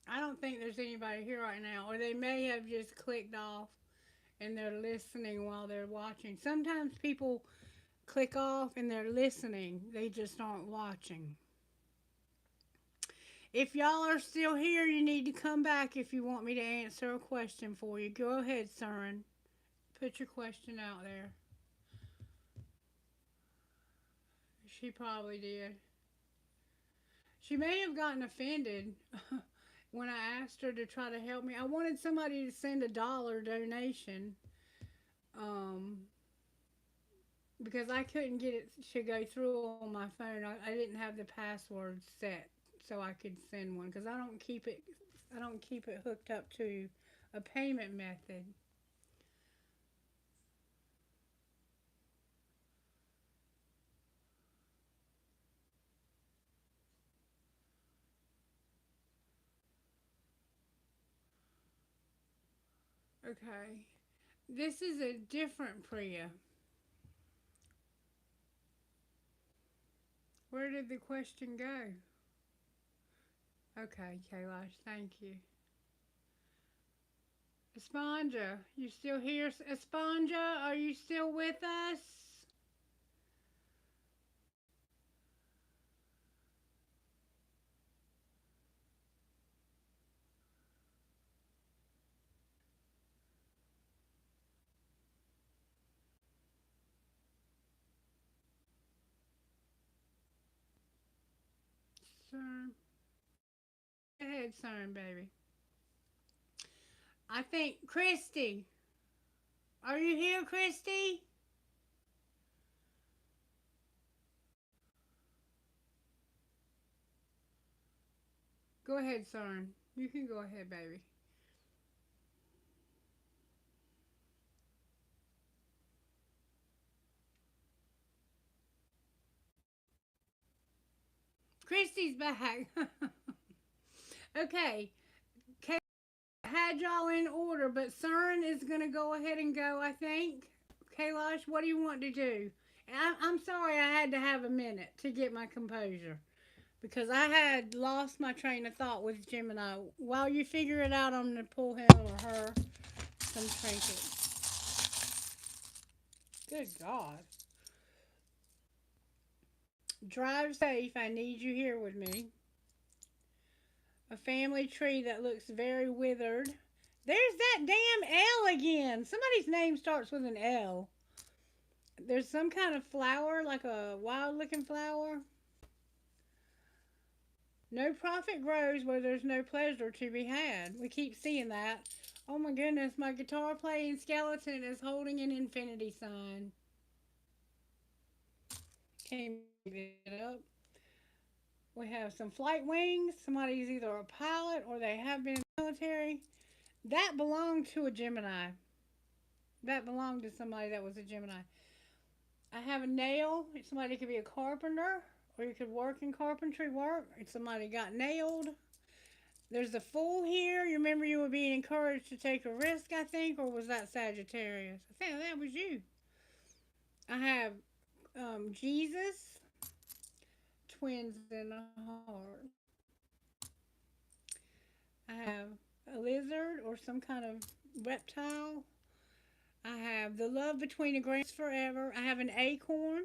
I don't think there's anybody here right now, or they may have just clicked off and they're listening while they're watching. Sometimes people click off and they're listening, they just aren't watching. If y'all are still here, you need to come back if you want me to answer a question for you. Go ahead, Søren. Put your question out there. She probably did. She may have gotten offended when I asked her to try to help me. I wanted somebody to send $1 donation um, because I couldn't get it to go through on my phone. I didn't have the password set so I could send one because I don't keep it. I don't keep it hooked up to a payment method. Okay. This is a different Priya. Where did the question go? Okay, Kailash, thank you. Esponja, you still here? Esponja, are you still with us? Sir, go ahead, son, baby. I think Christy. Are you here, Christy? Go ahead, son. You can go ahead, baby. Christy's back. Okay. Kay had y'all in order, but Cern is going to go ahead and go, I think. Kailash, what do you want to do? I'm sorry I had to have a minute to get my composure because I had lost my train of thought with Gemini. While you figure it out, I'm going to pull him or her some trinkets. Good God. Drive safe. I need you here with me. A family tree that looks very withered. There's that damn L again. Somebody's name starts with an L. There's some kind of flower, like a wild looking flower. No profit grows where there's no pleasure to be had. We keep seeing that. Oh my goodness, my guitar playing skeleton is holding an infinity sign. Can't give it up. We have some flight wings. Somebody's either a pilot or they have been in the military. That belonged to a Gemini. That belonged to somebody that was a Gemini. I have a nail. Somebody could be a carpenter, or you could work in carpentry work. If somebody got nailed. There's a fool here. You remember you were being encouraged to take a risk, I think, or was that Sagittarius? I think that was you. I have Jesus, twins in a heart. I have a lizard or some kind of reptile. I have the love between the grains forever. I have an acorn.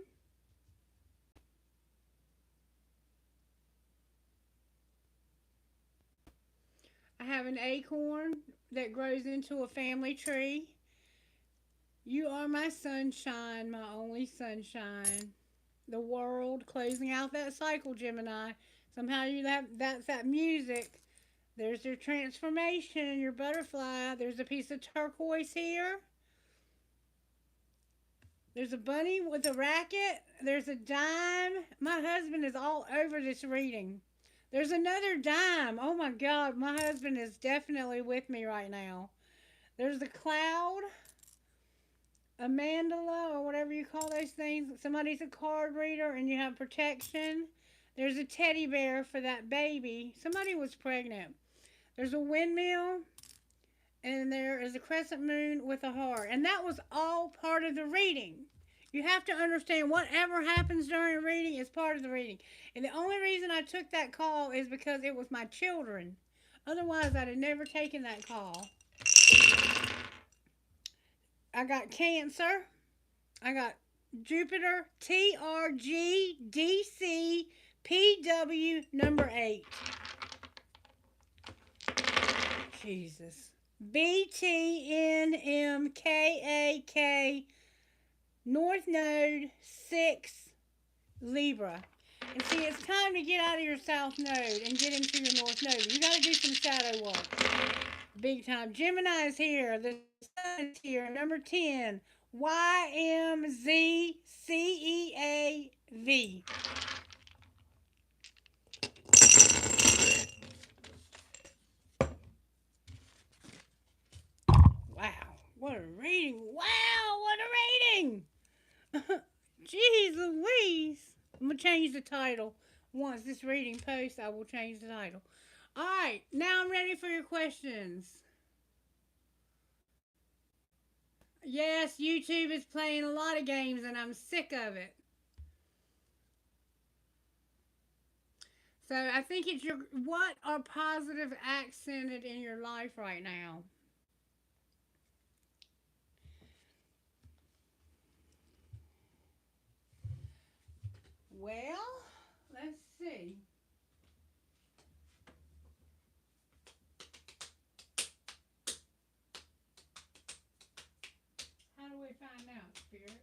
I have an acorn that grows into a family tree. You are my sunshine, my only sunshine. the world, closing out that cycle, Gemini. Somehow you have that's that music. There's your transformation, your butterfly. There's a piece of turquoise here. There's a bunny with a racket. There's a dime. My husband is all over this reading. There's another dime. Oh my God, my husband is definitely with me right now. There's a cloud, a mandala, or whatever you call those things. Somebody's a card reader and you have protection. There's a teddy bear for that baby. Somebody was pregnant. There's a windmill, and there is a crescent moon with a heart. And that was all part of the reading. You have to understand whatever happens during a reading is part of the reading. And the only reason I took that call is because it was my children. Otherwise, I'd have never taken that call. I got Cancer. I got Jupiter, TRGDC, PW number 8. Jesus. BTNMKAK, North Node 6, Libra. And see, it's time to get out of your South Node and get into your North Node. You got to do some shadow work. Big time. Gemini is here. The Sun is here. Number 10, YMZCEAV. Wow, what a reading. Wow, what a reading. Jeez Louise. I'm going to change the title. Once this reading posts, I will change the title. All right, now I'm ready for your questions. Yes, YouTube is playing a lot of games and I'm sick of it. So I think it's your, what are positive accented in your life right now? Well, let's see. How do we find out, Spirit?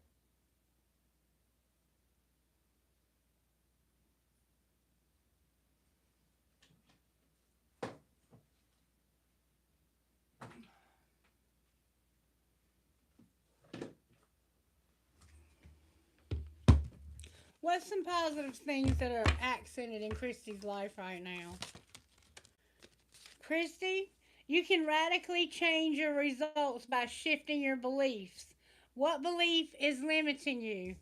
What's some positive things that are accented in Christie's life right now? Christie, you can radically change your results by shifting your beliefs. What belief is limiting you?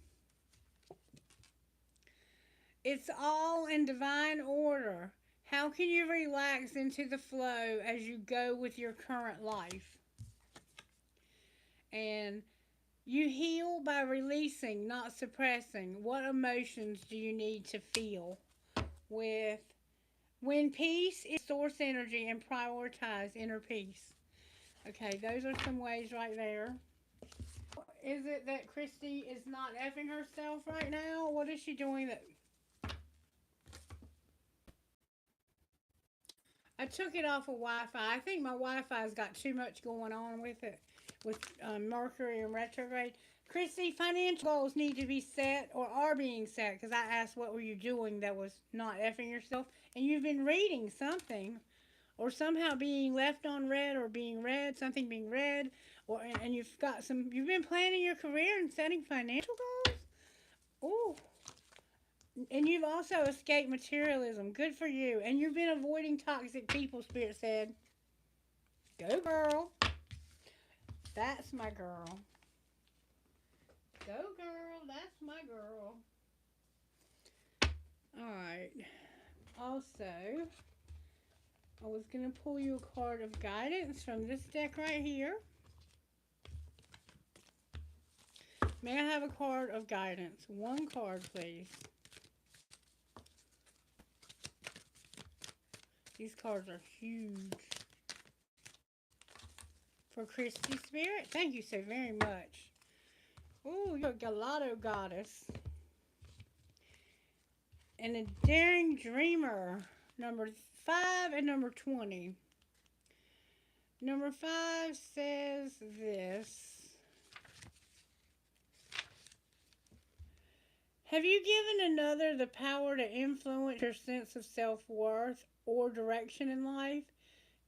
It's all in divine order. How can you relax into the flow as you go with your current life? And you heal by releasing, not suppressing. What emotions do you need to feel? With when peace is source energy and prioritize inner peace. Okay, those are some ways right there. Is it that Christy is not effing herself right now? What is she doing that... I took it off of Wi-Fi. I think my Wi-Fi's got too much going on with it, with Mercury and retrograde. Christy, financial goals need to be set or are being set, because I asked what were you doing that was not effing yourself, and you've been reading something, or somehow being left on read or being read, something being read, or and you've got some. You've been planning your career and setting financial goals. Ooh. And you've also escaped materialism. Good for you. And you've been avoiding toxic people, Spirit said. Go, girl. That's my girl. Go, girl. That's my girl. Alright. Also, I was going to pull you a card of guidance from this deck right here. May I have a card of guidance? One card, please. These cards are huge. For Christie Spirit, thank you so very much. Ooh, you're a Galato goddess. And a daring dreamer, number 5 and number 20. Number 5 says this. Have you given another the power to influence your sense of self worth or direction in life?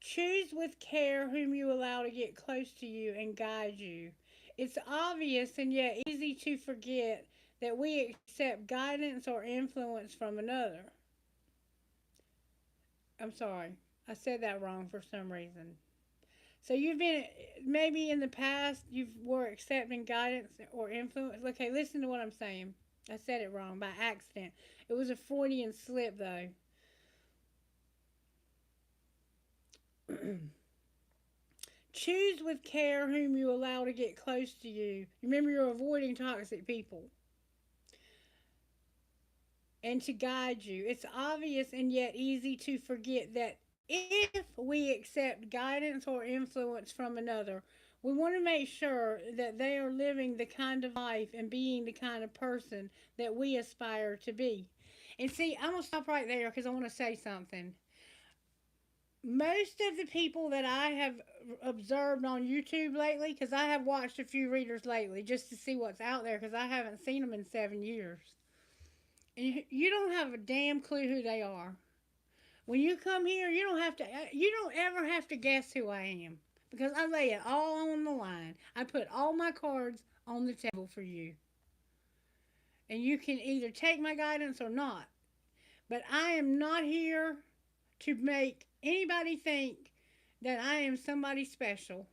Choose with care whom you allow to get close to you and guide you. It's obvious and yet easy to forget that we accept guidance or influence from another. I'm sorry, I said that wrong for some reason. So you've been, maybe in the past you were accepting guidance or influence. Okay, listen to what I'm saying. I said it wrong by accident. It was a Freudian slip though. Choose with care whom you allow to get close to you. Remember, you're avoiding toxic people and to guide you. It's obvious and yet easy to forget that if we accept guidance or influence from another, we want to make sure that they are living the kind of life and being the kind of person that we aspire to be. And see, I'm going to stop right there because I want to say something. Most of the people that I have observed on YouTube lately, because I have watched a few readers lately just to see what's out there, because I haven't seen them in 7 years. And you don't have a damn clue who they are. When you come here, you don't ever have to guess who I am, because I lay it all on the line. I put all my cards on the table for you, and you can either take my guidance or not. But I am not here to make anybody think that I am somebody special,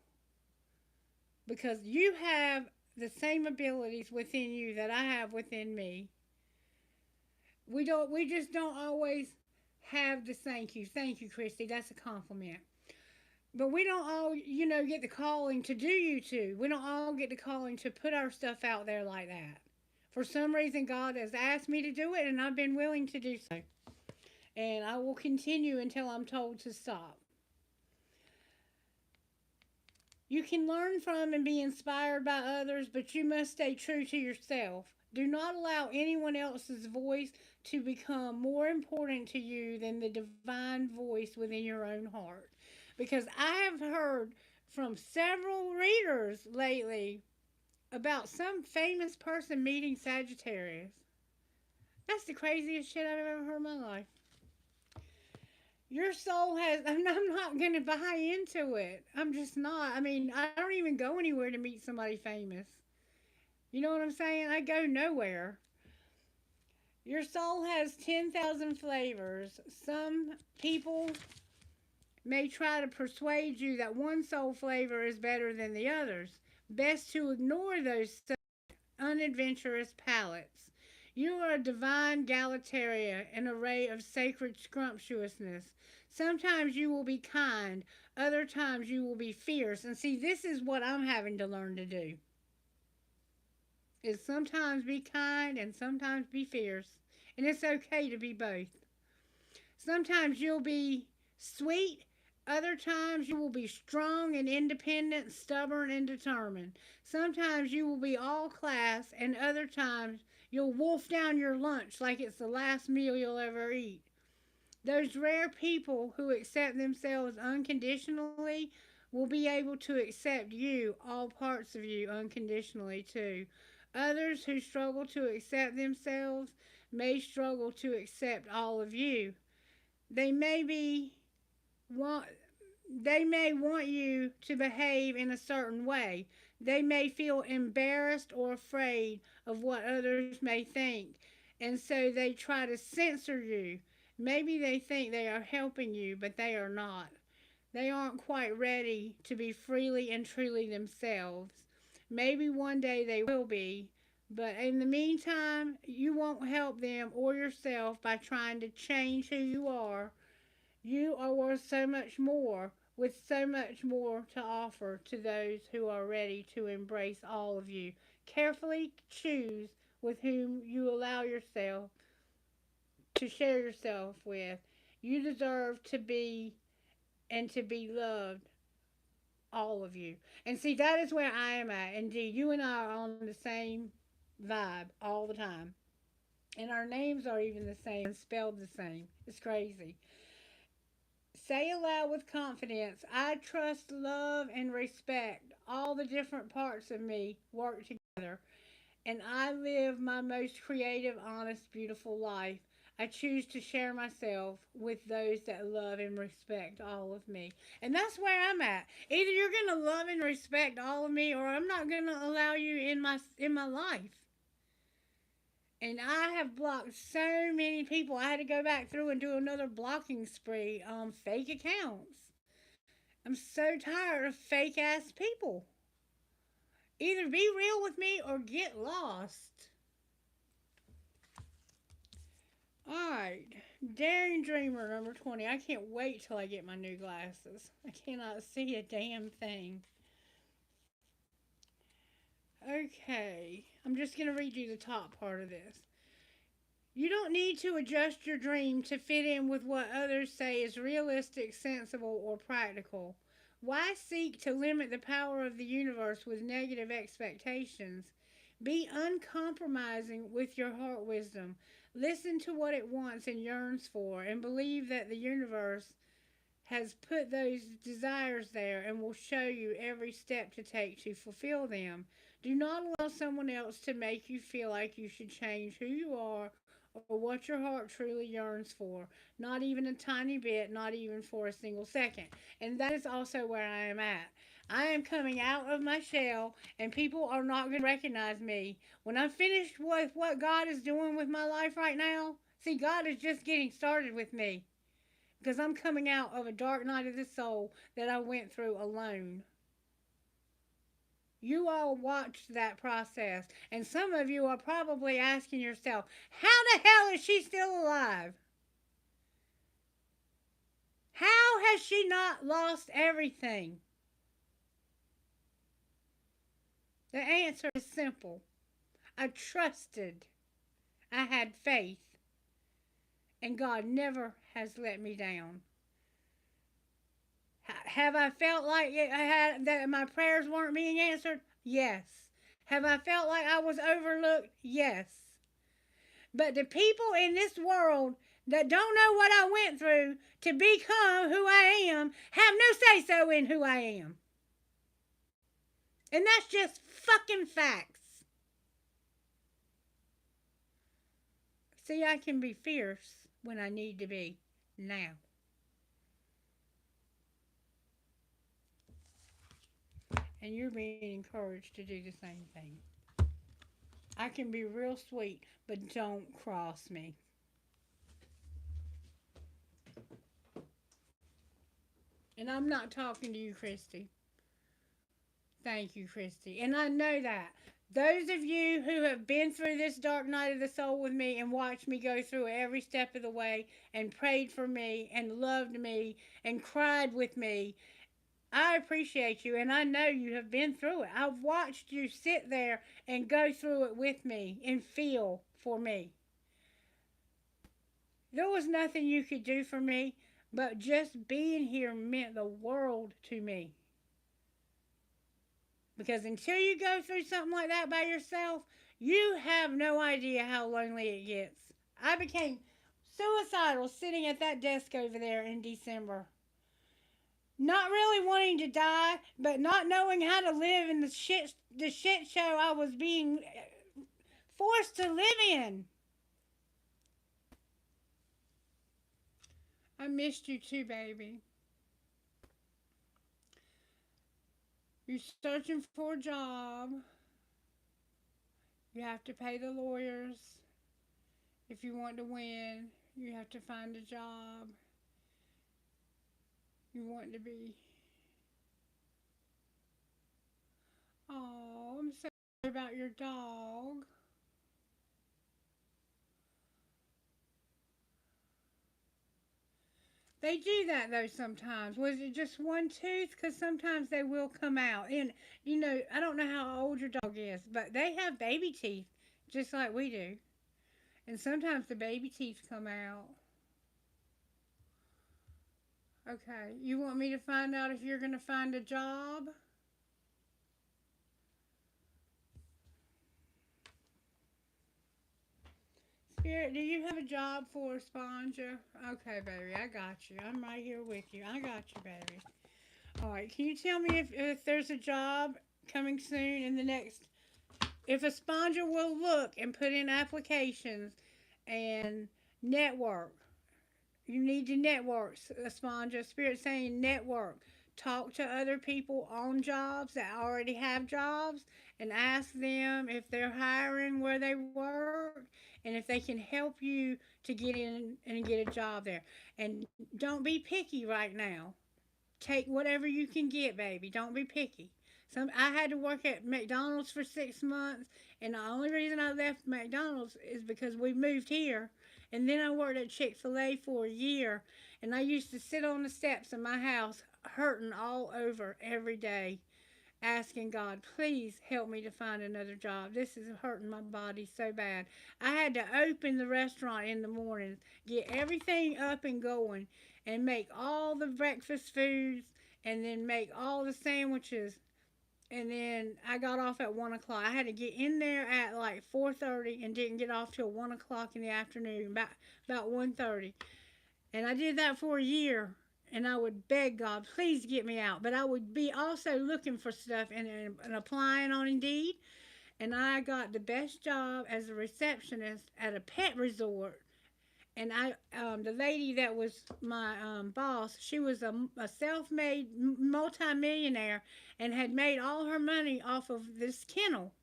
because you have the same abilities within you that I have within me. We just don't always have the thank you. Thank you, Christy. That's a compliment. But we don't all, get the calling to do YouTube. We don't all get the calling to put our stuff out there like that. For some reason, God has asked me to do it, and I've been willing to do so. And I will continue until I'm told to stop. You can learn from and be inspired by others, but you must stay true to yourself. Do not allow anyone else's voice to become more important to you than the divine voice within your own heart. Because I have heard from several readers lately about some famous person meeting Sagittarius. That's the craziest shit I've ever heard in my life. Your soul has, I'm not going to buy into it. I'm just not. I mean, I don't even go anywhere to meet somebody famous. You know what I'm saying? I go nowhere. Your soul has 10,000 flavors. Some people may try to persuade you that one soul flavor is better than the others. Best to ignore those unadventurous palates. You are a divine Galateria, an array of sacred scrumptiousness. Sometimes you will be kind, other times you will be fierce. And see, this is what I'm having to learn to do. Is sometimes be kind and sometimes be fierce. And it's okay to be both. Sometimes you'll be sweet, other times you will be strong and independent, stubborn and determined. Sometimes you will be all class, and other times you'll wolf down your lunch like it's the last meal you'll ever eat. Those rare people who accept themselves unconditionally will be able to accept you, all parts of you, unconditionally too. Others who struggle to accept themselves may struggle to accept all of you. They may be want they may want you to behave in a certain way. They may feel embarrassed or afraid of what others may think, and so they try to censor you. Maybe they think they are helping you, but they are not. They aren't quite ready to be freely and truly themselves. Maybe one day they will be, but in the meantime, you won't help them or yourself by trying to change who you are. You are worth so much more, with so much more to offer to those who are ready to embrace all of you. Carefully choose with whom you allow yourself to share yourself with. You deserve to be and to be loved, all of you. And see, that is where I am at. Indeed, you and I are on the same vibe all the time. And our names are even the same and spelled the same. It's crazy. Say aloud with confidence, I trust, love, and respect all the different parts of me work together. and I live my most creative, honest, beautiful life. I choose to share myself with those that love and respect all of me. And that's where I'm at. Either you're going to love and respect all of me or I'm not going to allow you in my life. And I have blocked so many people. I had to go back through and do another blocking spree on fake accounts. I'm so tired of fake ass people. Either be real with me or get lost. Alright. Daring Dreamer number 20. I can't wait till I get my new glasses. I cannot see a damn thing. Okay. I'm just going to read you the top part of this. You don't need to adjust your dream to fit in with what others say is realistic, sensible, or practical. Why seek to limit the power of the universe with negative expectations? Be uncompromising with your heart wisdom. Listen to what it wants and yearns for, and believe that the universe has put those desires there and will show you every step to take to fulfill them. Do not allow someone else to make you feel like you should change who you are or what your heart truly yearns for. Not even a tiny bit, not even for a single second. And that is also where I am at. I am coming out of my shell, and people are not going to recognize me. When I'm finished with what God is doing with my life right now, see, God is just getting started with me because I'm coming out of a dark night of the soul that I went through alone. You all watched that process, and some of you are probably asking yourself, how the hell is she still alive? How has she not lost everything? The answer is simple. I trusted. I had faith. And God never has let me down. Have I felt like that my prayers weren't being answered? Yes. Have I felt like I was overlooked? Yes. But the people in this world that don't know what I went through to become who I am have no say so in who I am. And that's just fucking facts. See, I can be fierce when I need to be now. And you're being encouraged to do the same thing. I can be real sweet, but don't cross me. And I'm not talking to you, Christie. Thank you, Christie. And I know that. Those of you who have been through this dark night of the soul with me and watched me go through every step of the way and prayed for me and loved me and cried with me, I appreciate you, and I know you have been through it. I've watched you sit there and go through it with me and feel for me. There was nothing you could do for me, but just being here meant the world to me. Because until you go through something like that by yourself, you have no idea how lonely it gets. I became suicidal sitting at that desk over there in December. Not really wanting to die, but not knowing how to live in the shit show I was being forced to live in. I missed you too, baby. You're searching for a job. You have to pay the lawyers. If you want to win, you have to find a job. You want to be. Oh, I'm so sorry about your dog. They do that though sometimes. Was it just one tooth? Because sometimes they will come out. And, I don't know how old your dog is, but they have baby teeth just like we do. And sometimes the baby teeth come out. Okay. You want me to find out if you're going to find a job? Spirit, do you have a job for a Sponja? Okay, baby, I got you. I'm right here with you. I got you, baby. All right, can you tell me if there's a job coming soon in the next If a sponger will look and put in applications and network, you need to network, Spanja. Spirit saying network. Talk to other people on jobs that already have jobs and ask them if they're hiring where they work and if they can help you to get in and get a job there. And don't be picky right now. Take whatever you can get, baby. Don't be picky. I had to work at McDonald's for 6 months, and the only reason I left McDonald's is because we moved here. And then I worked at Chick-fil-A for a year, and I used to sit on the steps of my house hurting all over every day, asking God, please help me to find another job. This is hurting my body so bad. I had to open the restaurant in the mornings, get everything up and going, and make all the breakfast foods, and then make all the sandwiches. And then I got off at 1 o'clock. I had to get in there at like 4:30 and didn't get off till 1 o'clock in the afternoon, about 1:30. And I did that for a year. And I would beg God, please get me out. But I would be also looking for stuff and applying on Indeed. And I got the best job as a receptionist at a pet resort. And the lady that was my boss, she was a self-made multimillionaire and had made all her money off of this kennel.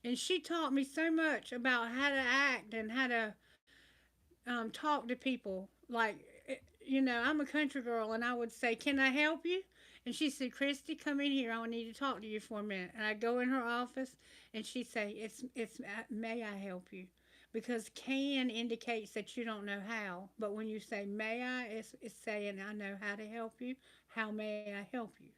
And she taught me so much about how to act and how to talk to people. Like, I'm a country girl, and I would say, "Can I help you?" And she said, "Christy, come in here. I need to talk to you for a minute." And I'd go in her office, and she'd say, May I help you?" Because can indicates that you don't know how. But when you say, "May I," it's saying, "I know how to help you. How may I help you?"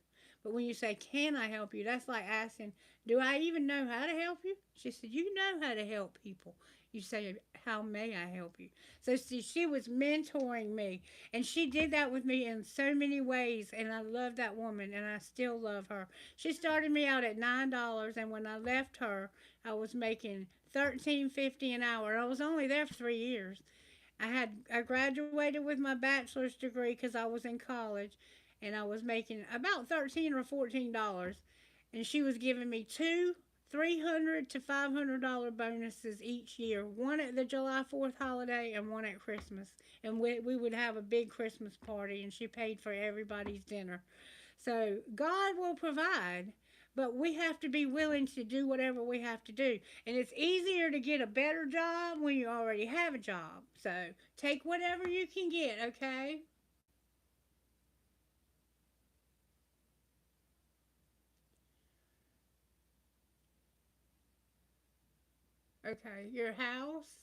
But when you say, "Can I help you?" that's like asking, "Do I even know how to help you?" She said, "You know how to help people." You say, "How may I help you?" So see, she was mentoring me, and she did that with me in so many ways. And I love that woman, and I still love her. She started me out at $9, and when I left her, I was making 13.50 an hour. I was only there for 3 years. I graduated with my bachelor's degree because I was in college, and I was making about $13 or $14, and she was giving me two $300 to $500 bonuses each year. One at the July 4th holiday and one at Christmas. And we would have a big Christmas party, and she paid for everybody's dinner. So God will provide, but we have to be willing to do whatever we have to do. And it's easier to get a better job when you already have a job. So take whatever you can get, okay? Okay, your house.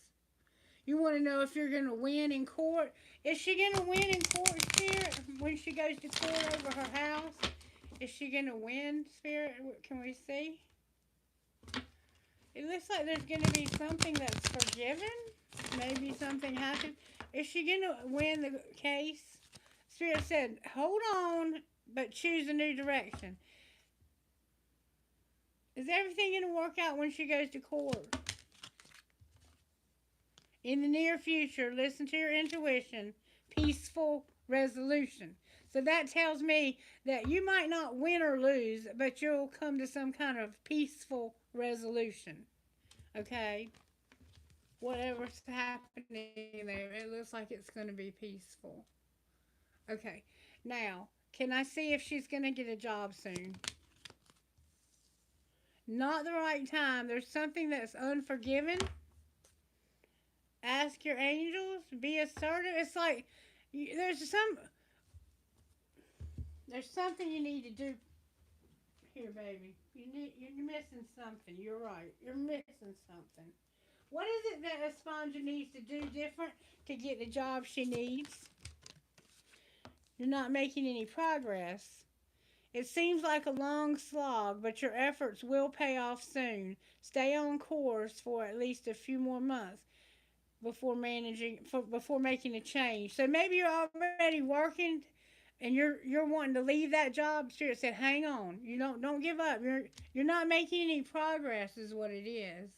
You want to know if you're going to win in court. Is she going to win in court, Spirit, when she goes to court over her house? Is she going to win, Spirit? Can we see? It looks like there's going to be something that's forgiven. Maybe something happened. Is she going to win the case? Spirit said, hold on, but choose a new direction. Is everything going to work out when she goes to court? In the near future, listen to your intuition. Peaceful resolution. So that tells me that you might not win or lose, but you'll come to some kind of peaceful resolution. Okay? Whatever's happening there, it looks like it's going to be peaceful. Okay. Now, can I see if she's going to get a job soon? Not the right time. There's something that's unforgiven. Ask your angels. Be assertive. It's like there's something you need to do here, baby. You're missing something. You're right. You're missing something. What is it that Esponja needs to do different to get the job she needs? You're not making any progress. It seems like a long slog, but your efforts will pay off soon. Stay on course for at least a few more months before making a change. So maybe you're already working and you're wanting to leave that job. Spirit said, "Hang on. You don't give up. You're not making any progress is what it is."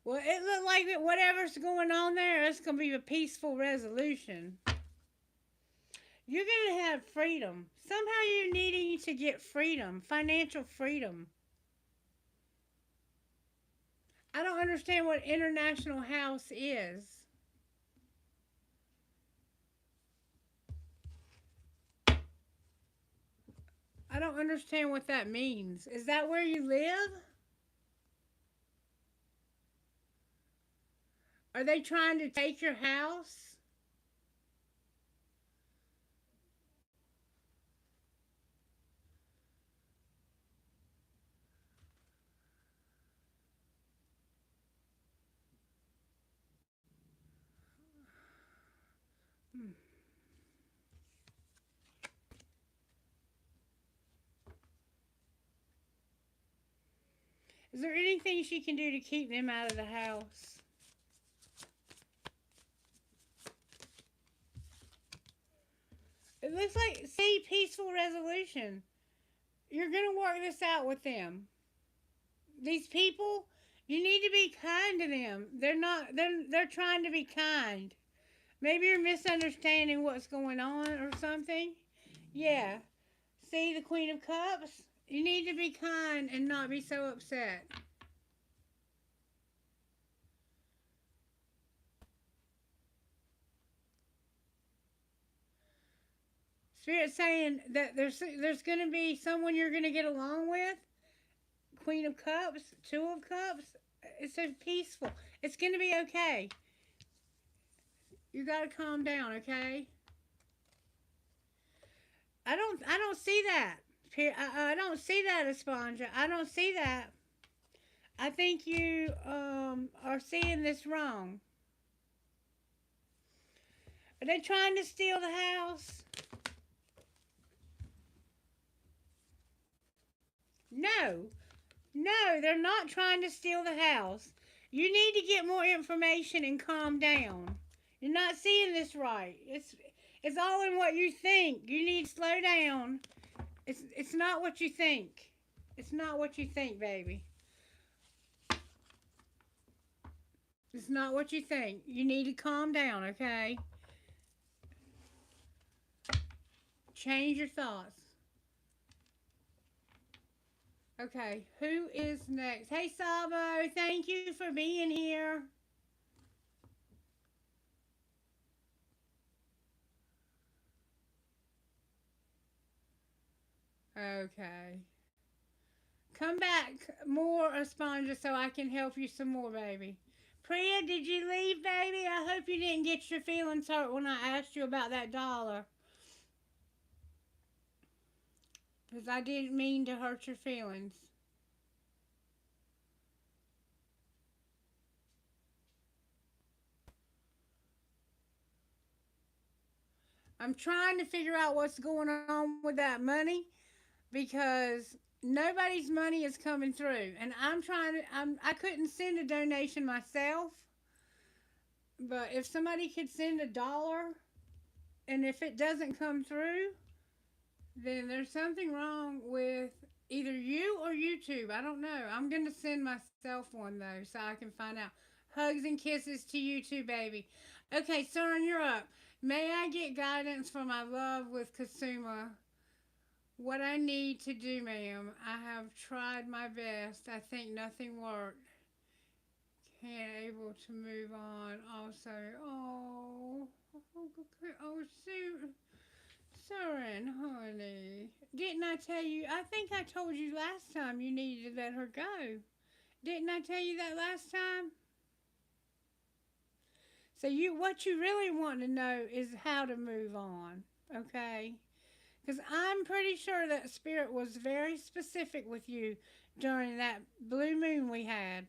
Well, it looked like that whatever's going on there, it's going to be a peaceful resolution. You're going to have freedom. Somehow you're needing to get freedom, financial freedom. I don't understand what international house is. I don't understand what that means. Is that where you live? Are they trying to take your house? Hmm. Is there anything she can do to keep them out of the house? It looks like, see, peaceful resolution. You're going to work this out with them. These people, you need to be kind to them. They're trying to be kind. Maybe you're misunderstanding what's going on or something. Yeah. See the Queen of Cups? You need to be kind and not be so upset. Spirit saying that there's going to be someone you're going to get along with. Queen of Cups, Two of Cups. It's so peaceful. It's going to be okay. You got to calm down, okay? I don't see that. I don't see that, Esponja. I don't see that. I think you are seeing this wrong. Are they trying to steal the house? No. No, they're not trying to steal the house. You need to get more information and calm down. You're not seeing this right. It's all in what you think. You need to slow down. It's not what you think. It's not what you think, baby. It's not what you think. You need to calm down, okay? Change your thoughts. Okay, who is next? Hey, Sabo, thank you for being here. Okay. Come back more, Esponja, so I can help you some more, baby. Priya, did you leave, baby? I hope you didn't get your feelings hurt when I asked you about that dollar. Because I didn't mean to hurt your feelings. I'm trying to figure out what's going on with that money because nobody's money is coming through. And I couldn't send a donation myself. But if somebody could send $1 and if it doesn't come through, then there's something wrong with either you or YouTube. I don't know. I'm going to send myself one, though, so I can find out. Hugs and kisses to you, too, baby. Okay, Soren, you're up. May I get guidance for my love with Kasuma? What I need to do, ma'am. I have tried my best. I think nothing worked. Can't able to move on. Also, oh, shoot. Soren, honey, didn't I tell you? I think I told you last time you needed to let her go. Didn't I tell you that last time? So what you really want to know is how to move on, okay? Because I'm pretty sure that Spirit was very specific with you during that blue moon we had.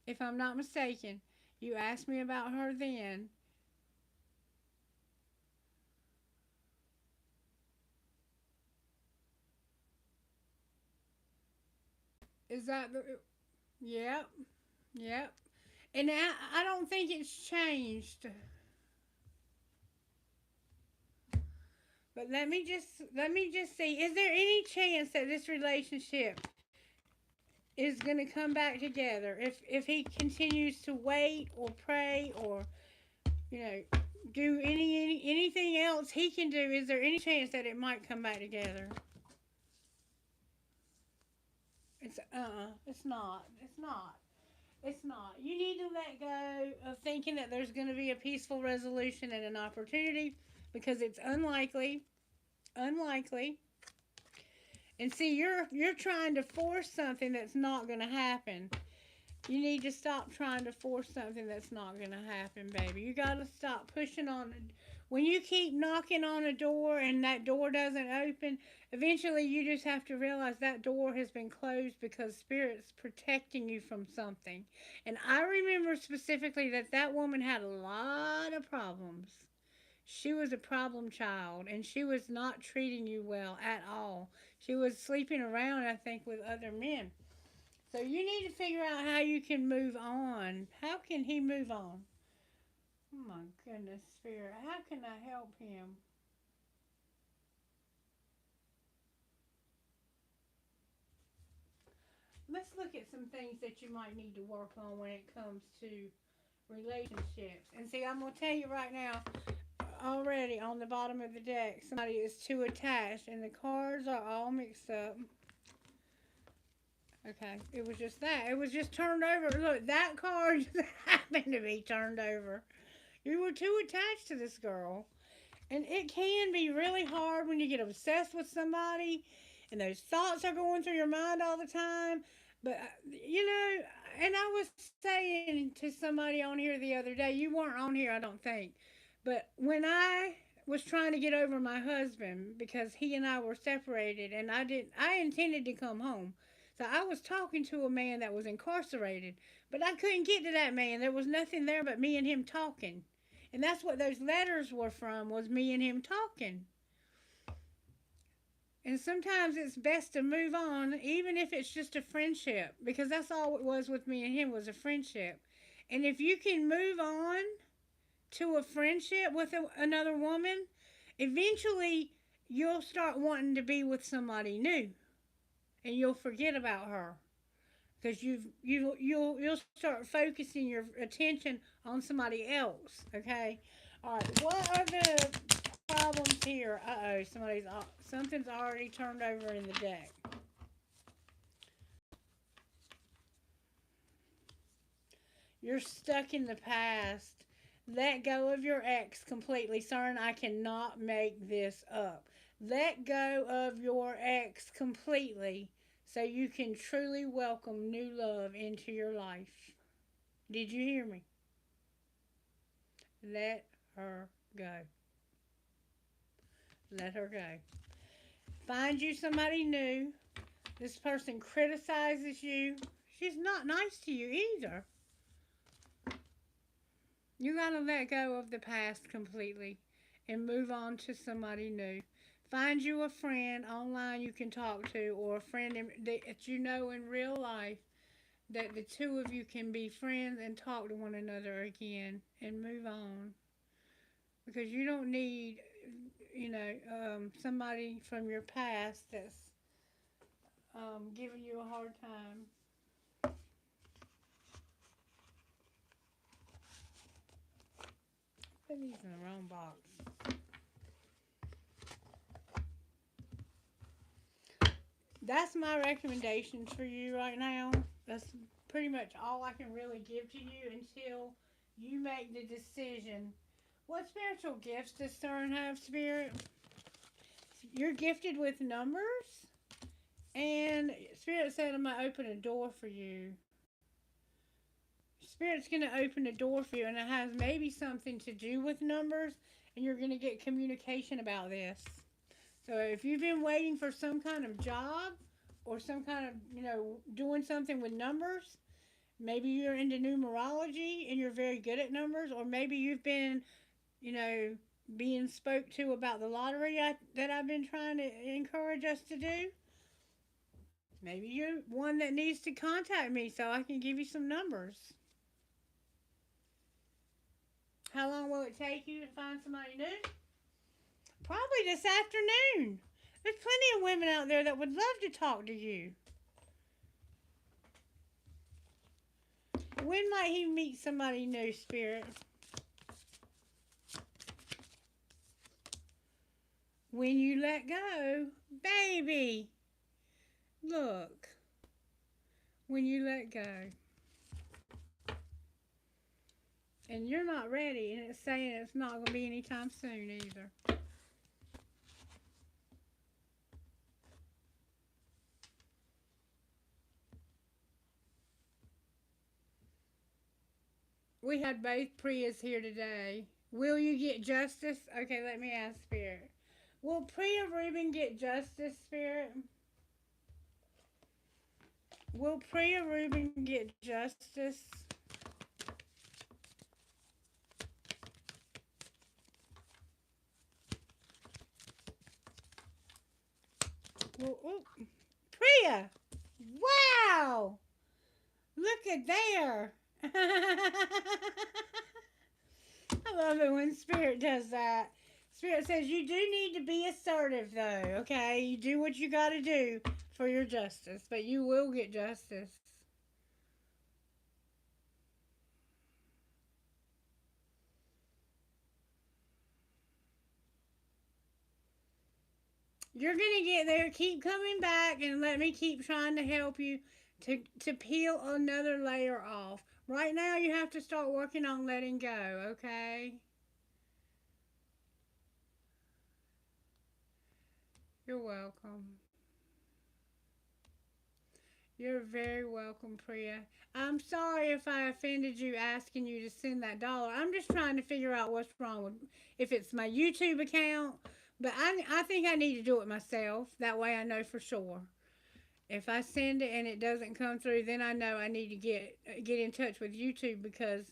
If I'm not mistaken, you asked me about her then. Is that the? Yep, yep. And I don't think it's changed. But let me just see. Is there any chance that this relationship is going to come back together if he continues to wait or pray or you know do anything else he can do? Is there any chance that it might come back together? It's not. It's not. It's not. You need to let go of thinking that there's going to be a peaceful resolution and an opportunity because it's unlikely. Unlikely. And see, you're trying to force something that's not going to happen. You need to stop trying to force something that's not going to happen, baby. You got to stop pushing on it. When you keep knocking on a door and that door doesn't open, eventually you just have to realize that door has been closed because Spirit's protecting you from something. And I remember specifically that that woman had a lot of problems. She was a problem child and she was not treating you well at all. She was sleeping around, I think, with other men. So you need to figure out how you can move on. How can he move on? Oh my goodness, Spirit. How can I help him? Let's look at some things that you might need to work on when it comes to relationships. And see, I'm going to tell you right now, already on the bottom of the deck, somebody is too attached and the cards are all mixed up. Okay, it was just that. It was just turned over. Look, that card just happened to be turned over. You were too attached to this girl. And it can be really hard when you get obsessed with somebody and those thoughts are going through your mind all the time. But, you know, and I was saying to somebody on here the other day, you weren't on here, I don't think. But when I was trying to get over my husband because he and I were separated and I intended to come home. So I was talking to a man that was incarcerated, but I couldn't get to that man. There was nothing there but me and him talking. And that's what those letters were from, was me and him talking. And sometimes it's best to move on, even if it's just a friendship, because that's all it was with me and him, was a friendship. And if you can move on to a friendship with another woman, eventually you'll start wanting to be with somebody new, and you'll forget about her because you'll start focusing your attention on somebody else. Okay, all right. What are the problems here? Something's already turned over in the deck. You're stuck in the past. Let go of your ex completely. Sir, and I cannot make this up. Let go of your ex completely so you can truly welcome new love into your life. Did you hear me? Let her go. Let her go. Find you somebody new. This person criticizes you. She's not nice to you either. You gotta let go of the past completely and move on to somebody new. Find you a friend online you can talk to, or a friend that you know in real life, that the two of you can be friends and talk to one another again and move on. Because you don't need, somebody from your past that's giving you a hard time. Put these in the wrong box. That's my recommendations for you right now. That's pretty much all I can really give to you until you make the decision. What spiritual gifts does Stern have, Spirit? You're gifted with numbers, and Spirit said I'm going to open a door for you. Spirit's going to open a door for you, and it has maybe something to do with numbers, and you're going to get communication about this. So if you've been waiting for some kind of job or some kind of, doing something with numbers, maybe you're into numerology and you're very good at numbers, or maybe you've been, you know, being spoke to about the lottery that I've been trying to encourage us to do. Maybe you're one that needs to contact me so I can give you some numbers. How long will it take you to find somebody new? Probably this afternoon. There's plenty of women out there that would love to talk to you. When might he meet somebody new, Spirit? When you let go, baby, look, when you let go. And you're not ready, and it's saying it's not going to be anytime soon either. We had both Priya's here today. Will you get justice? Okay, let me ask Spirit. Will Priya Rubin get justice, Spirit? Will Priya Rubin get justice? Well, oh, Priya! Wow! Look at there! I love it when Spirit does that. Spirit says you do need to be assertive, though, okay? You do what you got to do for your justice, but you will get justice. You're going to get there. Keep coming back and let me keep trying to help you to peel another layer off. Right now, you have to start working on letting go, okay? You're welcome. You're very welcome, Priya. I'm sorry if I offended you asking you to send that dollar. I'm just trying to figure out what's wrong with if it's my YouTube account. But I think I need to do it myself. That way I know for sure. If I send it and it doesn't come through, then I know I need to get in touch with YouTube because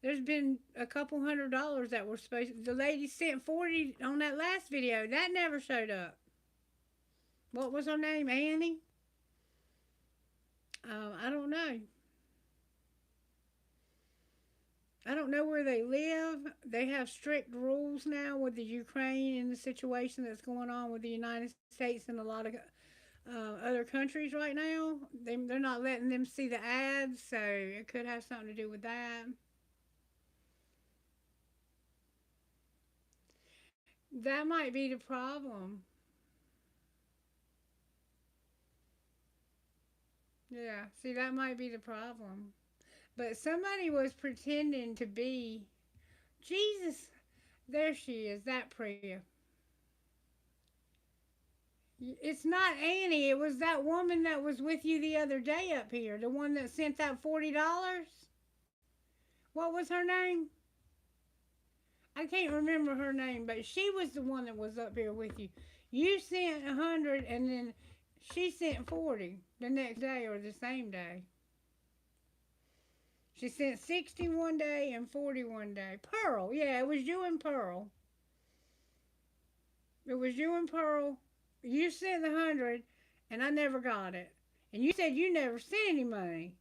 there's been a couple $100 that were supposed. The lady sent 40 on that last video. That never showed up. What was her name? Annie? I don't know. I don't know where they live. They have strict rules now with the Ukraine and the situation that's going on with the United States and a lot of other countries right now. They're not letting them see the ads, so it could have something to do with that. That might be the problem. Yeah, see, that might be the problem. But somebody was pretending to be Jesus. There she is, that Priya. It's not Annie. It was that woman that was with you the other day up here. The one that sent that $40. What was her name? I can't remember her name, but she was the one that was up here with you. You sent 100 and then she sent 40 the next day or the same day. She sent 60 one day and 40 one day. Pearl, yeah, it was you and Pearl. It was you and Pearl. You sent the 100 and I never got it. And you said you never sent any money.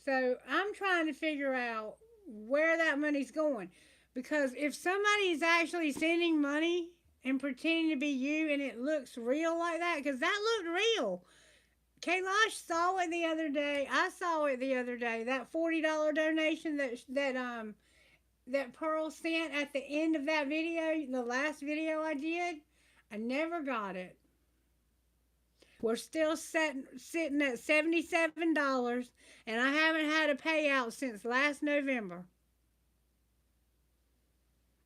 So I'm trying to figure out where that money's going. Because if somebody is actually sending money and pretending to be you and it looks real like that, because that looked real. Kailash saw it the other day. I saw it the other day. That $40 donation that Pearl sent at the end of that video, the last video I did, I never got it. We're still sitting at $77, and I haven't had a payout since last November.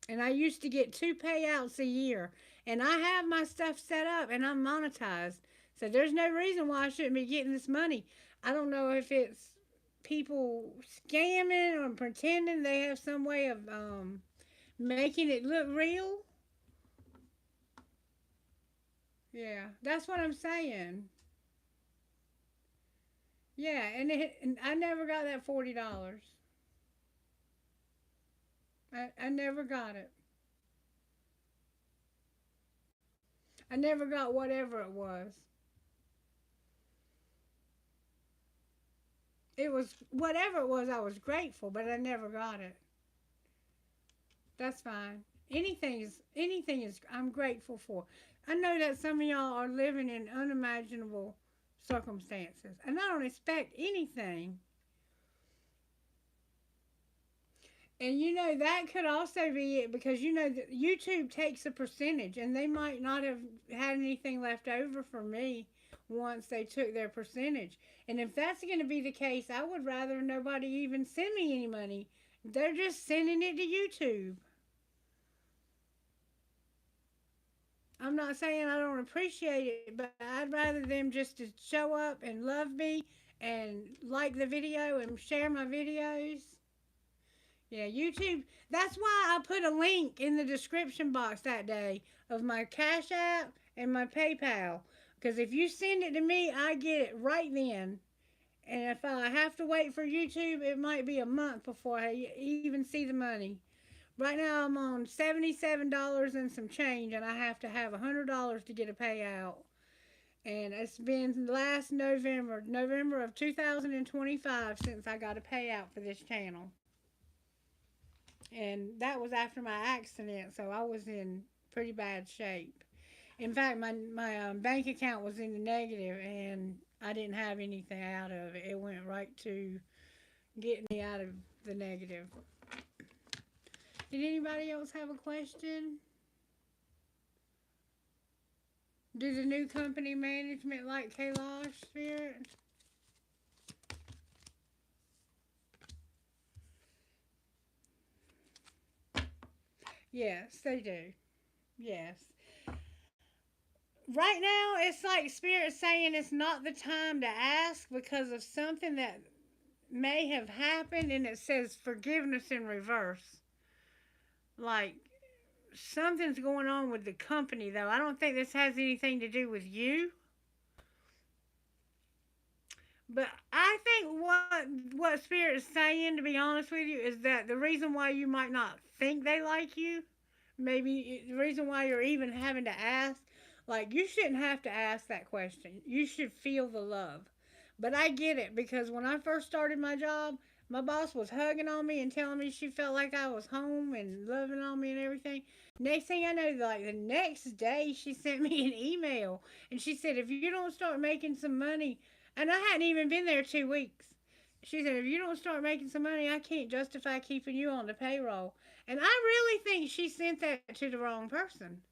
And I used to get 2 payouts a year. And I have my stuff set up, and I'm monetized. So there's no reason why I shouldn't be getting this money. I don't know if it's people scamming or pretending they have some way of making it look real. Yeah, that's what I'm saying. Yeah, and I never got that $40. I never got it. I never got whatever it was. It was whatever it was. I was grateful, but I never got it. That's fine. Anything is I'm grateful for. I know that some of y'all are living in unimaginable circumstances, and I don't expect anything. And you know, that could also be it because you know that YouTube takes a percentage and they might not have had anything left over for me once they took their percentage. And if that's going to be the case, I would rather nobody even send me any money. They're just sending it to YouTube. I'm not saying I don't appreciate it, but I'd rather them just to show up and love me and like the video and share my videos. Yeah, YouTube. That's why I put a link in the description box that day of my Cash App and my PayPal. Because if you send it to me, I get it right then. And if I have to wait for YouTube, it might be a month before I even see the money. Right now, I'm on $77 and some change, and I have to have $100 to get a payout. And it's been last November, November of 2025, since I got a payout for this channel. And that was after my accident, so I was in pretty bad shape. In fact, my bank account was in the negative, and I didn't have anything out of it. It went right to getting me out of the negative. Did anybody else have a question? Do the new company management like Kailash Spirit? Yes, they do. Yes. Right now, it's like Spirit saying it's not the time to ask because of something that may have happened, and it says forgiveness in reverse. Like, something's going on with the company, though. I don't think this has anything to do with you. But I think what Spirit is saying, to be honest with you, is that the reason why you might not think they like you, maybe the reason why you're even having to ask, like, you shouldn't have to ask that question. You should feel the love. But I get it because when I first started my job, my boss was hugging on me and telling me she felt like I was home and loving on me and everything. Next thing I know, like the next day, she sent me an email and she said, if you don't start making some money, and I hadn't even been there 2 weeks. She said, if you don't start making some money, I can't justify keeping you on the payroll. And I really think she sent that to the wrong person.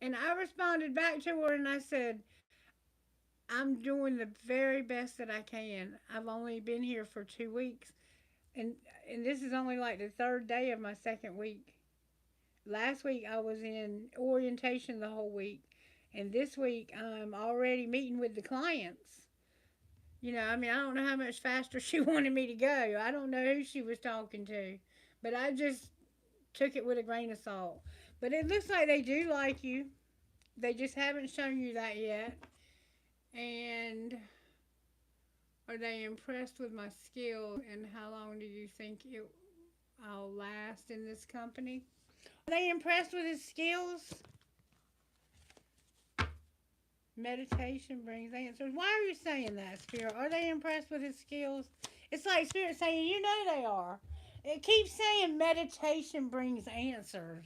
And I responded back to her and I said, I'm doing the very best that I can. I've only been here for 2 weeks. And and this is only like the third day of my second week. Last week I was in orientation the whole week. And this week I'm already meeting with the clients. You know, I mean, I don't know how much faster she wanted me to go. I don't know who she was talking to. But I just took it with a grain of salt. But it looks like they do like you. They just haven't shown you that yet. And are they impressed with my skill? And how long do you think I'll last in this company? Are they impressed with his skills? Meditation brings answers. Why are you saying that, Spirit? Are they impressed with his skills? It's like Spirit saying, you know they are. It keeps saying meditation brings answers.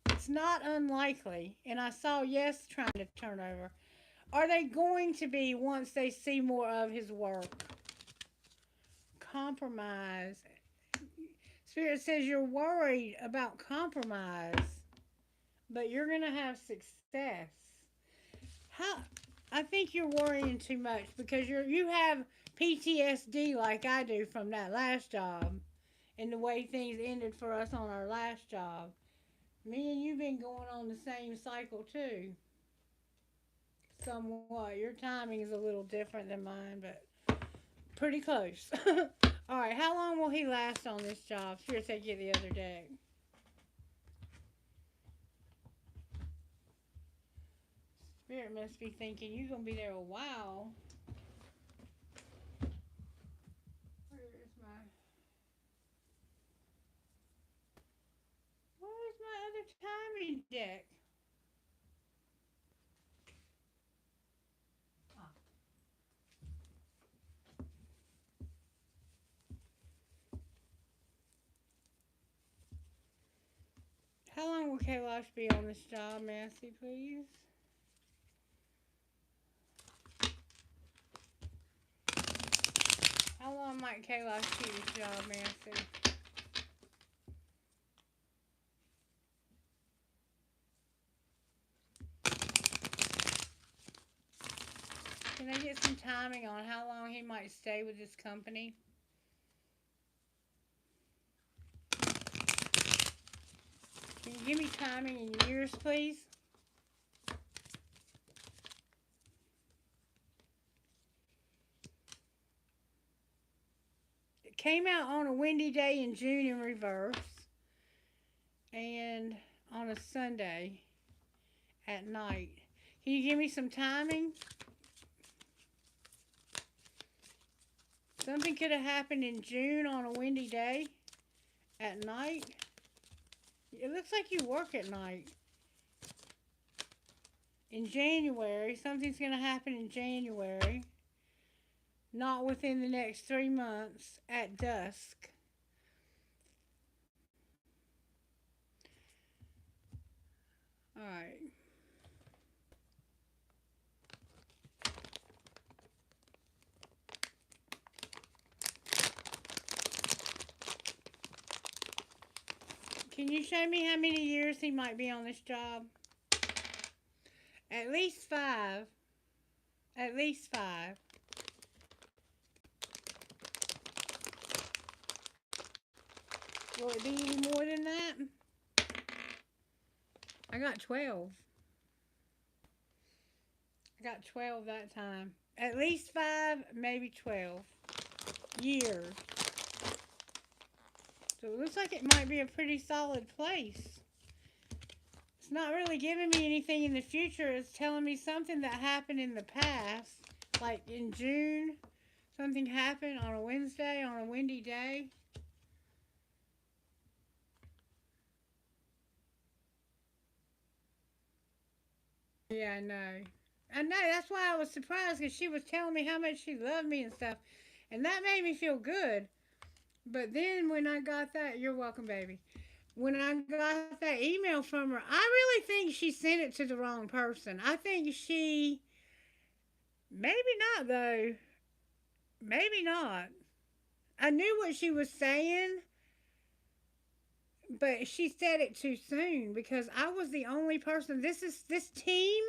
It's not unlikely. And I saw yes trying to turn over. Are they going to be once they see more of his work? Compromise. Spirit says you're worried about compromise, but you're going to have success. How? I think you're worrying too much because you have PTSD like I do from that last job and the way things ended for us on our last job. Me and you've been going on the same cycle too. Somewhat. Your timing is a little different than mine, but pretty close. Alright, how long will he last on this job? Spirit said get the other deck. Spirit must be thinking you're going to be there a while. Where's my other timing deck? How long will Kailash be on this job, Massey, please? How How long might Kayla keep this job, Nancy? Can I get some timing on how long he might stay with this company? Can you give me timing in years, please? It came out on a windy day in June in reverse, and on a Sunday at night. Can you give me some timing? Something could have happened in June on a windy day at night. It looks like you work at night. In January, something's going to happen in January. Not within the next 3 months at dusk. Alright. Can you show me how many years he might be on this job? At least 5. At least 5. Will it be any more than that? I got 12. I got 12 that time. At least 5, maybe 12 years. So it looks like it might be a pretty solid place. It's not really giving me anything in the future. It's telling me something that happened in the past. Like in June, something happened on a Wednesday, on a windy day. Yeah, I know. I know. That's why I was surprised because she was telling me how much she loved me and stuff. And that made me feel good. But then when I got that, you're welcome, baby. When I got that email from her, I really think she sent it to the wrong person. I think she, maybe not though. Maybe not. I knew what she was saying, but she said it too soon because I was the only person. This team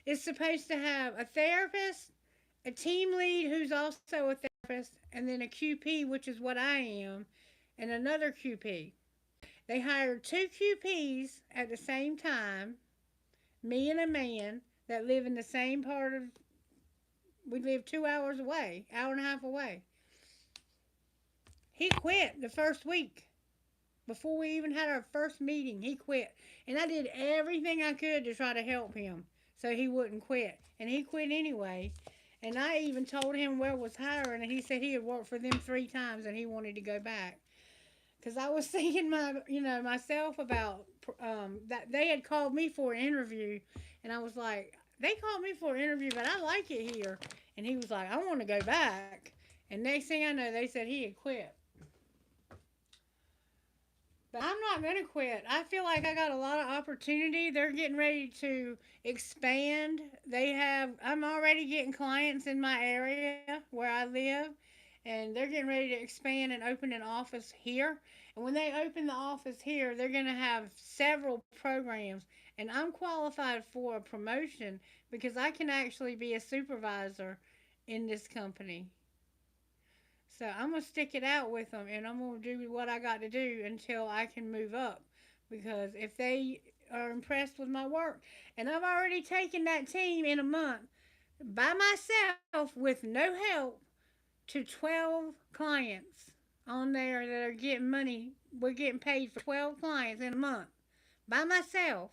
is supposed to have a therapist, a team lead who's also a therapist, and then a QP, which is what I am, and another QP. They hired 2 QPs at the same time, me and a man that live in the same part of, we live 2 hours away, hour and a half away. He quit the first week. Before we even had our first meeting, he quit. And I did everything I could to try to help him so he wouldn't quit. And he quit anyway. And I even told him where was hiring, and he said he had worked for them 3 times and he wanted to go back. Because I was thinking myself about that they had called me for an interview, and I was like, they called me for an interview, but I like it here. And he was like, I want to go back. And next thing I know, they said he had quit. But I'm not going to quit. I feel like I got a lot of opportunity. They're getting ready to expand. I'm already getting clients in my area where I live, and they're getting ready to expand and open an office here. And when they open the office here, they're going to have several programs. And I'm qualified for a promotion because I can actually be a supervisor in this company. So I'm going to stick it out with them, and I'm going to do what I got to do until I can move up. Because if they are impressed with my work, and I've already taken that team in a month by myself with no help to 12 clients on there that are getting money. We're getting paid for 12 clients in a month by myself.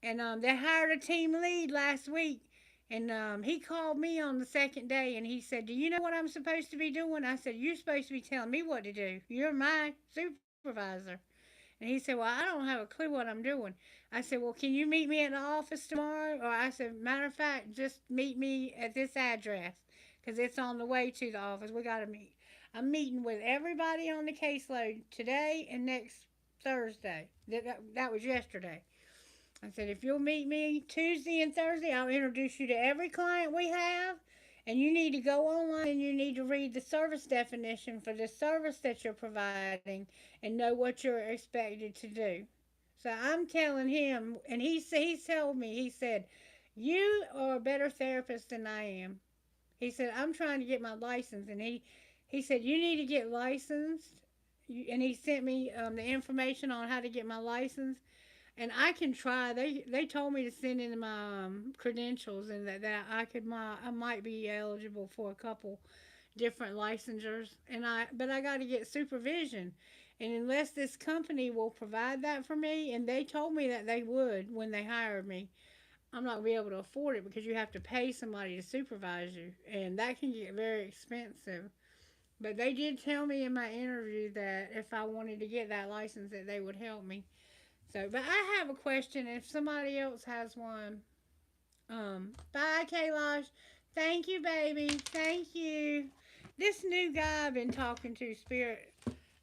And they hired a team lead last week. And he called me on the second day and he said, do you know what I'm supposed to be doing? I said, you're supposed to be telling me what to do. You're my supervisor. And he said, well, I don't have a clue what I'm doing. I said, well, can you meet me at the office tomorrow? Or I said, matter of fact, just meet me at this address because it's on the way to the office. We got to meet. I'm meeting with everybody on the caseload today and next Thursday. That was yesterday. I said, if you'll meet me Tuesday and Thursday, I'll introduce you to every client we have, And you need to go online and you need to read the service definition for the service that you're providing and know what you're expected to do. So I'm telling him, and he told me, he said, "You are a better therapist than I am." He said, "I'm trying to get my license," and he said, "You need to get licensed." And he sent me the information on how to get my license, and I can try. They told me to send in my credentials, and that I might be eligible for a couple different licensures, and I got to get supervision, and unless this company will provide that for me, and they told me that they would when they hired me, I'm not gonna be able to afford it because you have to pay somebody to supervise you, and that can get very expensive. But they did tell me in my interview that if I wanted to get that license, that they would help me. So, but I have a question. If somebody else has one, bye, Kailash. Thank you, baby. Thank you. This new guy I've been talking to, Spirit,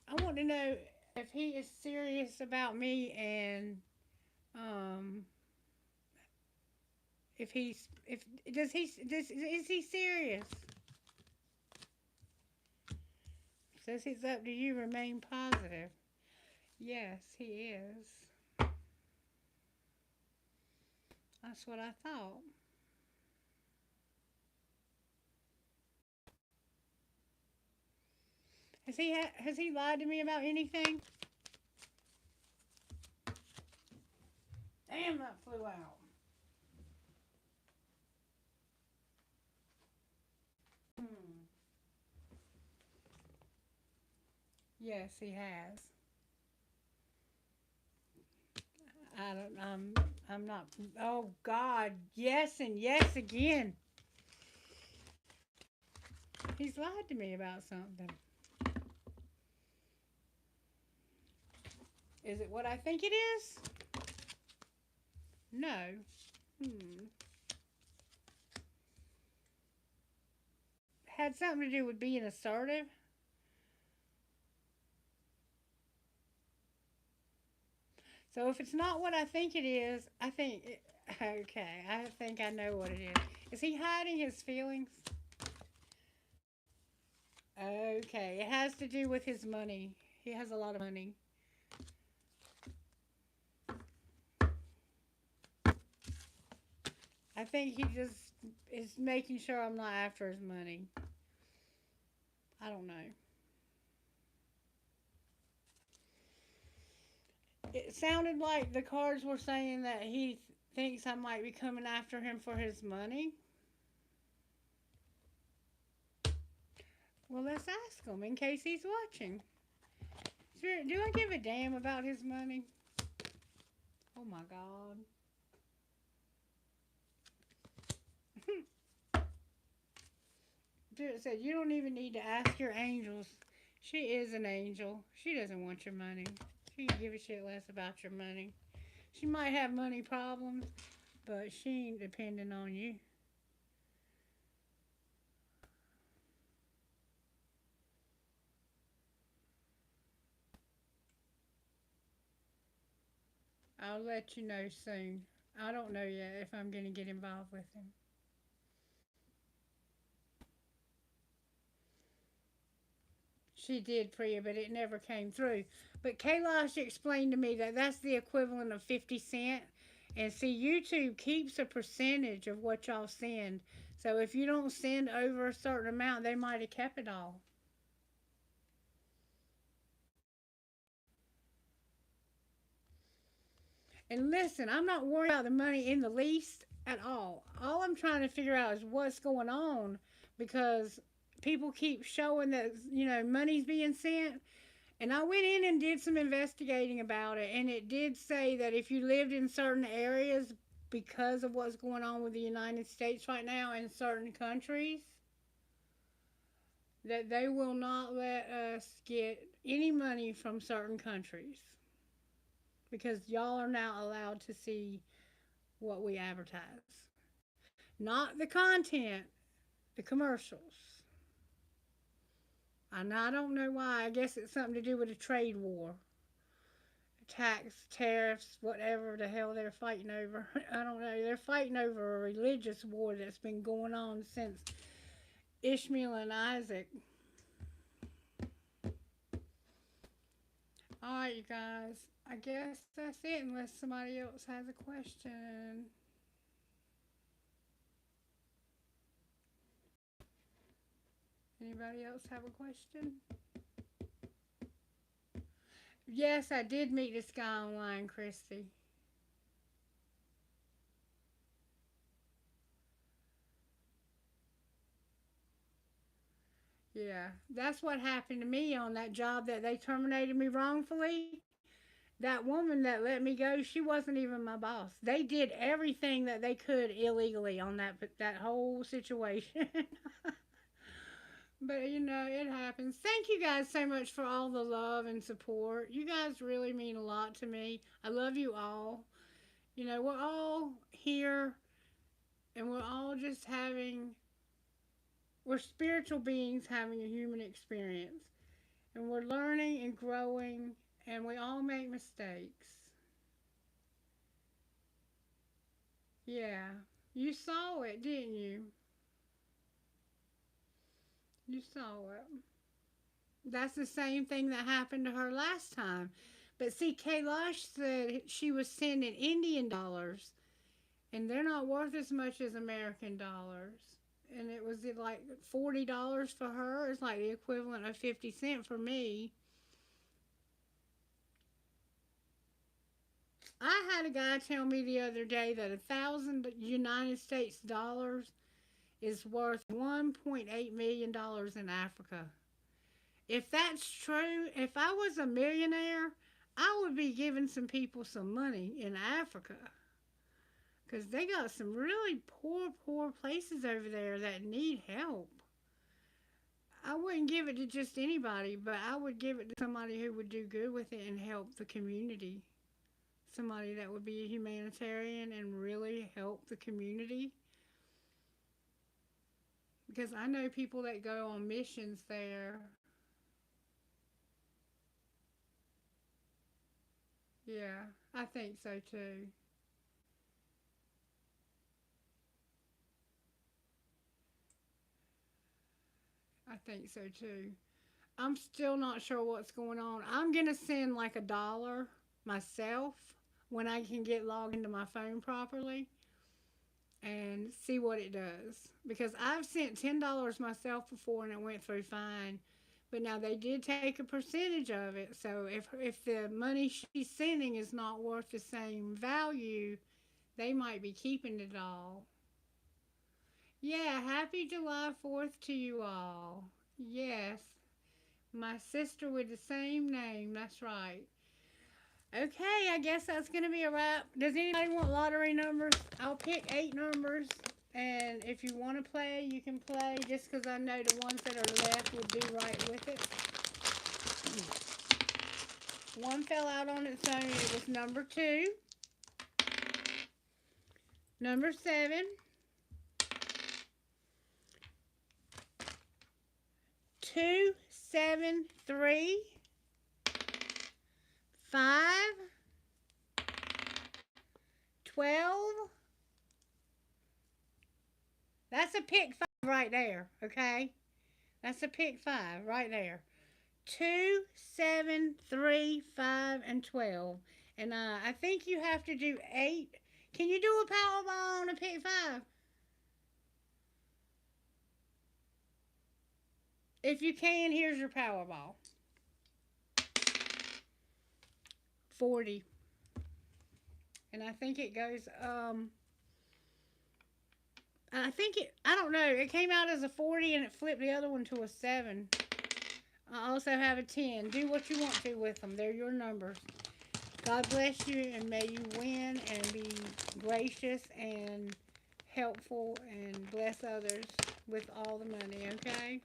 I want to know if he is serious about me, and um, if he's if does he does is he serious? Says he's up to you. Remain positive. Yes, he is. That's what I thought. Has he lied to me about anything? Damn, that flew out. Hmm. Yes, he has. I don't. I'm not. Oh God, yes and yes again. He's lied to me about something. Is it what I think it is? No. Hmm. Had something to do with being assertive. So if it's not what I think it is, I think. Okay, I think I know what it is. Is he hiding his feelings? Okay, it has to do with his money. He has a lot of money. I think he just is making sure I'm not after his money. I don't know. It sounded like the cards were saying that he thinks I might be coming after him for his money. Well, let's ask him in case he's watching. Spirit, do I give a damn about his money? Oh my God. Spirit said, you don't even need to ask your angels. She is an angel. She doesn't want your money. She can give a shit less about your money. She might have money problems, but she ain't depending on you. I'll let you know soon. I don't know yet if I'm going to get involved with him. She did, Priya, but it never came through. But Kailash explained to me that that's the equivalent of 50 cents. And see, YouTube keeps a percentage of what y'all send. So if you don't send over a certain amount, they might have kept it all. And listen, I'm not worried about the money in the least at all. All I'm trying to figure out is what's going on because people keep showing that, money's being sent. And I went in and did some investigating about it, and it did say that if you lived in certain areas because of what's going on with the United States right now in certain countries, that they will not let us get any money from certain countries because y'all are now allowed to see what we advertise. Not the content, the commercials. And I don't know why. I guess it's something to do with a trade war. Tax, tariffs, whatever the hell they're fighting over. I don't know. They're fighting over a religious war that's been going on since Ishmael and Isaac. All right, you guys. I guess that's it unless somebody else has a question. Anybody else have a question? Yes, I did meet this guy online, Christie. Yeah, that's what happened to me on that job that they terminated me wrongfully. That woman that let me go, she wasn't even my boss. They did everything that they could illegally on that whole situation. But it happens. Thank you guys so much for all the love and support. You guys really mean a lot to me. I love you all. We're all here and we're spiritual beings having a human experience. And we're learning and growing and we all make mistakes. Yeah. You saw it, didn't you? You saw it. That's the same thing that happened to her last time. But see, Kailash said she was sending Indian dollars, and they're not worth as much as American dollars. And it was like $40 for her. It's like the equivalent of 50 cents for me. I had a guy tell me the other day that 1,000 United States dollars is worth $1.8 million in Africa. If that's true, if I was a millionaire, I would be giving some people some money in Africa. Because they got some really poor, poor places over there that need help. I wouldn't give it to just anybody, but I would give it to somebody who would do good with it and help the community. Somebody that would be a humanitarian and really help the community. Because I know people that go on missions there. Yeah, I think so too. I think so too. I'm still not sure what's going on. I'm going to send like $1 myself when I can get logged into my phone properly and see what it does. Because I've sent $10 myself before and it went through fine. But now they did take a percentage of it. So if the money she's sending is not worth the same value, they might be keeping it all. Yeah, happy July 4th to you all. Yes, my sister with the same name. That's right. Okay, I guess that's going to be a wrap. Does anybody want lottery numbers? I'll pick 8 numbers. And if you want to play, you can play just because I know the ones that are left will do right with it. One fell out on its own. It was number 2, number 7, 2, 7, 3, 5, 12. That's a pick 5 right there, okay? That's a pick 5 right there. 2, 7, 3, 5, and 12. And I think you have to do 8. Can you do a Powerball on a pick 5? If you can, here's your Powerball. 40. And I think it goes, I don't know, it came out as a 40 and it flipped the other one to a 7. I also have a 10. Do what you want to with them. They're your numbers. God bless you and may you win and be gracious and helpful and bless others with all the money, okay?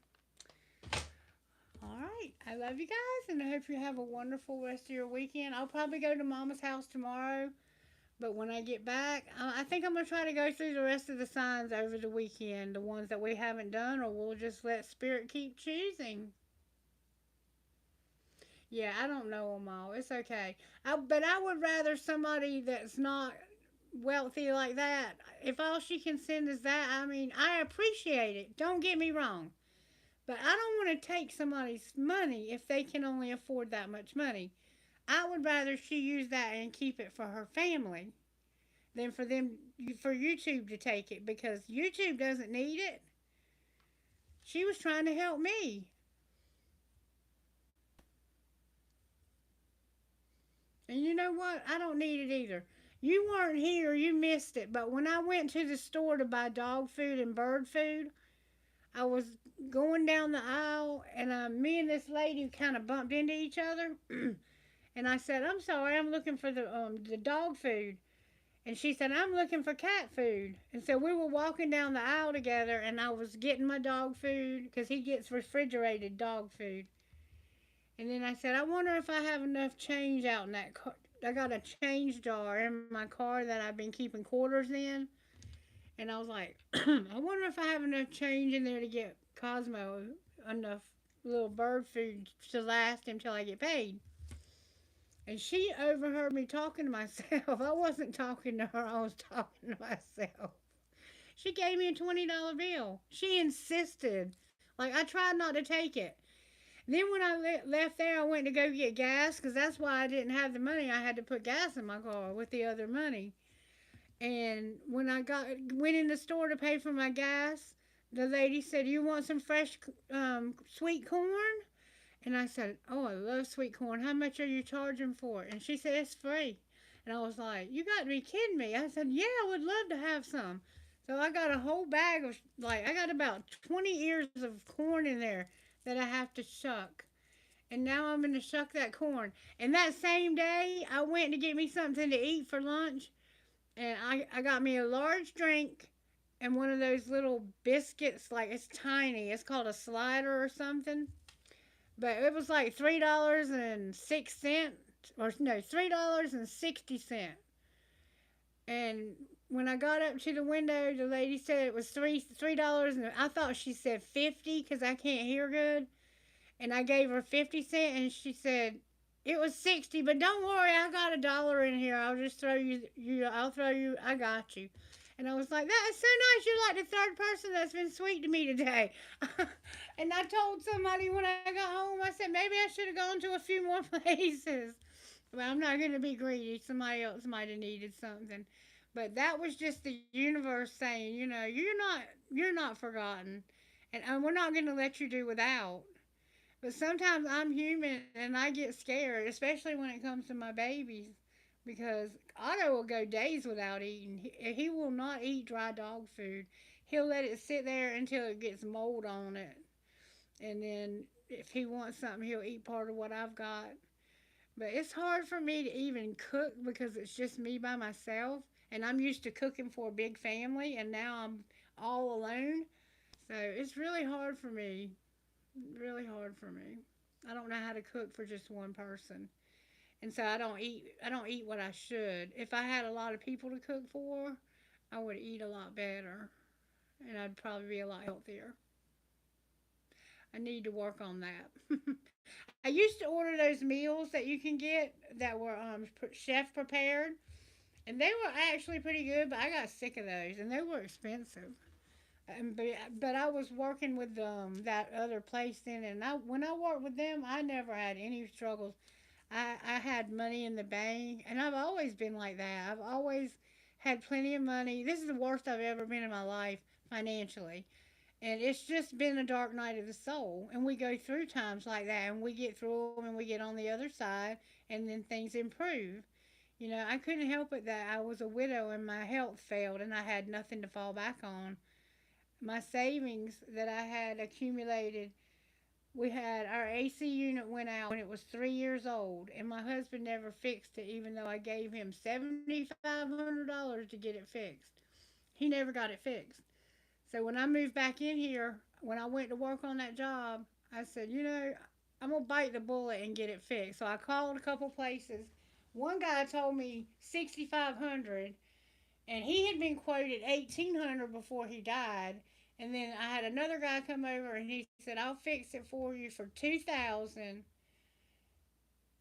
All right. I love you guys and I hope you have a wonderful rest of your weekend. I'll probably go to Mama's house tomorrow, but when I get back, I think I'm going to try to go through the rest of the signs over the weekend, the ones that we haven't done, or we'll just let Spirit keep choosing. Yeah, I don't know them all. It's okay. But I would rather somebody that's not wealthy like that, if all she can send is that, I mean, I appreciate it. Don't get me wrong. But I don't want to take somebody's money if they can only afford that much money. I would rather she use that and keep it for her family than for them for YouTube to take it because YouTube doesn't need it. She was trying to help me. And you know what? I don't need it either. You weren't here, you missed it. But when I went to the store to buy dog food and bird food, I was going down the aisle and me and this lady kind of bumped into each other. And I said, "I'm sorry, I'm looking for the dog food." And she said, "I'm looking for cat food." And so we were walking down the aisle together, and I was getting my dog food because he gets refrigerated dog food. And then I said, "I wonder if I have enough change out in that car." I got a change jar in my car that I've been keeping quarters in. And I was like, "I wonder if I have enough change in there to get Cosmo enough little bird food to last him till I get paid." And she overheard me talking to myself. I wasn't talking to her, I was talking to myself. She gave me a $20 bill. She insisted. Like, I tried not to take it. Then when I left there, I went to go get gas because that's why I didn't have the money. I had to put gas in my car with the other money. And when I went in the store to pay for my gas, the lady said, "You want some fresh sweet corn?" And I said, "Oh, I love sweet corn. How much are you charging for it?" And she said, "It's free." And I was like, "You got to be kidding me." I said, "Yeah, I would love to have some." So I got a whole bag of, like, I got about 20 ears of corn in there that I have to shuck. And now I'm going to shuck that corn. And that same day, I went to get me something to eat for lunch. And I got me a large drink and one of those little biscuits, like it's tiny. It's called a slider or something. But it was like $3.06, or no, $3.60. And when I got up to the window, the lady said it was $3, and I thought she said 50 because I can't hear good. And I gave her 50 cents, and she said it was 60. But don't worry, I got $1 in here. I'll just throw you. I'll throw you. I got you. And I was like, "That is so nice. You're like the third person that's been sweet to me today." And I told somebody when I got home, I said, maybe I should have gone to a few more places. Well, I'm not going to be greedy. Somebody else might have needed something. But that was just the universe saying, you're not forgotten. And we're not going to let you do without. But sometimes I'm human and I get scared, especially when it comes to my babies, because Otto will go days without eating. He will not eat dry dog food. He'll let it sit there until it gets mold on it. And then if he wants something, he'll eat part of what I've got. But it's hard for me to even cook because it's just me by myself. And I'm used to cooking for a big family, and now I'm all alone. So it's really hard for me. Really hard for me. I don't know how to cook for just one person. And so I don't eat what I should. If I had a lot of people to cook for, I would eat a lot better and I'd probably be a lot healthier. I need to work on that. I used to order those meals that you can get that were chef prepared, and they were actually pretty good, but I got sick of those and they were expensive. But I was working with that other place then, and when I worked with them, I never had any struggles. I had money in the bank, and I've always been like that. I've always had plenty of money. This is the worst I've ever been in my life financially. And it's just been a dark night of the soul. And we go through times like that, and we get through them, and we get on the other side, and then things improve. I couldn't help it that I was a widow and my health failed, and I had nothing to fall back on. My savings that I had accumulated, we had our AC unit went out when it was 3 years old, and my husband never fixed it, even though I gave him $7,500 to get it fixed. He never got it fixed. So when I moved back in here, when I went to work on that job, I said, I'm gonna bite the bullet and get it fixed. So I called a couple places. One guy told me 6,500, and he had been quoted 1,800 before he died. And then I had another guy come over and he said, "I'll fix it for you for 2,000."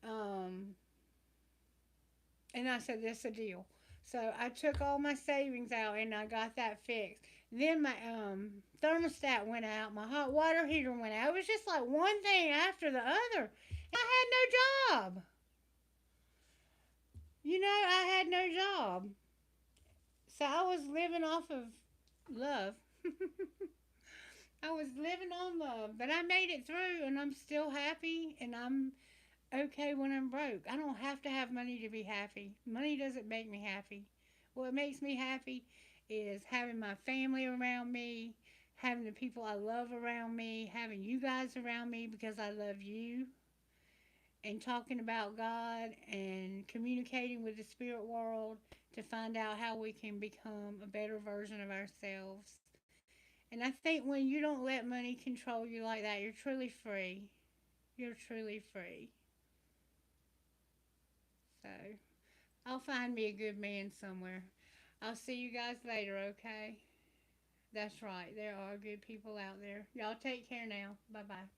Um, and I said, "That's a deal." So I took all my savings out and I got that fixed. Then my thermostat went out, my hot water heater went out. It was just like one thing after the other. I had no job. I had no job. So I was living off of love. I was living on love, but I made it through and I'm still happy and I'm okay when I'm broke. I don't have to have money to be happy. Money doesn't make me happy. What makes me happy is having my family around me, having the people I love around me, having you guys around me because I love you, and talking about God and communicating with the spirit world to find out how we can become a better version of ourselves. And I think when you don't let money control you like that, you're truly free. You're truly free. So I'll find me a good man somewhere. I'll see you guys later, okay? That's right. There are good people out there. Y'all take care now. Bye bye.